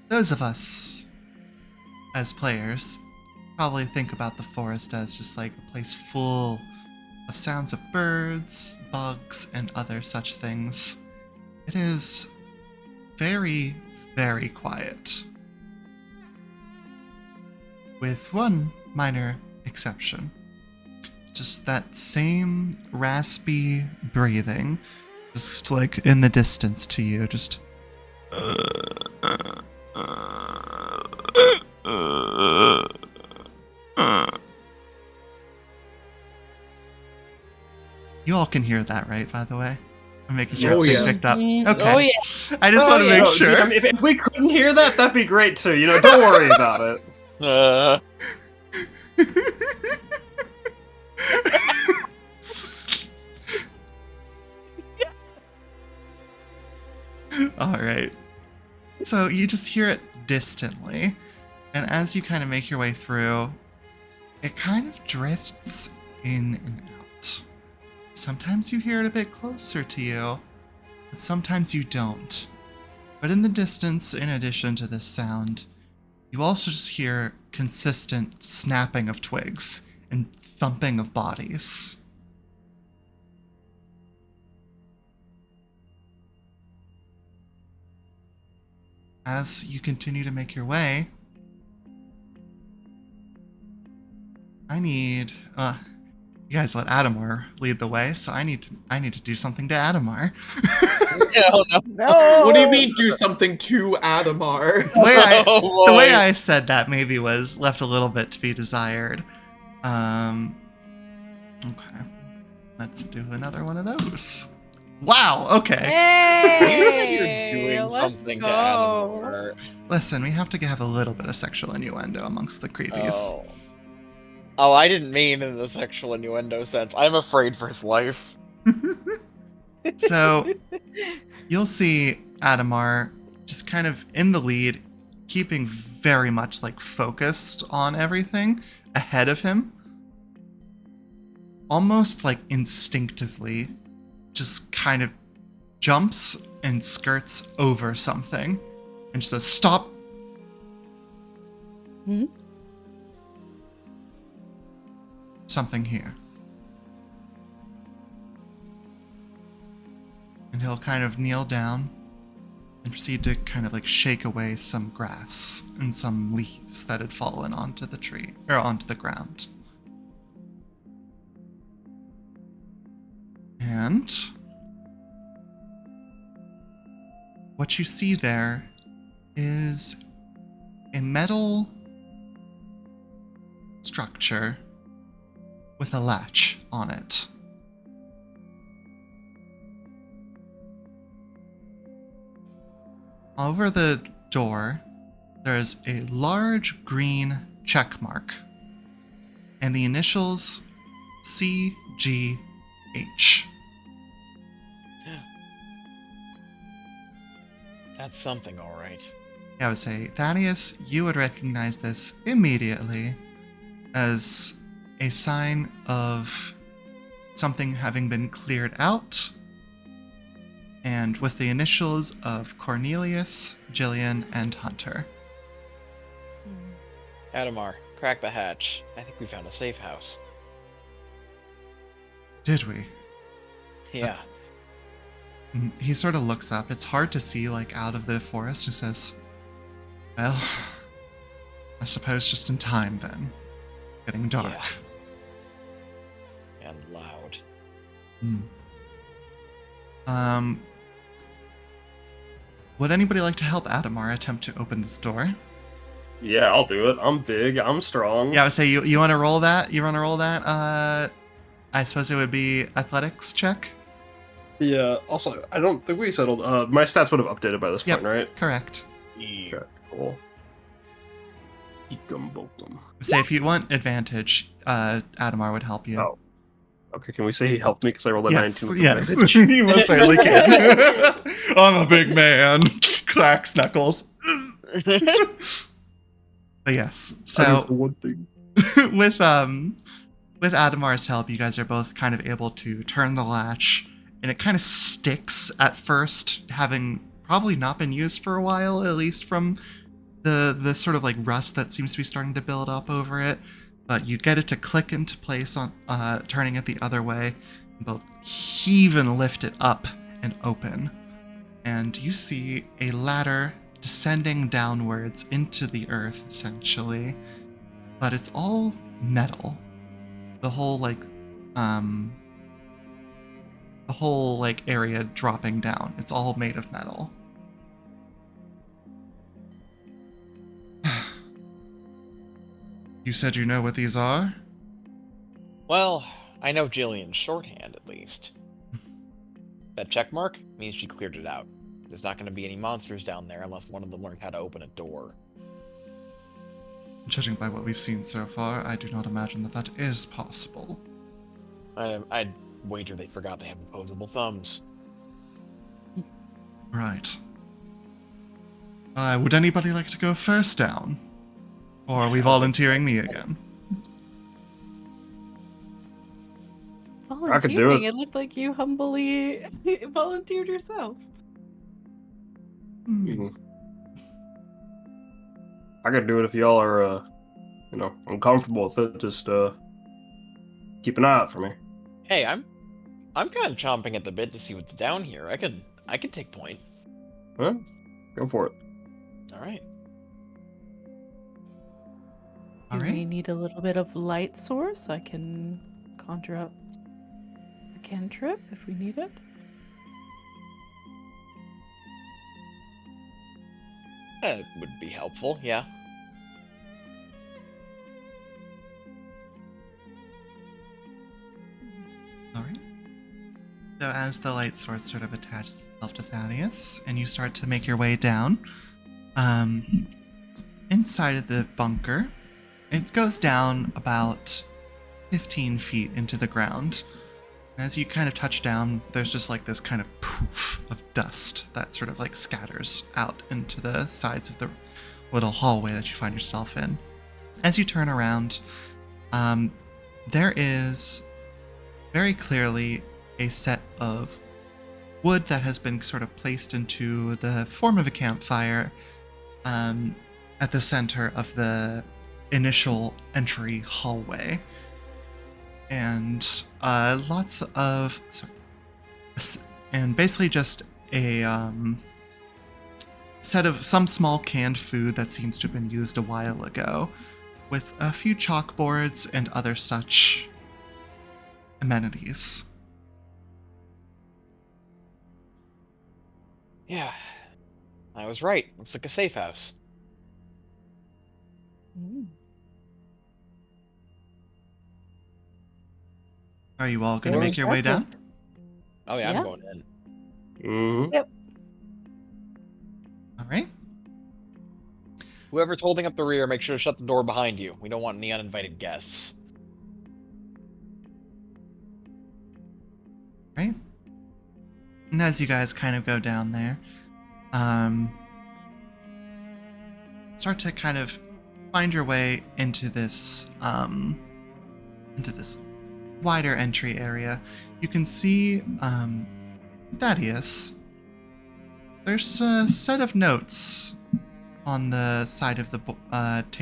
those of us as players probably think about the forest as just like a place full of sounds of birds, bugs, and other such things. It is very, very quiet. With one minor exception. Just that same raspy breathing, just like in the distance to you, just. You all can hear that, right, by the way? I'm making sure Oh, it's being yeah. picked up. Mm, Okay. oh, yeah. I just want to make No, sure. dude, I mean, if we couldn't hear that, that'd be great too. You know, don't worry about it. All right. So you just hear it distantly, and as you kind of make your way through, it kind of drifts in and out. Sometimes you hear it a bit closer to you, but sometimes you don't. But in the distance, in addition to this sound, you also just hear consistent snapping of twigs and thumping of bodies. As you continue to make your way, I need you guys let Adamar lead the way, so I need to do something to Adamar. Hell no. No. What do you mean do something to Adamar? Oh, The way boy. I said that maybe was left a little bit to be desired. Okay. Let's do another one of those. Wow, okay. Hey, You're doing let's something to go. Adamar. Listen, we have to have a little bit of sexual innuendo amongst the creepies. Oh. Oh, I didn't mean in the sexual innuendo sense. I'm afraid for his life. So you'll see Adamar just kind of in the lead, keeping very much like focused on everything ahead of him. Almost like instinctively, just kind of jumps and skirts over something and just says, "Stop." Hmm? Something here. And he'll kind of kneel down and proceed to kind of like shake away some grass and some leaves that had fallen onto the tree, or onto the ground. And what you see there is a metal structure with a latch on it. Over the door, there's a large green check mark and the initials CGH. That's something, alright. I would say, Thaddeus, you would recognize this immediately as a sign of something having been cleared out, and with the initials of Cornelius, Jillian, and Hunter. Adamar, crack the hatch. I think we found a safe house. Did we? Yeah. He sort of looks up. It's hard to see, like, out of the forest, and says, "Well, I suppose just in time, then. Getting dark." Yeah. And loud. Would anybody like to help Adamar attempt to open this door? Yeah, I'll do it. I'm big. I'm strong. Yeah, I would say you want to roll that? You want to roll that? I suppose it would be athletics check? Yeah. Also, I don't think we settled. My stats would have updated by this Yep. point, right? Correct. Okay, cool. Eat them, both them. Say if you want advantage, Adamar would help you. Oh. Okay, can we say he helped me because I rolled a 9 Yes, with yes, advantage? you most certainly can. I'm a big man. Cracks knuckles. But yes, I mean, for so one thing. with Adamar's help, you guys are both kind of able to turn the latch, and it kind of sticks at first, having probably not been used for a while, at least from the sort of like rust that seems to be starting to build up over it. But you get it to click into place on turning it the other way, and both heave and lift it up and open. And you see a ladder descending downwards into the earth, essentially. But it's all metal. The whole area dropping down. It's all made of metal. You said you know what these are? Well, I know Jillian's shorthand, at least. That check mark means she cleared it out. There's not going to be any monsters down there unless one of them learned how to open a door. Judging by what we've seen so far, I do not imagine that is possible. I'd wager they forgot they have opposable thumbs. Right. Would anybody like to go first down? Or are we volunteering me again? I could do it. It looked like you humbly volunteered yourself. I could do it if y'all are, uncomfortable with it. Just keep an eye out for me. Hey, I'm kind of chomping at the bit to see what's down here. I could take point. Huh? Go for it. All right. All Do right. we need a little bit of light source? I can conjure up a cantrip if we need it. That would be helpful, yeah. All right. So as the light source sort of attaches itself to Thaddeus, and you start to make your way down, inside of the bunker, it goes down about 15 feet into the ground. As you kind of touch down, there's just like this kind of poof of dust that sort of like scatters out into the sides of the little hallway that you find yourself in. As you turn around, there is very clearly a set of wood that has been sort of placed into the form of a campfire at the center of the initial entry hallway. And and basically just a set of some small canned food that seems to have been used a while ago, with a few chalkboards and other such amenities. Yeah, I was right. Looks like a safe house. Are you all going to Well, make your way down? Oh yeah, Yeah. I'm going in. Mm-hmm. Yep. All right. Whoever's holding up the rear, make sure to shut the door behind you. We don't want any uninvited guests. Right. And as you guys kind of go down there, start to kind of find your way into this wider entry area. You can see Thaddeus. There's a set of notes on the side of the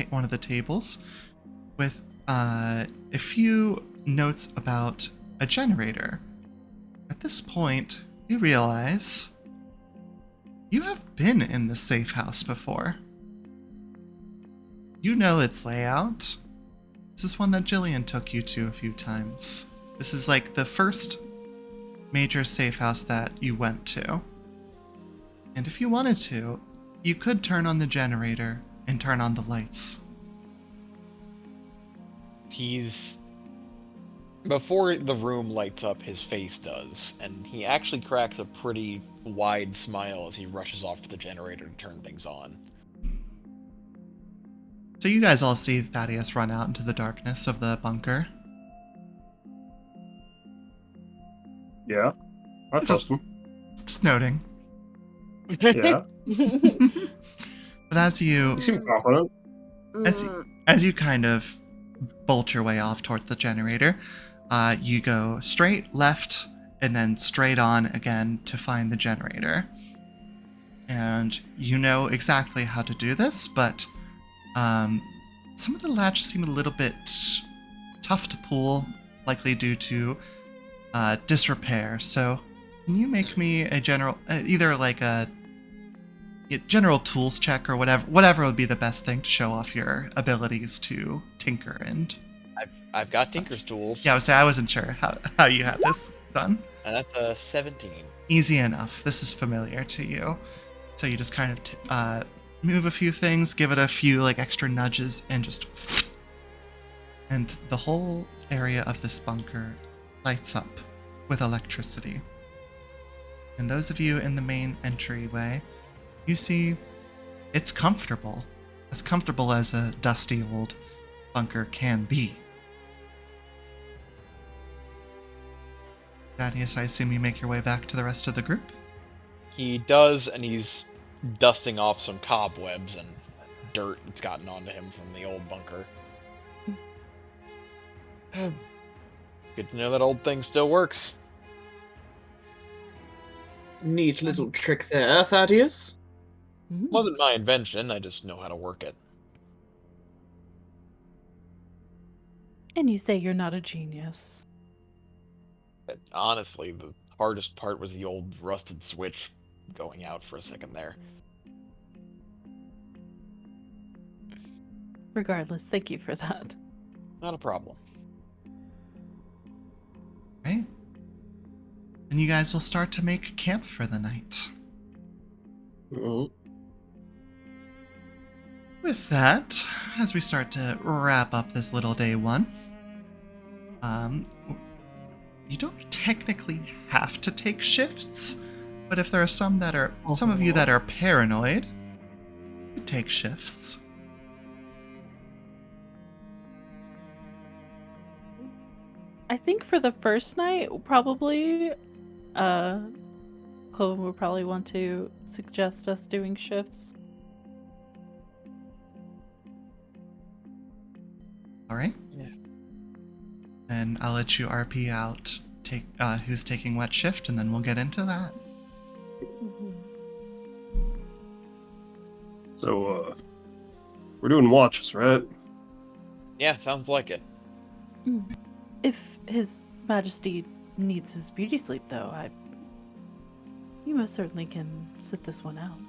one of the tables with a few notes about a generator. At this point, you realize you have been in the safe house before. You know its layout. This is one that Jillian took you to a few times. This is like the first major safe house that you went to. And if you wanted to, you could turn on the generator and turn on the lights. Before the room lights up, his face does, and he actually cracks a pretty wide smile as he rushes off to the generator to turn things on. So you guys all see Thaddeus run out into the darkness of the bunker. Yeah. I trust him. Just noting. Yeah. But as you You seem confident. as you kind of bolt your way off towards the generator, you go straight, left, and then straight on again to find the generator. And you know exactly how to do this, but some of the latches seem a little bit tough to pull, likely due to disrepair. So can you make me a general, either like a general tools check or whatever would be the best thing to show off your abilities to tinker and... I've got Tinker's tools. Yeah, I wasn't sure how you had this done. And that's a 17. Easy enough. This is familiar to you. So you just kind of move a few things, give it a few like extra nudges, and just... And the whole area of this bunker lights up with electricity. And those of you in the main entryway, you see it's comfortable. As comfortable as a dusty old bunker can be. Thaddeus, I assume you make your way back to the rest of the group? He does, and he's dusting off some cobwebs and dirt that's gotten onto him from the old bunker. Good to know that old thing still works. Neat little trick there, Thaddeus. Wasn't my invention, I just know how to work it. And you say you're not a genius. But honestly, the hardest part was the old rusted switch going out for a second there. Regardless, thank you for that. Not a problem. Right? And you guys will start to make camp for the night. Mhm. With that, as we start to wrap up this little day one, you don't technically have to take shifts, but if there are some of you that are paranoid, you take shifts. I think for the first night, probably, Kloven would probably want to suggest us doing shifts. All right. Yeah. Then I'll let you RP out who's taking what shift, and then we'll get into that. So, we're doing watches, right? Yeah, sounds like it. If His Majesty needs his beauty sleep, though, you most certainly can sit this one out.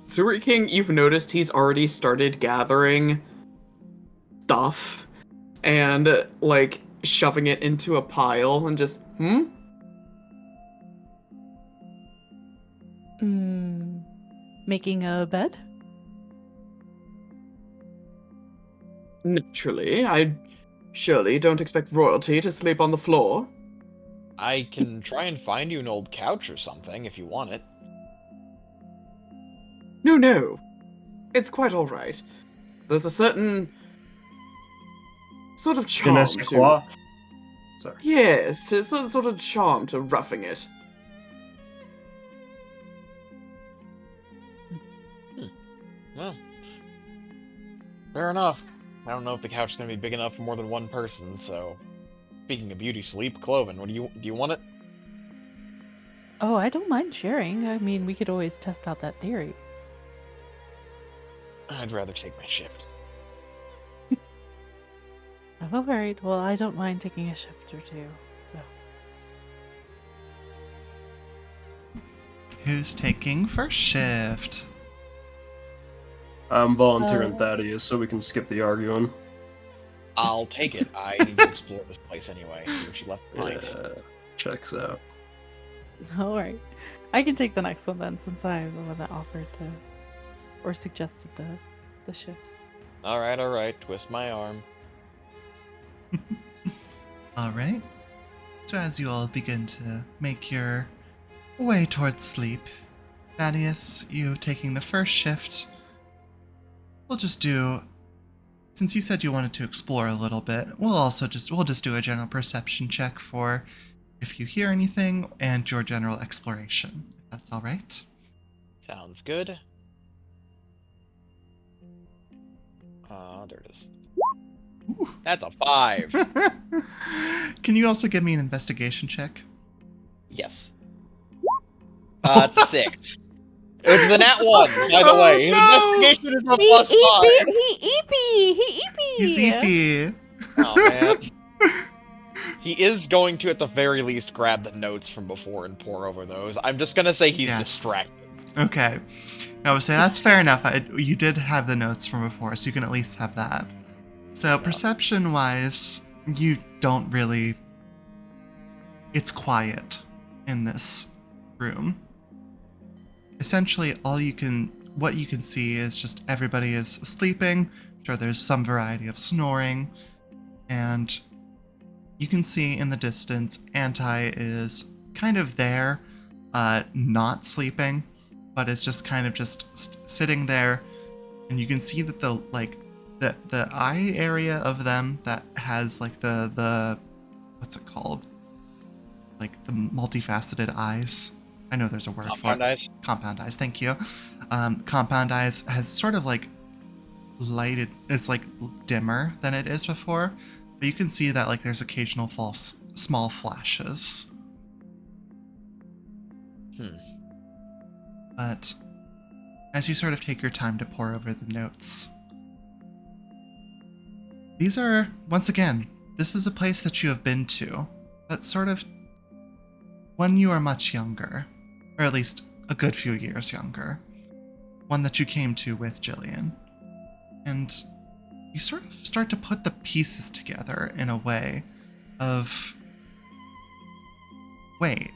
Sewer King, you've noticed he's already started gathering stuff and, like, shoving it into a pile and just, Making a bed? Naturally, I surely don't expect royalty to sleep on the floor. I can try and find you an old couch or something if you want it. No. It's quite alright. There's a certain sort of charm Finesse to... quoi? Sorry. Yes, it's a sort of charm to roughing it. Well, fair enough. I don't know if the couch is going to be big enough for more than one person, so... Speaking of beauty sleep, Kloven, do you want it? Oh, I don't mind sharing. I mean, we could always test out that theory. I'd rather take my shift. All right. Well, I don't mind taking a shift or two. So. Who's taking first shift? I'm volunteering Thaddeus so we can skip the arguing. I'll take it. I need to explore this place anyway. See what she left behind. Yeah, checks out. All right. I can take the next one then, since I'm the one that offered to, or suggested the shifts. All right. Twist my arm. All right. So as you all begin to make your way towards sleep, Thaddeus, you taking the first shift, we'll just do, since you said you wanted to explore a little bit, we'll just do a general perception check for if you hear anything, and your general exploration, if that's all right. Sounds good. There it is. Ooh. That's a 5. Can you also give me an investigation check? Yes. It's a 6. Which is a nat 1, by the Oh, way. His no! investigation is a +5. He EP! He's EP. Oh, man. He is going to, at the very least, grab the notes from before and pour over those. I'm just gonna say he's Yes. distracted. Okay. I would say that's fair enough. You did have the notes from before, so you can at least have that. So, perception-wise, you don't really... It's quiet in this room. Essentially, what you can see is just everybody is sleeping. I'm sure there's some variety of snoring. And you can see in the distance, Anti is kind of there, not sleeping, but is just kind of just sitting there. And you can see that the eye area of them that has like the what's it called? Like the multifaceted eyes. I know there's a word for it. Compound eyes? Compound eyes, thank you. Compound eyes has sort of like lighted, it's like dimmer than it is before, but you can see that like there's occasional small flashes. But as you sort of take your time to pore over the notes, these are, once again, this is a place that you have been to, but sort of when you are much younger, or at least a good few years younger, one that you came to with Jillian. And you sort of start to put the pieces together in a way of, wait,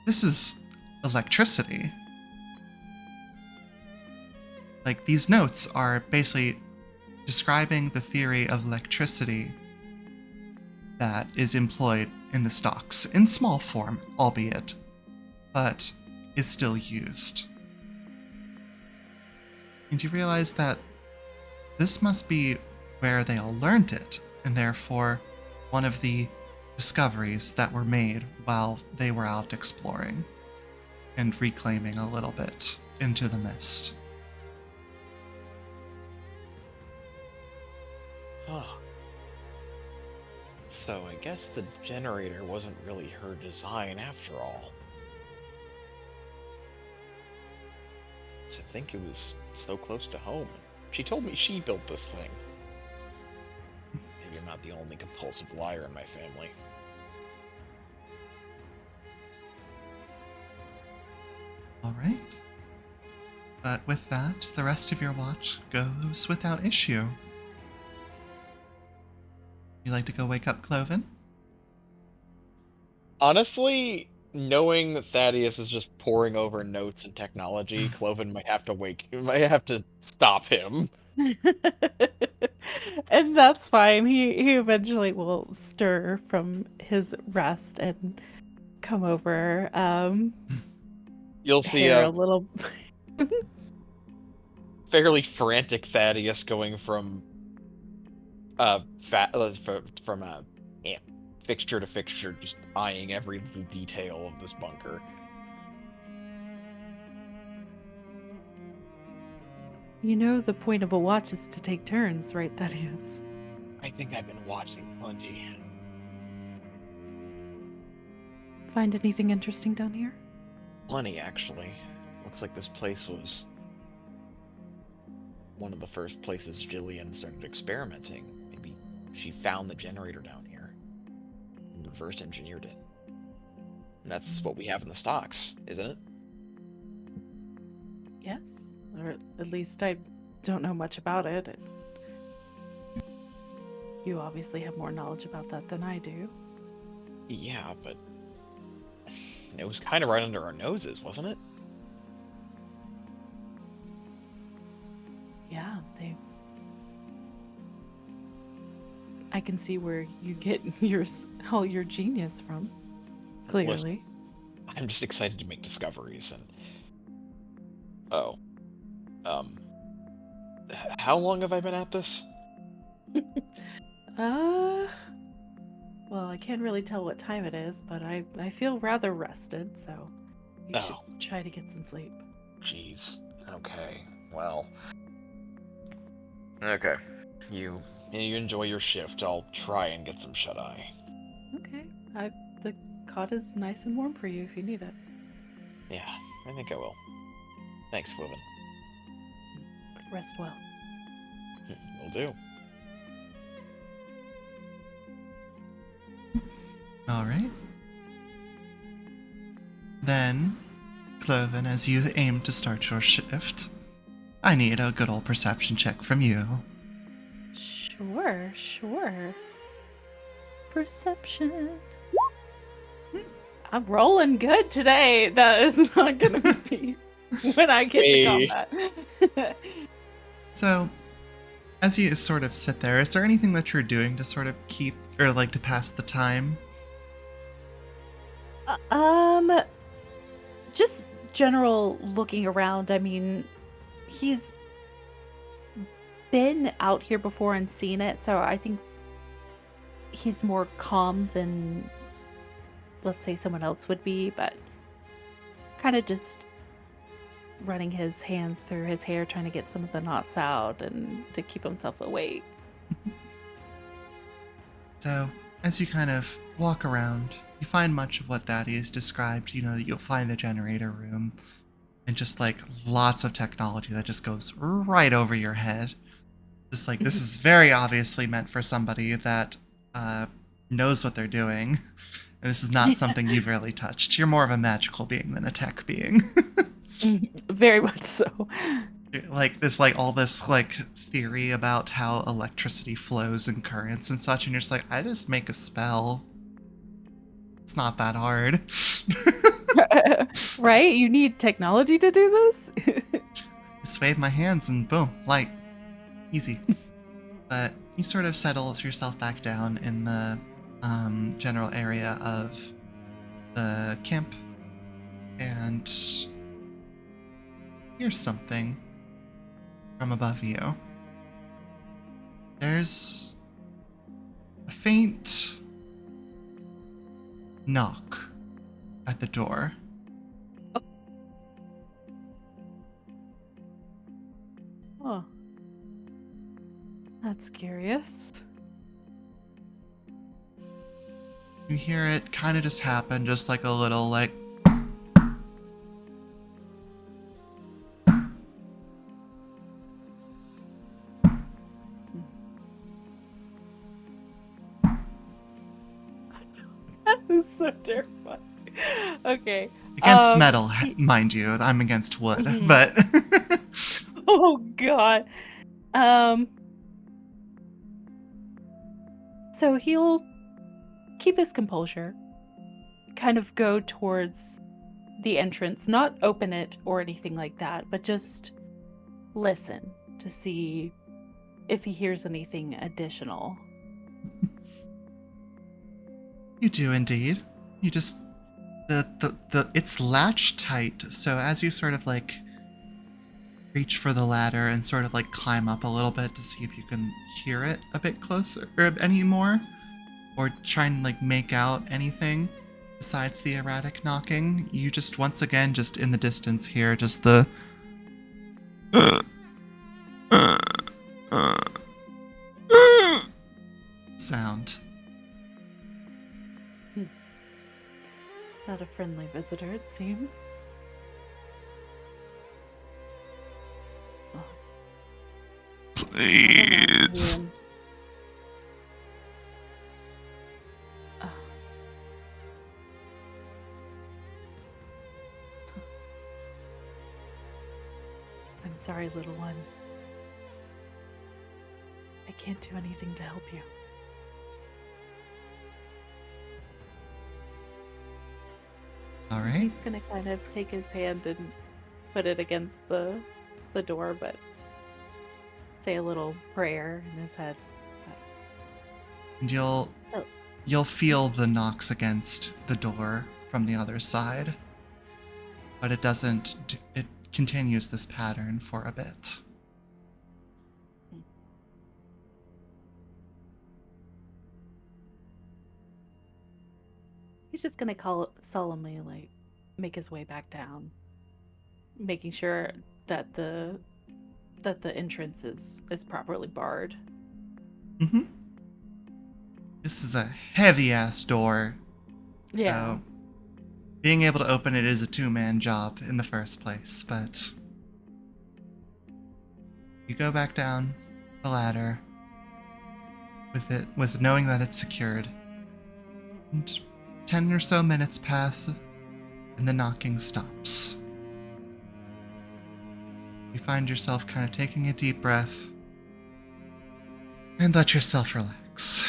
this is electricity. Like, these notes are basically describing the theory of electricity that is employed in the stocks, in small form, albeit, but is still used. And you realize that this must be where they all learned it, and therefore one of the discoveries that were made while they were out exploring and reclaiming a little bit into the mist. Huh. So I guess the generator wasn't really her design after all. To think it was so close to home. She told me she built this thing. Maybe I'm not the only compulsive liar in my family. All right. But with that, the rest of your watch goes without issue. You like to go wake up Kloven? Honestly, knowing that Thaddeus is just poring over notes and technology, Kloven might have to stop him. And that's fine. He eventually will stir from his rest and come over. You'll see Hair a a little. fairly frantic Thaddeus going from fixture to fixture, just eyeing every little detail of this bunker. You know, the point of a watch is to take turns, right, Thaddeus? I think I've been watching plenty. Find anything interesting down here? Plenty, actually. Looks like this place was one of the first places Jillian started experimenting. Maybe she found the generator down here and reverse engineered it. And that's what we have in the stocks, isn't it? Yes. Or at least I don't know much about it. You obviously have more knowledge about that than I do. Yeah, but it was kind of right under our noses, wasn't it? Yeah, I can see where you get all your genius from. Clearly. Listen, I'm just excited to make discoveries and... how long have I been at this? Well, I can't really tell what time it is, but I feel rather rested, so you should Oh. try to get some sleep. Jeez. Okay. Well. Okay. You enjoy your shift. I'll try and get some shut-eye. Okay. The cot is nice and warm for you if you need it. Yeah, I think I will. Thanks, Kloven. Rest well. Will do. All right. Then, Kloven, as you aim to start your shift, I need a good old perception check from you. Sure. Perception. I'm rolling good today. That is not gonna be when I get to combat. So, as you sort of sit there, is there anything that you're doing to sort of keep, or like to pass the time? Just general looking around. I mean, he's been out here before and seen it, so I think he's more calm than, let's say, someone else would be, but kind of just running his hands through his hair, trying to get some of the knots out and to keep himself awake. So, as you kind of walk around, you find much of what Thaddeus described. You know, you'll find the generator room and just like lots of technology that just goes right over your head. Just like, this is very obviously meant for somebody that knows what they're doing. And this is not something you've really touched. You're more of a magical being than a tech being. Very much so. Like this, like all this like theory about how electricity flows and currents and such, and you're just like, I just make a spell. It's not that hard. Right? You need technology to do this? Just wave my hands and boom, light. Easy. But you sort of settle yourself back down in the general area of the camp, and here's something from above you. There's a faint knock at the door. Oh. That's curious. You hear it kind of just happen, just like a little like That is so terrifying. Okay. against metal, mind you. I'm against wood, but Oh god. So he'll keep his composure, kind of go towards the entrance, not open it or anything like that, but just listen to see if he hears anything additional. you do indeed. You just it's latched tight, so as you sort of like reach for the ladder and sort of like climb up a little bit to see if you can hear it a bit closer or anymore, or try and like make out anything besides the erratic knocking, you just once again just in the distance hear just the sound. Not a friendly visitor, it seems. Please. I'm sorry, little one. I can't do anything to help you. All right. He's gonna kind of take his hand and put it against the door, but say a little prayer in his head. And you'll feel the knocks against the door from the other side, but it doesn't. It continues this pattern for a bit. He's just gonna solemnly like make his way back down, making sure that the entrance is properly barred. Mm-hmm. This is a heavy-ass door. Yeah. So being able to open it is a two-man job in the first place, but you go back down the ladder with knowing that it's secured. And 10 or so minutes pass, and the knocking stops. You find yourself kind of taking a deep breath and let yourself relax.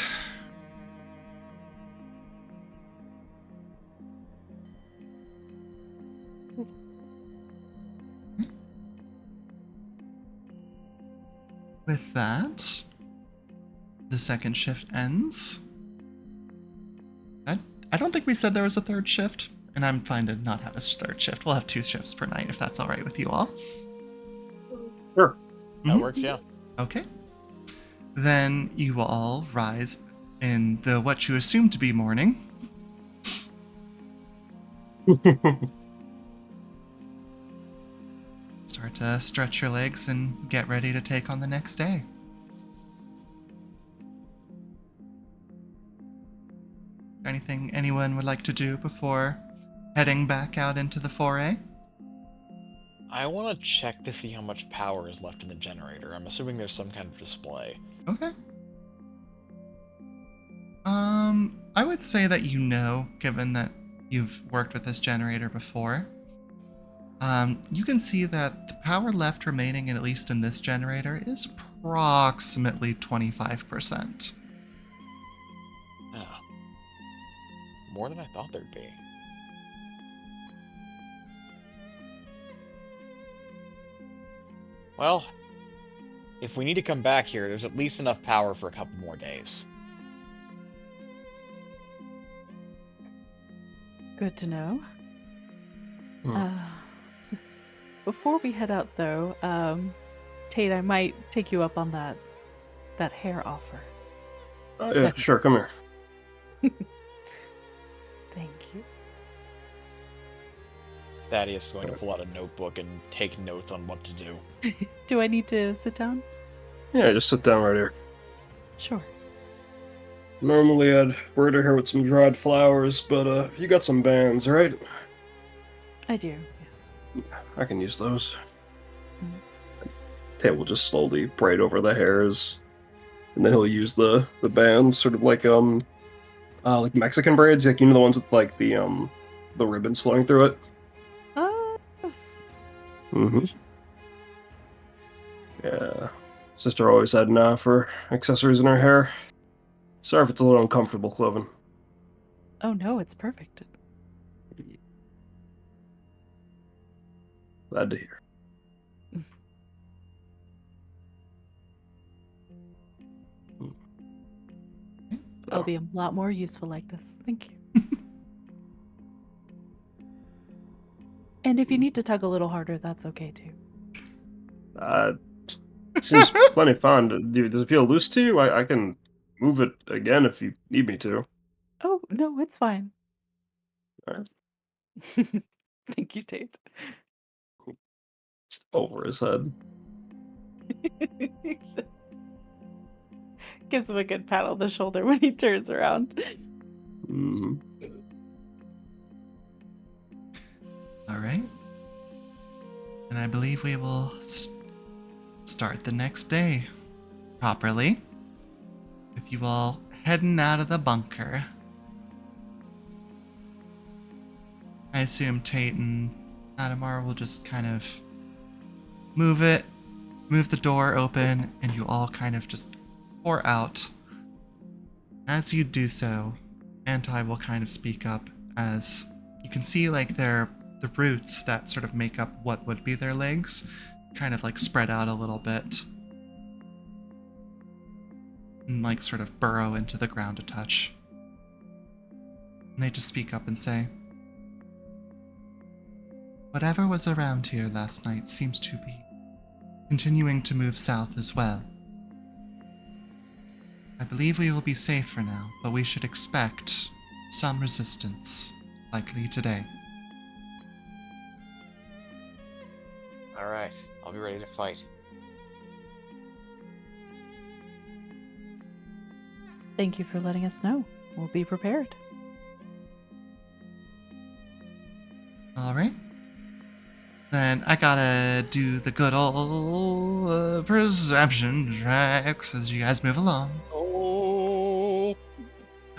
With that, the second shift ends. I don't think we said there was a third shift, and I'm fine to not have a third shift. We'll have 2 shifts per night if that's all right with you all. Sure. That works, yeah. Okay. Then you will all rise in the what you assume to be morning. Start to stretch your legs and get ready to take on the next day. Anything anyone would like to do before heading back out into the foray? I want to check to see how much power is left in the generator. I'm assuming there's some kind of display. Okay. I would say that you know, given that you've worked with this generator before. You can see that the power left remaining, at least in this generator, is approximately 25%. Oh. More than I thought there'd be. Well, if we need to come back here, there's at least enough power for a couple more days. Good to know. Hmm. Before we head out, though, Tate, I might take you up on that hair offer. Oh, yeah, sure, come here. Thank you. Thaddeus is going to pull out a notebook and take notes on what to do. Do I need to sit down? Yeah, just sit down right here. Sure. Normally I'd braid her hair with some dried flowers, but you got some bands, right? I do, yes. I can use those. Mhm. Tate will just slowly braid over the hairs, and then he'll use the bands, sort of like Mexican braids, like, you know, the ones with like the ribbons flowing through it. Yes. Mm-hmm. Yeah. Sister always had an eye for accessories in her hair. Sorry if it's a little uncomfortable, Kloven. Oh no, it's perfect. Glad to hear. I'll be a lot more useful like this. Thank you. And if you need to tug a little harder, that's okay too. Seems plenty fun. Does it feel loose to you? I can move it again if you need me to. Oh, no, it's fine. Alright. Thank you, Tate. It's over his head. Gives him a good pat on the shoulder when he turns around. Mm-hmm. All right. And I believe we will start the next day properly, with you all heading out of the bunker. I assume Tate and Adamar will just kind of move the door open, and you all kind of just pour out. As you do so, Anti will kind of speak up, as you can see like the roots that sort of make up what would be their legs kind of like spread out a little bit and like sort of burrow into the ground a touch. And they just speak up and say, "Whatever was around here last night seems to be continuing to move south as well. I believe we will be safe for now, but we should expect some resistance, likely today. Alright, I'll be ready to fight. Thank you for letting us know. We'll be prepared. Alright. Then I gotta do the good old perception checks as you guys move along. Oh,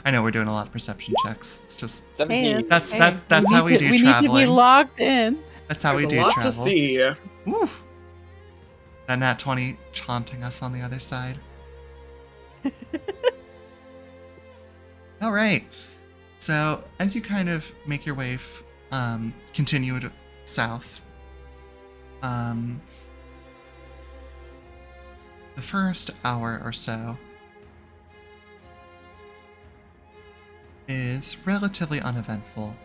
I know we're doing a lot of perception checks. It's just 17. that's how we do We need to be traveling. locked in. That's how There's we a do lot travel. to see. Woo. That nat 20 chaunting us on the other side. All right. So as you kind of make your way, continue south, the first hour or so is relatively uneventful.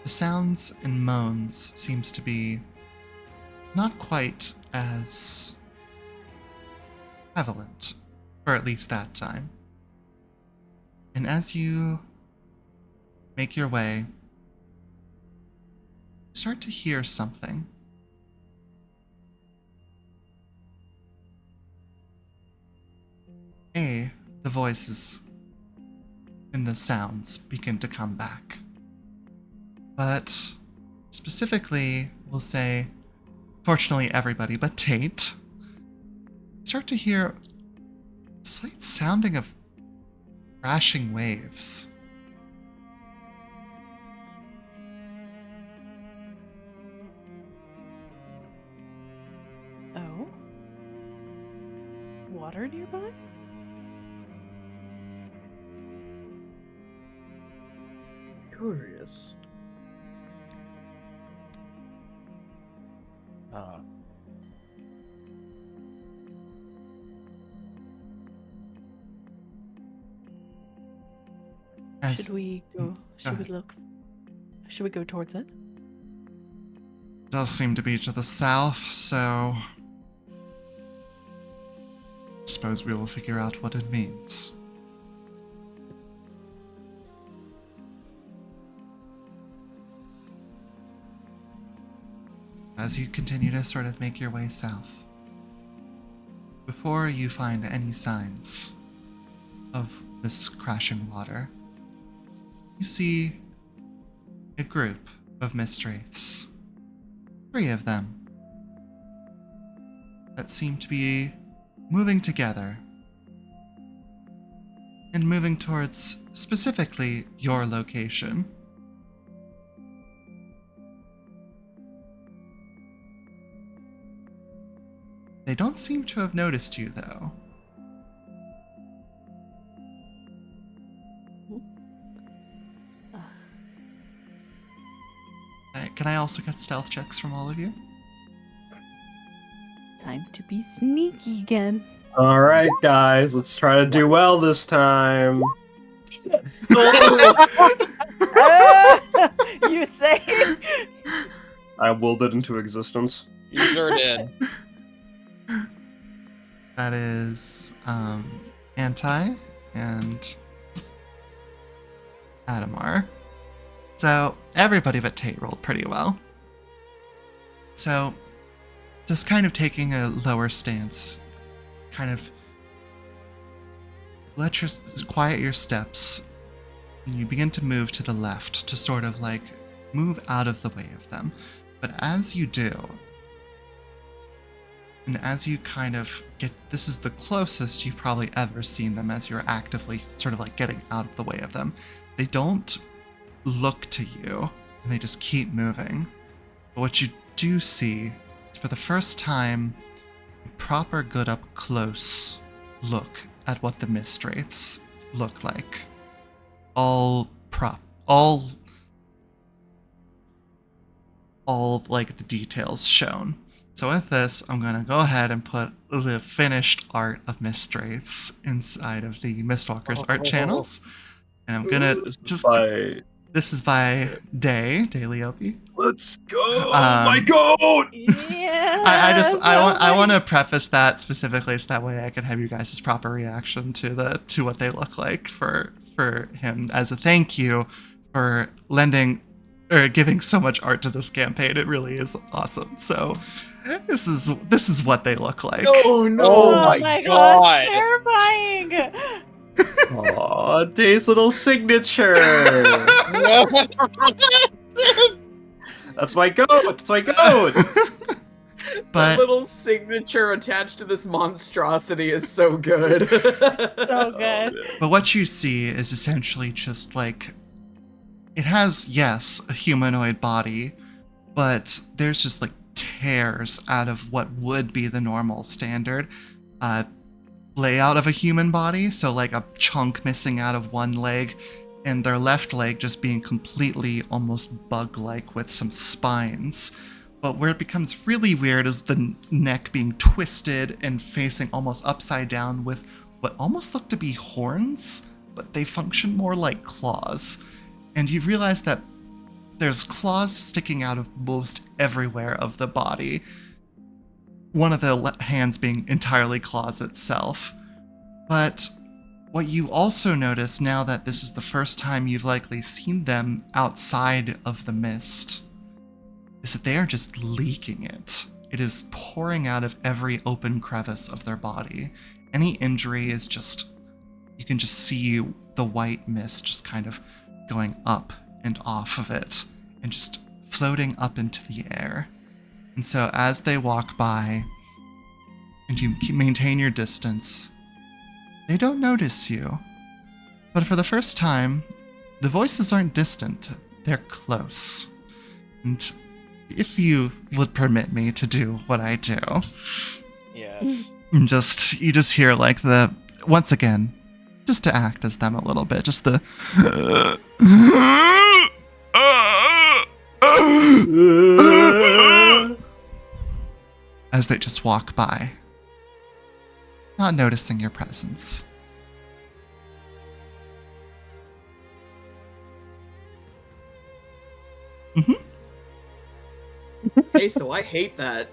The sounds and moans seems to be not quite as prevalent, for at least that time. And as you make your way, you start to hear something. The voices and the sounds begin to come back. But specifically, we'll say, fortunately everybody but Tate, start to hear a slight sounding of crashing waves. Oh? Water nearby? Curious. Should we go? Should we go towards it? Does seem to be to the south, so suppose we will figure out what it means. As you continue to sort of make your way south, before you find any signs of this crashing water, you see a group of mistwraiths. 3 of them that seem to be moving together and moving towards specifically your location. They don't seem to have noticed you, though. Can I also get stealth checks from all of you? Time to be sneaky again. All right, guys, let's try to do well this time. You say? I willed it into existence. You sure did. That is Anti and Adamar. So everybody but Tate rolled pretty well. So just kind of taking a lower stance, kind of quiet your steps, and you begin to move to the left to sort of like move out of the way of them. But as you do, and as you kind of get, this is the closest you've probably ever seen them as you're actively sort of like getting out of the way of them. They don't look to you, and they just keep moving. But what you do see is for the first time, a proper good up close look at what the mistwraiths look like. All like the details shown. So with this, I'm going to go ahead and put the finished art of mistwraiths inside of the Mistwalkers art channels. And I'm going to just... This is by Daelyope. Let's go, my goat! Yeah. I want to preface that specifically so that way I can have you guys' proper reaction to what they look like for him as a thank you for lending or giving so much art to this campaign. It really is awesome. So this is what they look like. Oh no! Oh Oh my my God. gosh, terrifying! Aw, Dave's little signature. That's my goat. That's my goat. That But little signature attached to this monstrosity is so good. So good. But what you see is essentially just like, it has, yes, a humanoid body, but there's just like tears out of what would be the normal standard layout of a human body. So like a chunk missing out of one leg, and their left leg just being completely almost bug-like with some spines. But where it becomes really weird is the neck being twisted and facing almost upside down with what almost look to be horns, but they function more like claws. And you realize that there's claws sticking out of most everywhere of the body. One of the hands being entirely claws itself. But what you also notice now that this is the first time you've likely seen them outside of the mist is that they are just leaking it. It is pouring out of every open crevice of their body. Any injury is just, you can just see the white mist just kind of going up and off of it and just floating up into the air. And so as they walk by and you maintain your distance, they don't notice you. But for the first time, the voices aren't distant, they're close. And if you would permit me to do what I do, Yes. you just hear like the, once again, just to act as them a little bit, just the as they just walk by, not noticing your presence. Hey, so I hate that.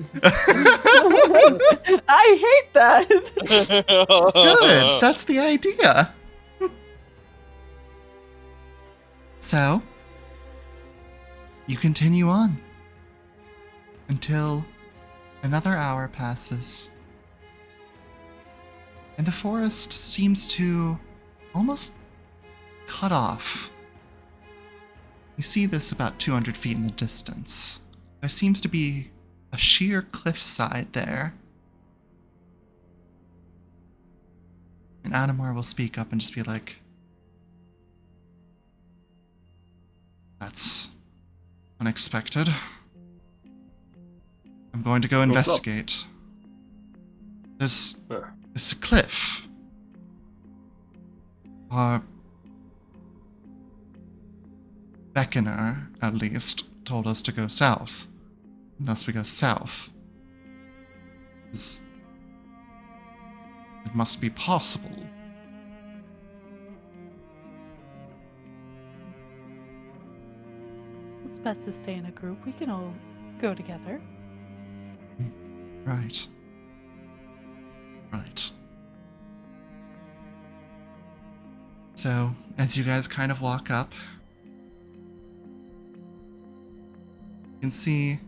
I hate that. Good, that's the idea. So, you continue on until another hour passes, and the forest seems to almost cut off. You see this about 200 feet in the distance. There seems to be a sheer cliffside there. And Adamar will speak up and just be like, "That's unexpected. I'm going to go investigate. There's a cliff. Our beckoner, at least, told us to go south. And thus we go south. It must be possible." It's best to stay in a group. We can all go together. Right. Right. So, as you guys kind of walk up, you can see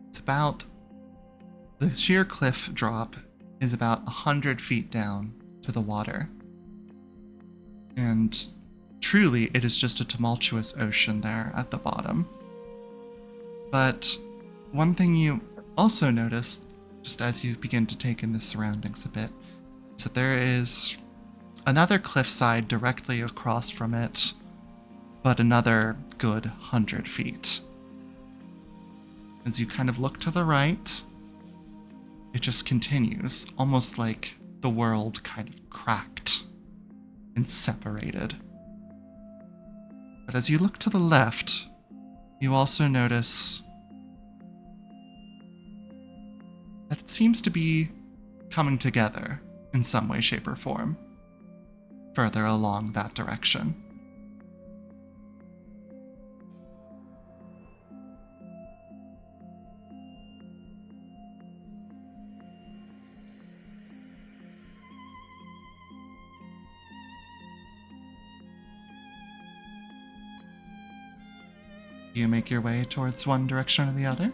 it's about, the sheer cliff drop is about 100 feet down to the water. And truly, it is just a tumultuous ocean there at the bottom. But one thing you also notice, just as you begin to take in the surroundings a bit, is that there is another cliffside directly across from it, but another good 100 feet. As you kind of look to the right, it just continues, almost like the world kind of cracked and separated. But as you look to the left, you also notice that it seems to be coming together in some way, shape, or form further along that direction. Do you make your way towards one direction or the other?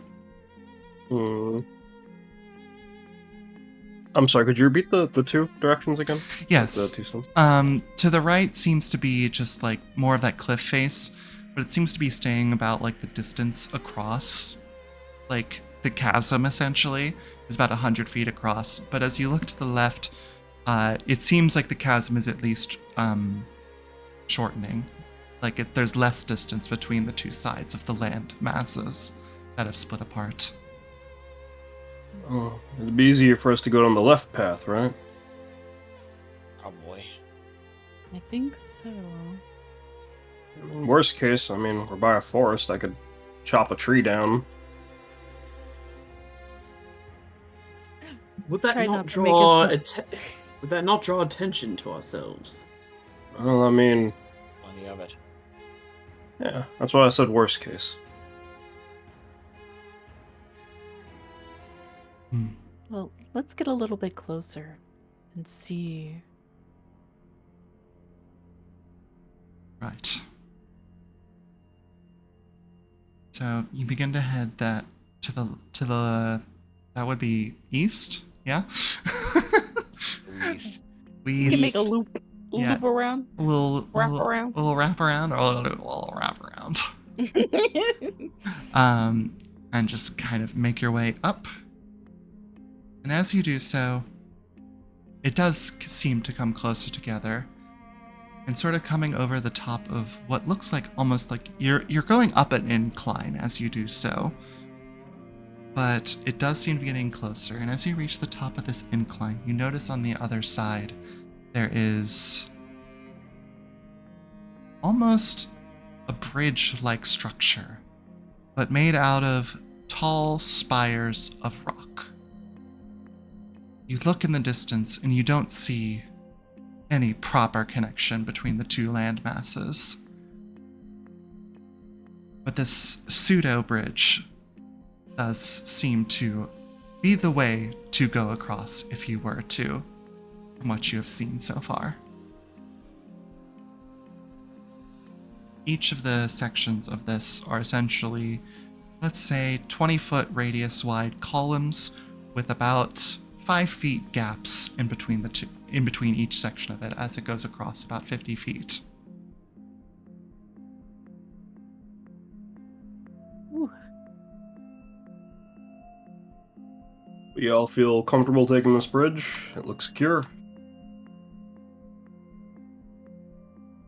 I'm sorry, could you repeat the two directions again? Yes. Like the two stones? To the right seems to be just like more of that cliff face, but it seems to be staying about like the distance across. Like the chasm essentially is about 100 feet across. But as you look to the left, it seems like the chasm is at least shortening. Like there's less distance between the two sides of the land masses that have split apart. Oh, it'd be easier for us to go down the left path, right? Probably. I think so. Worst case, I mean, we're by a forest. I could chop a tree down. Would that Try not not to make draw us would that not draw attention to ourselves? Well, I mean, Plenty of it. yeah, that's why I said worst case. Well, let's get a little bit closer and see. Right. So you begin to head that to the that would be east, yeah. East. You can make a loop Yeah. around. A little Wrap little, around. little wrap around, or a little wrap around. And just kind of make your way up. And as you do so, it does seem to come closer together, and sort of coming over the top of what looks like almost like you're going up an incline as you do so. But it does seem to be getting closer, and as you reach the top of this incline, you notice on the other side there is almost a bridge-like structure, but made out of tall spires of rock. You look in the distance and you don't see any proper connection between the two land masses. But this pseudo bridge does seem to be the way to go across if you were to, from what you have seen so far. Each of the sections of this are essentially, let's say, 20-foot radius wide columns with about 5 feet gaps in between the two, in between each section of it as it goes across about 50 feet. Ooh. We all feel comfortable taking this bridge. It looks secure.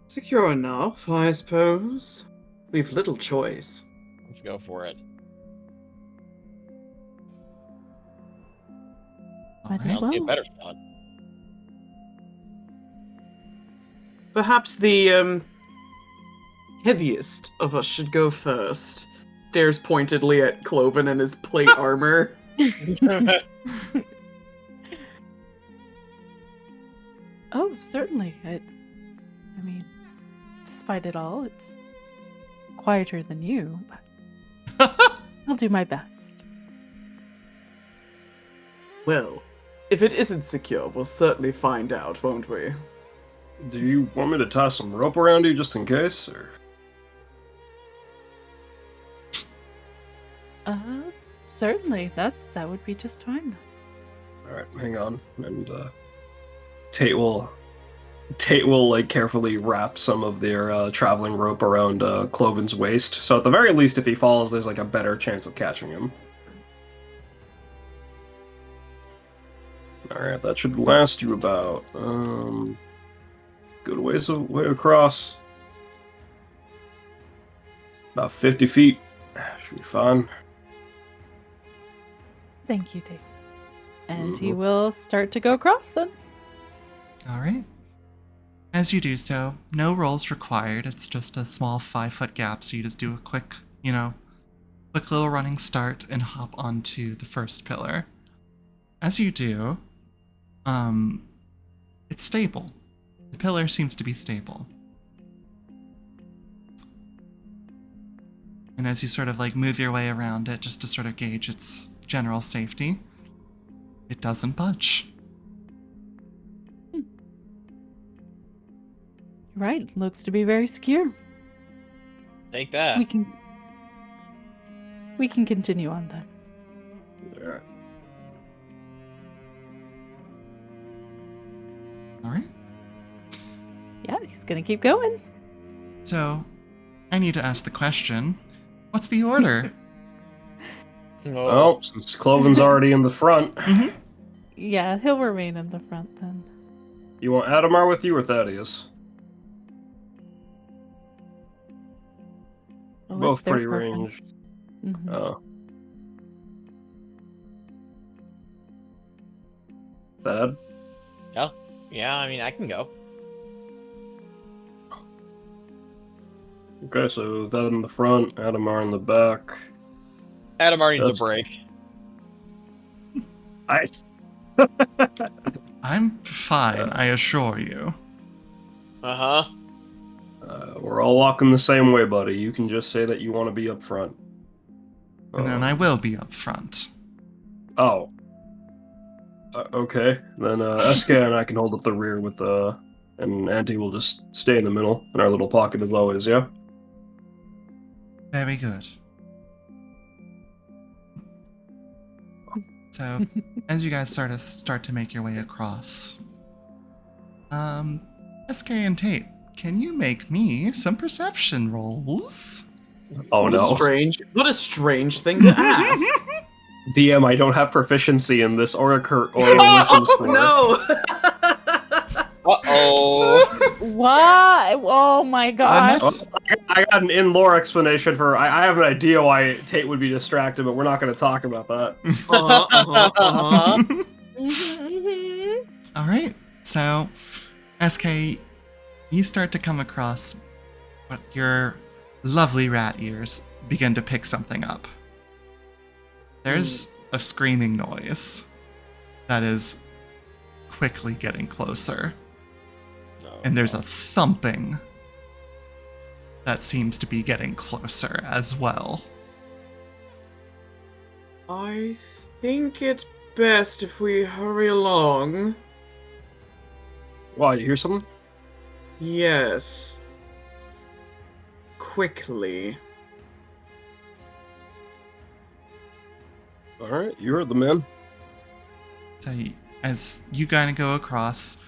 Secure enough, I suppose. We've little choice. Let's go for it. Might as Alright. Sounds like a well. better shot. Perhaps the heaviest of us should go first. Stares pointedly at Kloven and his plate armor. Oh, certainly. I mean, despite it all, it's quieter than you, but I'll do my best. Well, if it isn't secure, we'll certainly find out, won't we? Do you want me to tie some rope around you just in case, or? Certainly. That would be just fine. Alright, hang on. And Tate will like carefully wrap some of their traveling rope around Kloven's waist. So at the very least, if he falls, there's like a better chance of catching him. Alright, that should last you about good way across. About 50 feet. Should be fine. Thank you, Tate. And he will start to go across then. Alright. As you do so, no rolls required. It's just a small 5-foot gap, so you just do a quick little running start and hop onto the first pillar. As you do, it's stable. The pillar seems to be stable. And as you sort of like move your way around it just to sort of gauge its general safety, it doesn't budge. Right, looks to be very secure. Take that. We can we can continue on then. Alright. All right. Yeah, he's gonna keep going. So, I need to ask the question: what's the order? Well, since Kloven's already in the front, Mm-hmm. Yeah, he'll remain in the front then. you want Adamar with you or Thaddeus? Well, Both it's their pretty preference. ranged. Mhm. Oh. Thad? Yeah, I mean, I can go. Okay, so Thad in the front, Adamar in the back. Adamar needs That's- a break. I... I'm fine, I assure you. Uh-huh. We're all walking the same way, buddy. You can just say that you want to be up front. And then I will be up front. Oh. Okay. Then SK and I can hold up the rear with and Auntie will just stay in the middle in our little pocket as always, yeah? Very good. So, as you guys start to make your way across, SK and Tate, can you make me some perception rolls? Oh What no. What a strange thing to ask. DM, I don't have proficiency in this or a wisdom score. No. Uh-oh. Why? Oh my gosh. That's- I got an in-lore explanation for... I have an idea why Tate would be distracted, but we're not going to talk about that. All right. So, SK, you start to come across what your lovely rat ears begin to pick something up. There's a screaming noise that is quickly getting closer. And there's a thumping that seems to be getting closer as well. I think it's best if we hurry along. Wow, you hear something? Yes. Quickly. Alright, you heard the man. So as you kind of go across,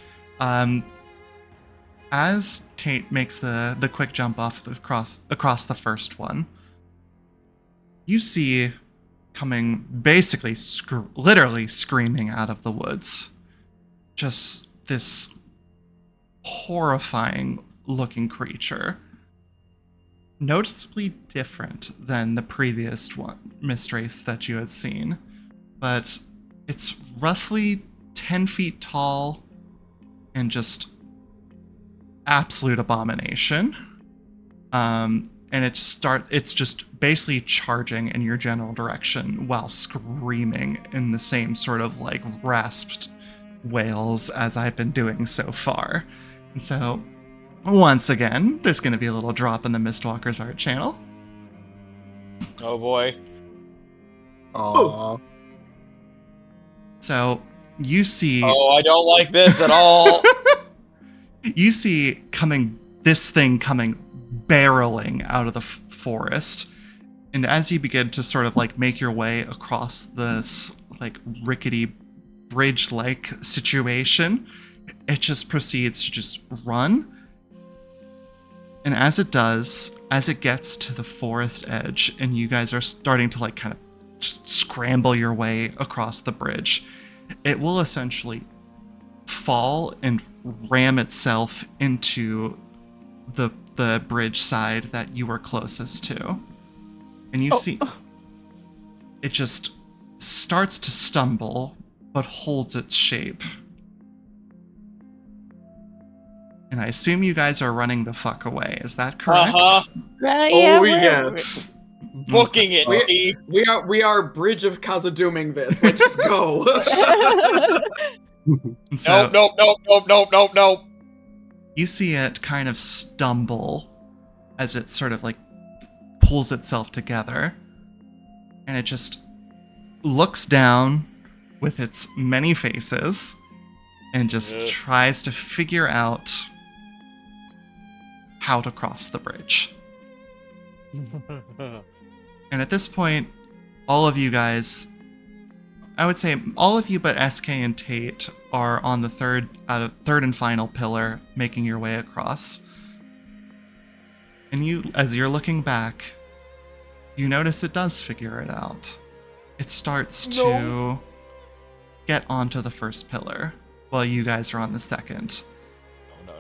as Tate makes the quick jump off across the first one, you see coming basically literally screaming out of the woods, just this horrifying looking creature, noticeably different than the previous Mistrace that you had seen, but it's roughly 10 feet tall and just absolute abomination. And it's just basically charging in your general direction while screaming in the same sort of like rasped wails as I've been doing so far. And so once again, there's going to be a little drop in the Mistwalkers art channel. Oh boy. Aww. So you see... Oh, I don't like this at all. You see this thing coming barreling out of the forest. And as you begin to sort of like make your way across this like rickety bridge-like situation, it just proceeds to just run. And as it does, as it gets to the forest edge and you guys are starting to like kind of just scramble your way across the bridge, it will essentially fall and ram itself into the bridge side that you were closest to. And you see it just starts to stumble, but holds its shape. And I assume you guys are running the fuck away. Is that correct? Right, Oh yeah, yes. Booking it, Steve. We are Bridge of Kazadooming this. Let's just go. And so Nope. you see it kind of stumble as it sort of like pulls itself together. And it just looks down with its many faces and just tries to figure out how to cross the bridge. And at this point, all of you guys, I would say all of you but SK and Tate are on the third and final pillar, making your way across. And you, as you're looking back, you notice it does figure it out. It starts to get onto the first pillar, while you guys are on the second. No.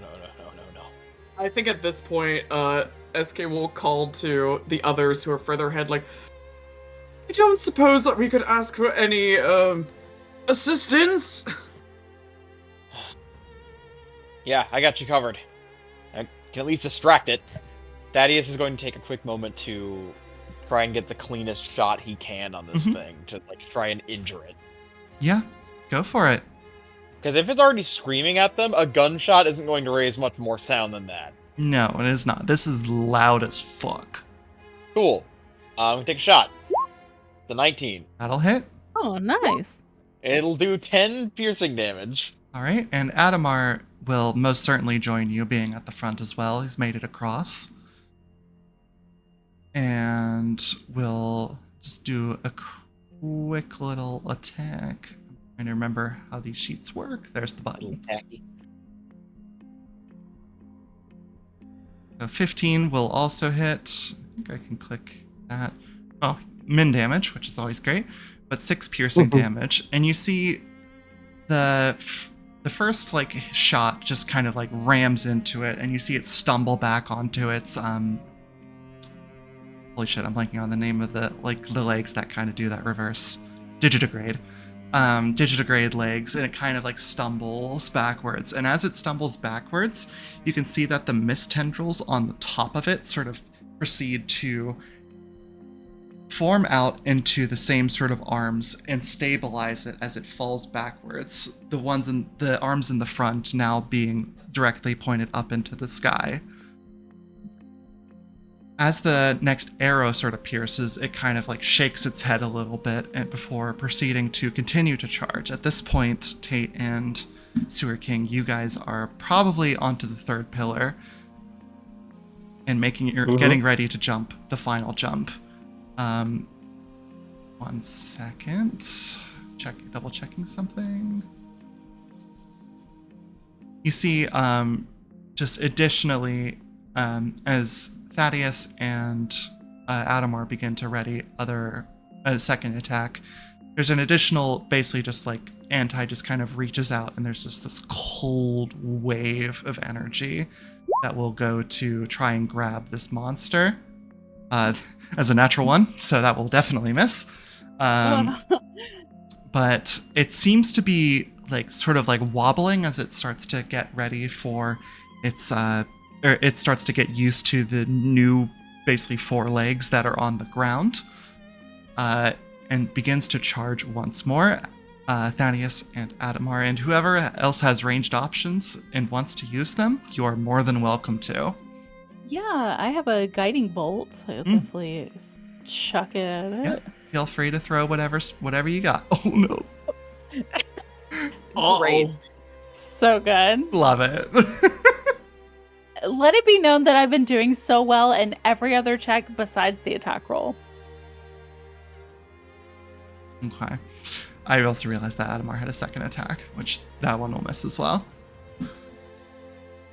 I think at this point, SK will call to the others who are further ahead, like, I don't suppose that we could ask for any, assistance? Yeah, I got you covered. I can at least distract it. Thaddeus is going to take a quick moment to try and get the cleanest shot he can on this thing, to like try and injure it. Yeah, go for it. Because if it's already screaming at them, a gunshot isn't going to raise much more sound than that. No, it is not. This is loud as fuck. Cool. I'm gonna take a shot. The 19. That'll hit. Oh, nice. It'll do 10 piercing damage. All right, and Adamar will most certainly join you, being at the front as well. He's made it across. And we'll just do a quick little attack. I'm trying to remember how these sheets work. There's the button. So 15 will also hit. I think I can click that. Oh, min damage, which is always great, but 6 piercing damage. And you see the first like shot just kind of like rams into it, and you see it stumble back onto its holy shit, I'm blanking on the name of the legs that kind of do that reverse digitigrade. Digitigrade legs, and it kind of like stumbles backwards. And as it stumbles backwards, you can see that the mist tendrils on the top of it sort of proceed to form out into the same sort of arms and stabilize it as it falls backwards. The arms in the front now being directly pointed up into the sky. As the next arrow sort of pierces, it kind of like shakes its head a little bit and before proceeding to continue to charge. At this point, Tate and Sewer King, you guys are probably onto the third pillar and getting ready to jump the final jump. 1 second. Double checking something. You see, just additionally, as Thaddeus and Adamar begin to ready a second attack, there's an additional, basically just like anti just kind of reaches out, and there's just this cold wave of energy that will go to try and grab this monster as a natural one, so that will definitely miss. But it seems to be like sort of like wobbling as it starts to get ready for its it starts to get used to the new basically 4 legs that are on the ground, and begins to charge once more. Thaddeus and Adamar and whoever else has ranged options and wants to use them, you are more than welcome to. Yeah, I have a guiding bolt, so I'll definitely chuck it at it. Yeah, feel free to throw whatever you got. Oh no. Great. So good. Love it. Let it be known that I've been doing so well in every other check besides the attack roll. Okay. I also realized that Adamar had a second attack, which that one will miss as well.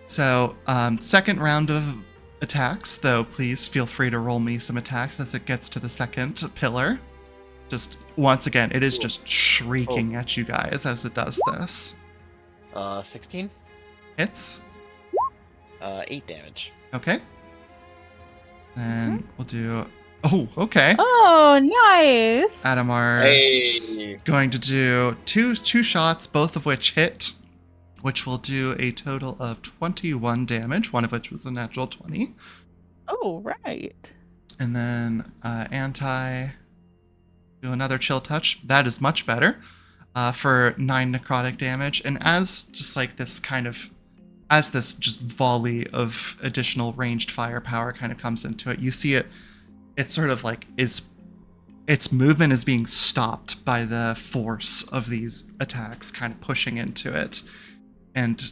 So, second round of attacks, though please feel free to roll me some attacks as it gets to the second pillar. Just, once again, it is just shrieking at you guys as it does this. 16? Hits. 8 damage. Okay. Then we'll do... Oh, okay. Oh, nice. Adamar is going to do two shots, both of which hit, which will do a total of 21 damage, one of which was a natural 20. Oh, right. And then anti, do another chill touch. That is much better for 9 necrotic damage. And as just like this kind of, as this just volley of additional ranged firepower kind of comes into it, you see it sort of like its movement is being stopped by the force of these attacks kind of pushing into it. And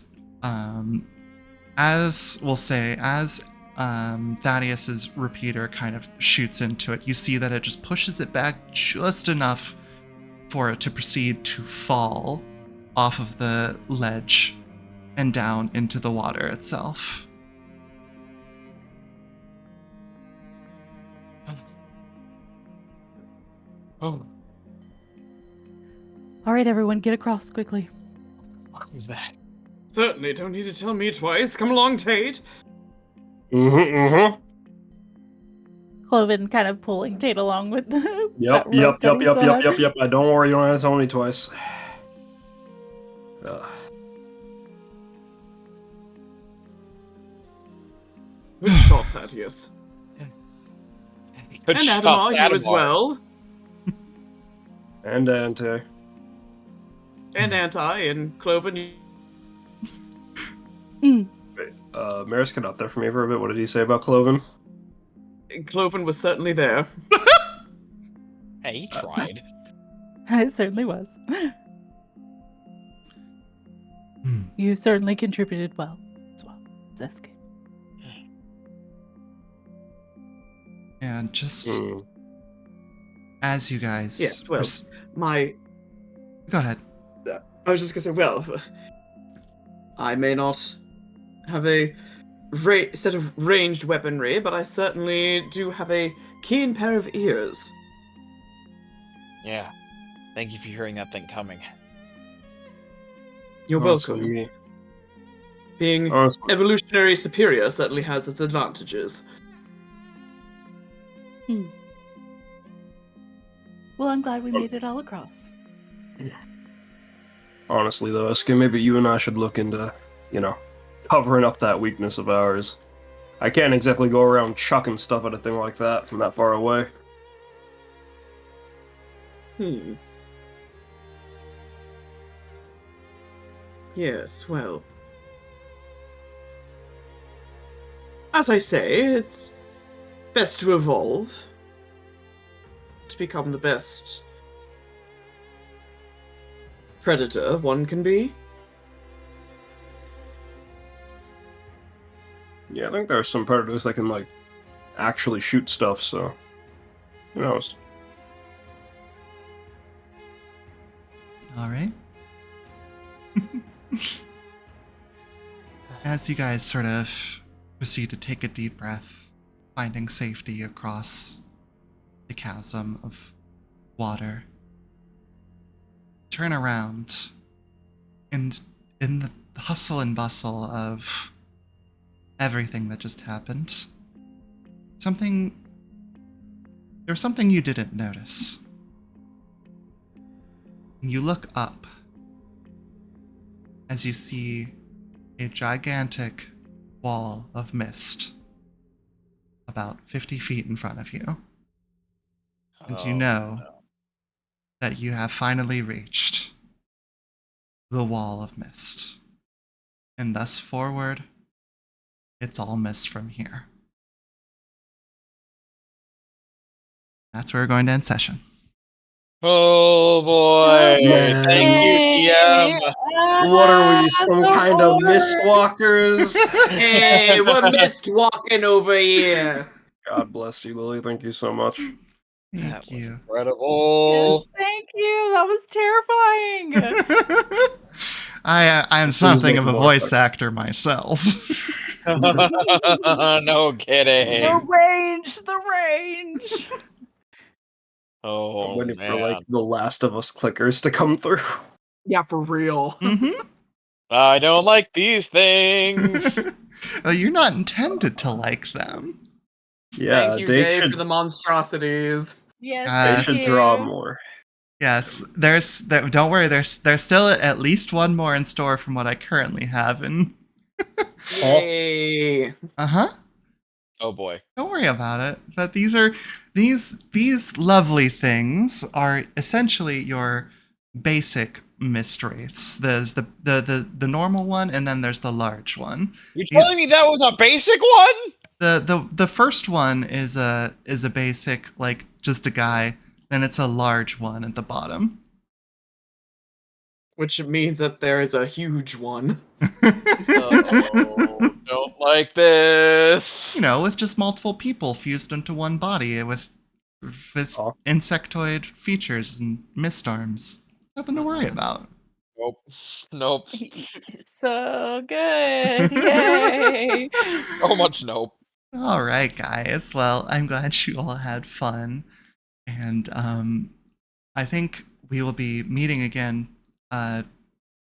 as we'll say, as Thaddeus's repeater kind of shoots into it, you see that it just pushes it back just enough for it to proceed to fall off of the ledge and down into the water itself. Oh, All right, everyone, get across quickly. what was that? Certainly, don't need to tell me twice. Come along, Tate. Kloven kind of pulling Tate along with the Yep, that yep, rope that yep, he yep, saw. yep, yep, yep. Don't worry, you don't have to tell me twice. Good shot, Thaddeus. Good And shot, Adamar, you as Adamar. well. And Ante. And Anti, and Kloven. Meris, get out there for me for a bit. What did he say about Kloven? Kloven was certainly there. Hey, he tried. It certainly was. You certainly contributed well as well. That's good. And just as you guys... Yes, well, Go ahead. I was just gonna say, well, I may not have a set of ranged weaponry, but I certainly do have a keen pair of ears. Yeah. Thank you for hearing that thing coming. You're welcome. Being evolutionary superior certainly has its advantages. Well, I'm glad we made it all across. Honestly, though, Eski, maybe you and I should look into, covering up that weakness of ours. I can't exactly go around chucking stuff at a thing like that from that far away. Yes, well. As I say, it's best to evolve. To become the best predator one can be. Yeah, I think there are some predators that can, actually shoot stuff, so... Who knows? Alright. As you guys sort of proceed to take a deep breath, finding safety across the chasm of water, turn around, and in the hustle and bustle of everything that just happened, there was something you didn't notice. You look up as you see a gigantic wall of mist about 50 feet in front of you. And you know that you have finally reached the wall of mist. And thus forward, it's all mist from here. That's where we're going to end session. Oh boy! Yeah. Thank you, DM. What are we, some kind of Mistwalkers? Hey, we're mist walking over here. God bless you, Lily. Thank you so much. That Thank was you. incredible. Yes, thank you. That was terrifying. I am This something is of a more voice effective. actor myself. No kidding. The range. Oh I'm waiting man. for, the Last of Us clickers to come through. Yeah, for real. I don't like these things. Oh, you're not intended to like them. Yeah, Thank you, they Dave, should, for the monstrosities. Yes, They they thank should you. draw more. Yes, don't worry, there's still at least one more in store from what I currently have, and Yay. Oh boy. don't worry about it. But these lovely things are essentially your basic mist wraiths. There's the normal one, and then there's the large one. You're telling me that was a basic one? The first one is a basic, just a guy. Then it's a large one at the bottom. Which means that there is a huge one. Oh, don't like this. You know, with just multiple people fused into one body with Oh. insectoid features and mist arms. Nothing to worry about. Nope. So good. Yay. So much nope. All right, guys. Well, I'm glad you all had fun. And I think we will be meeting again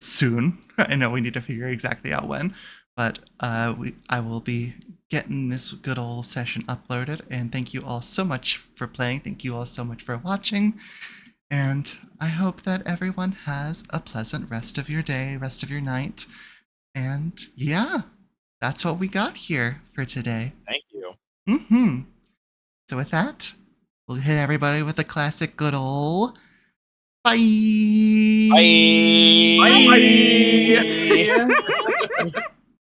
soon. I know we need to figure exactly out when, but I will be getting this good old session uploaded. And thank you all so much for playing. Thank you all so much for watching. And I hope that everyone has a pleasant rest of your day, rest of your night. And yeah, that's what we got here for today. Thank you. So with that, we'll hit everybody with the classic good ol' bye. Bye. Bye.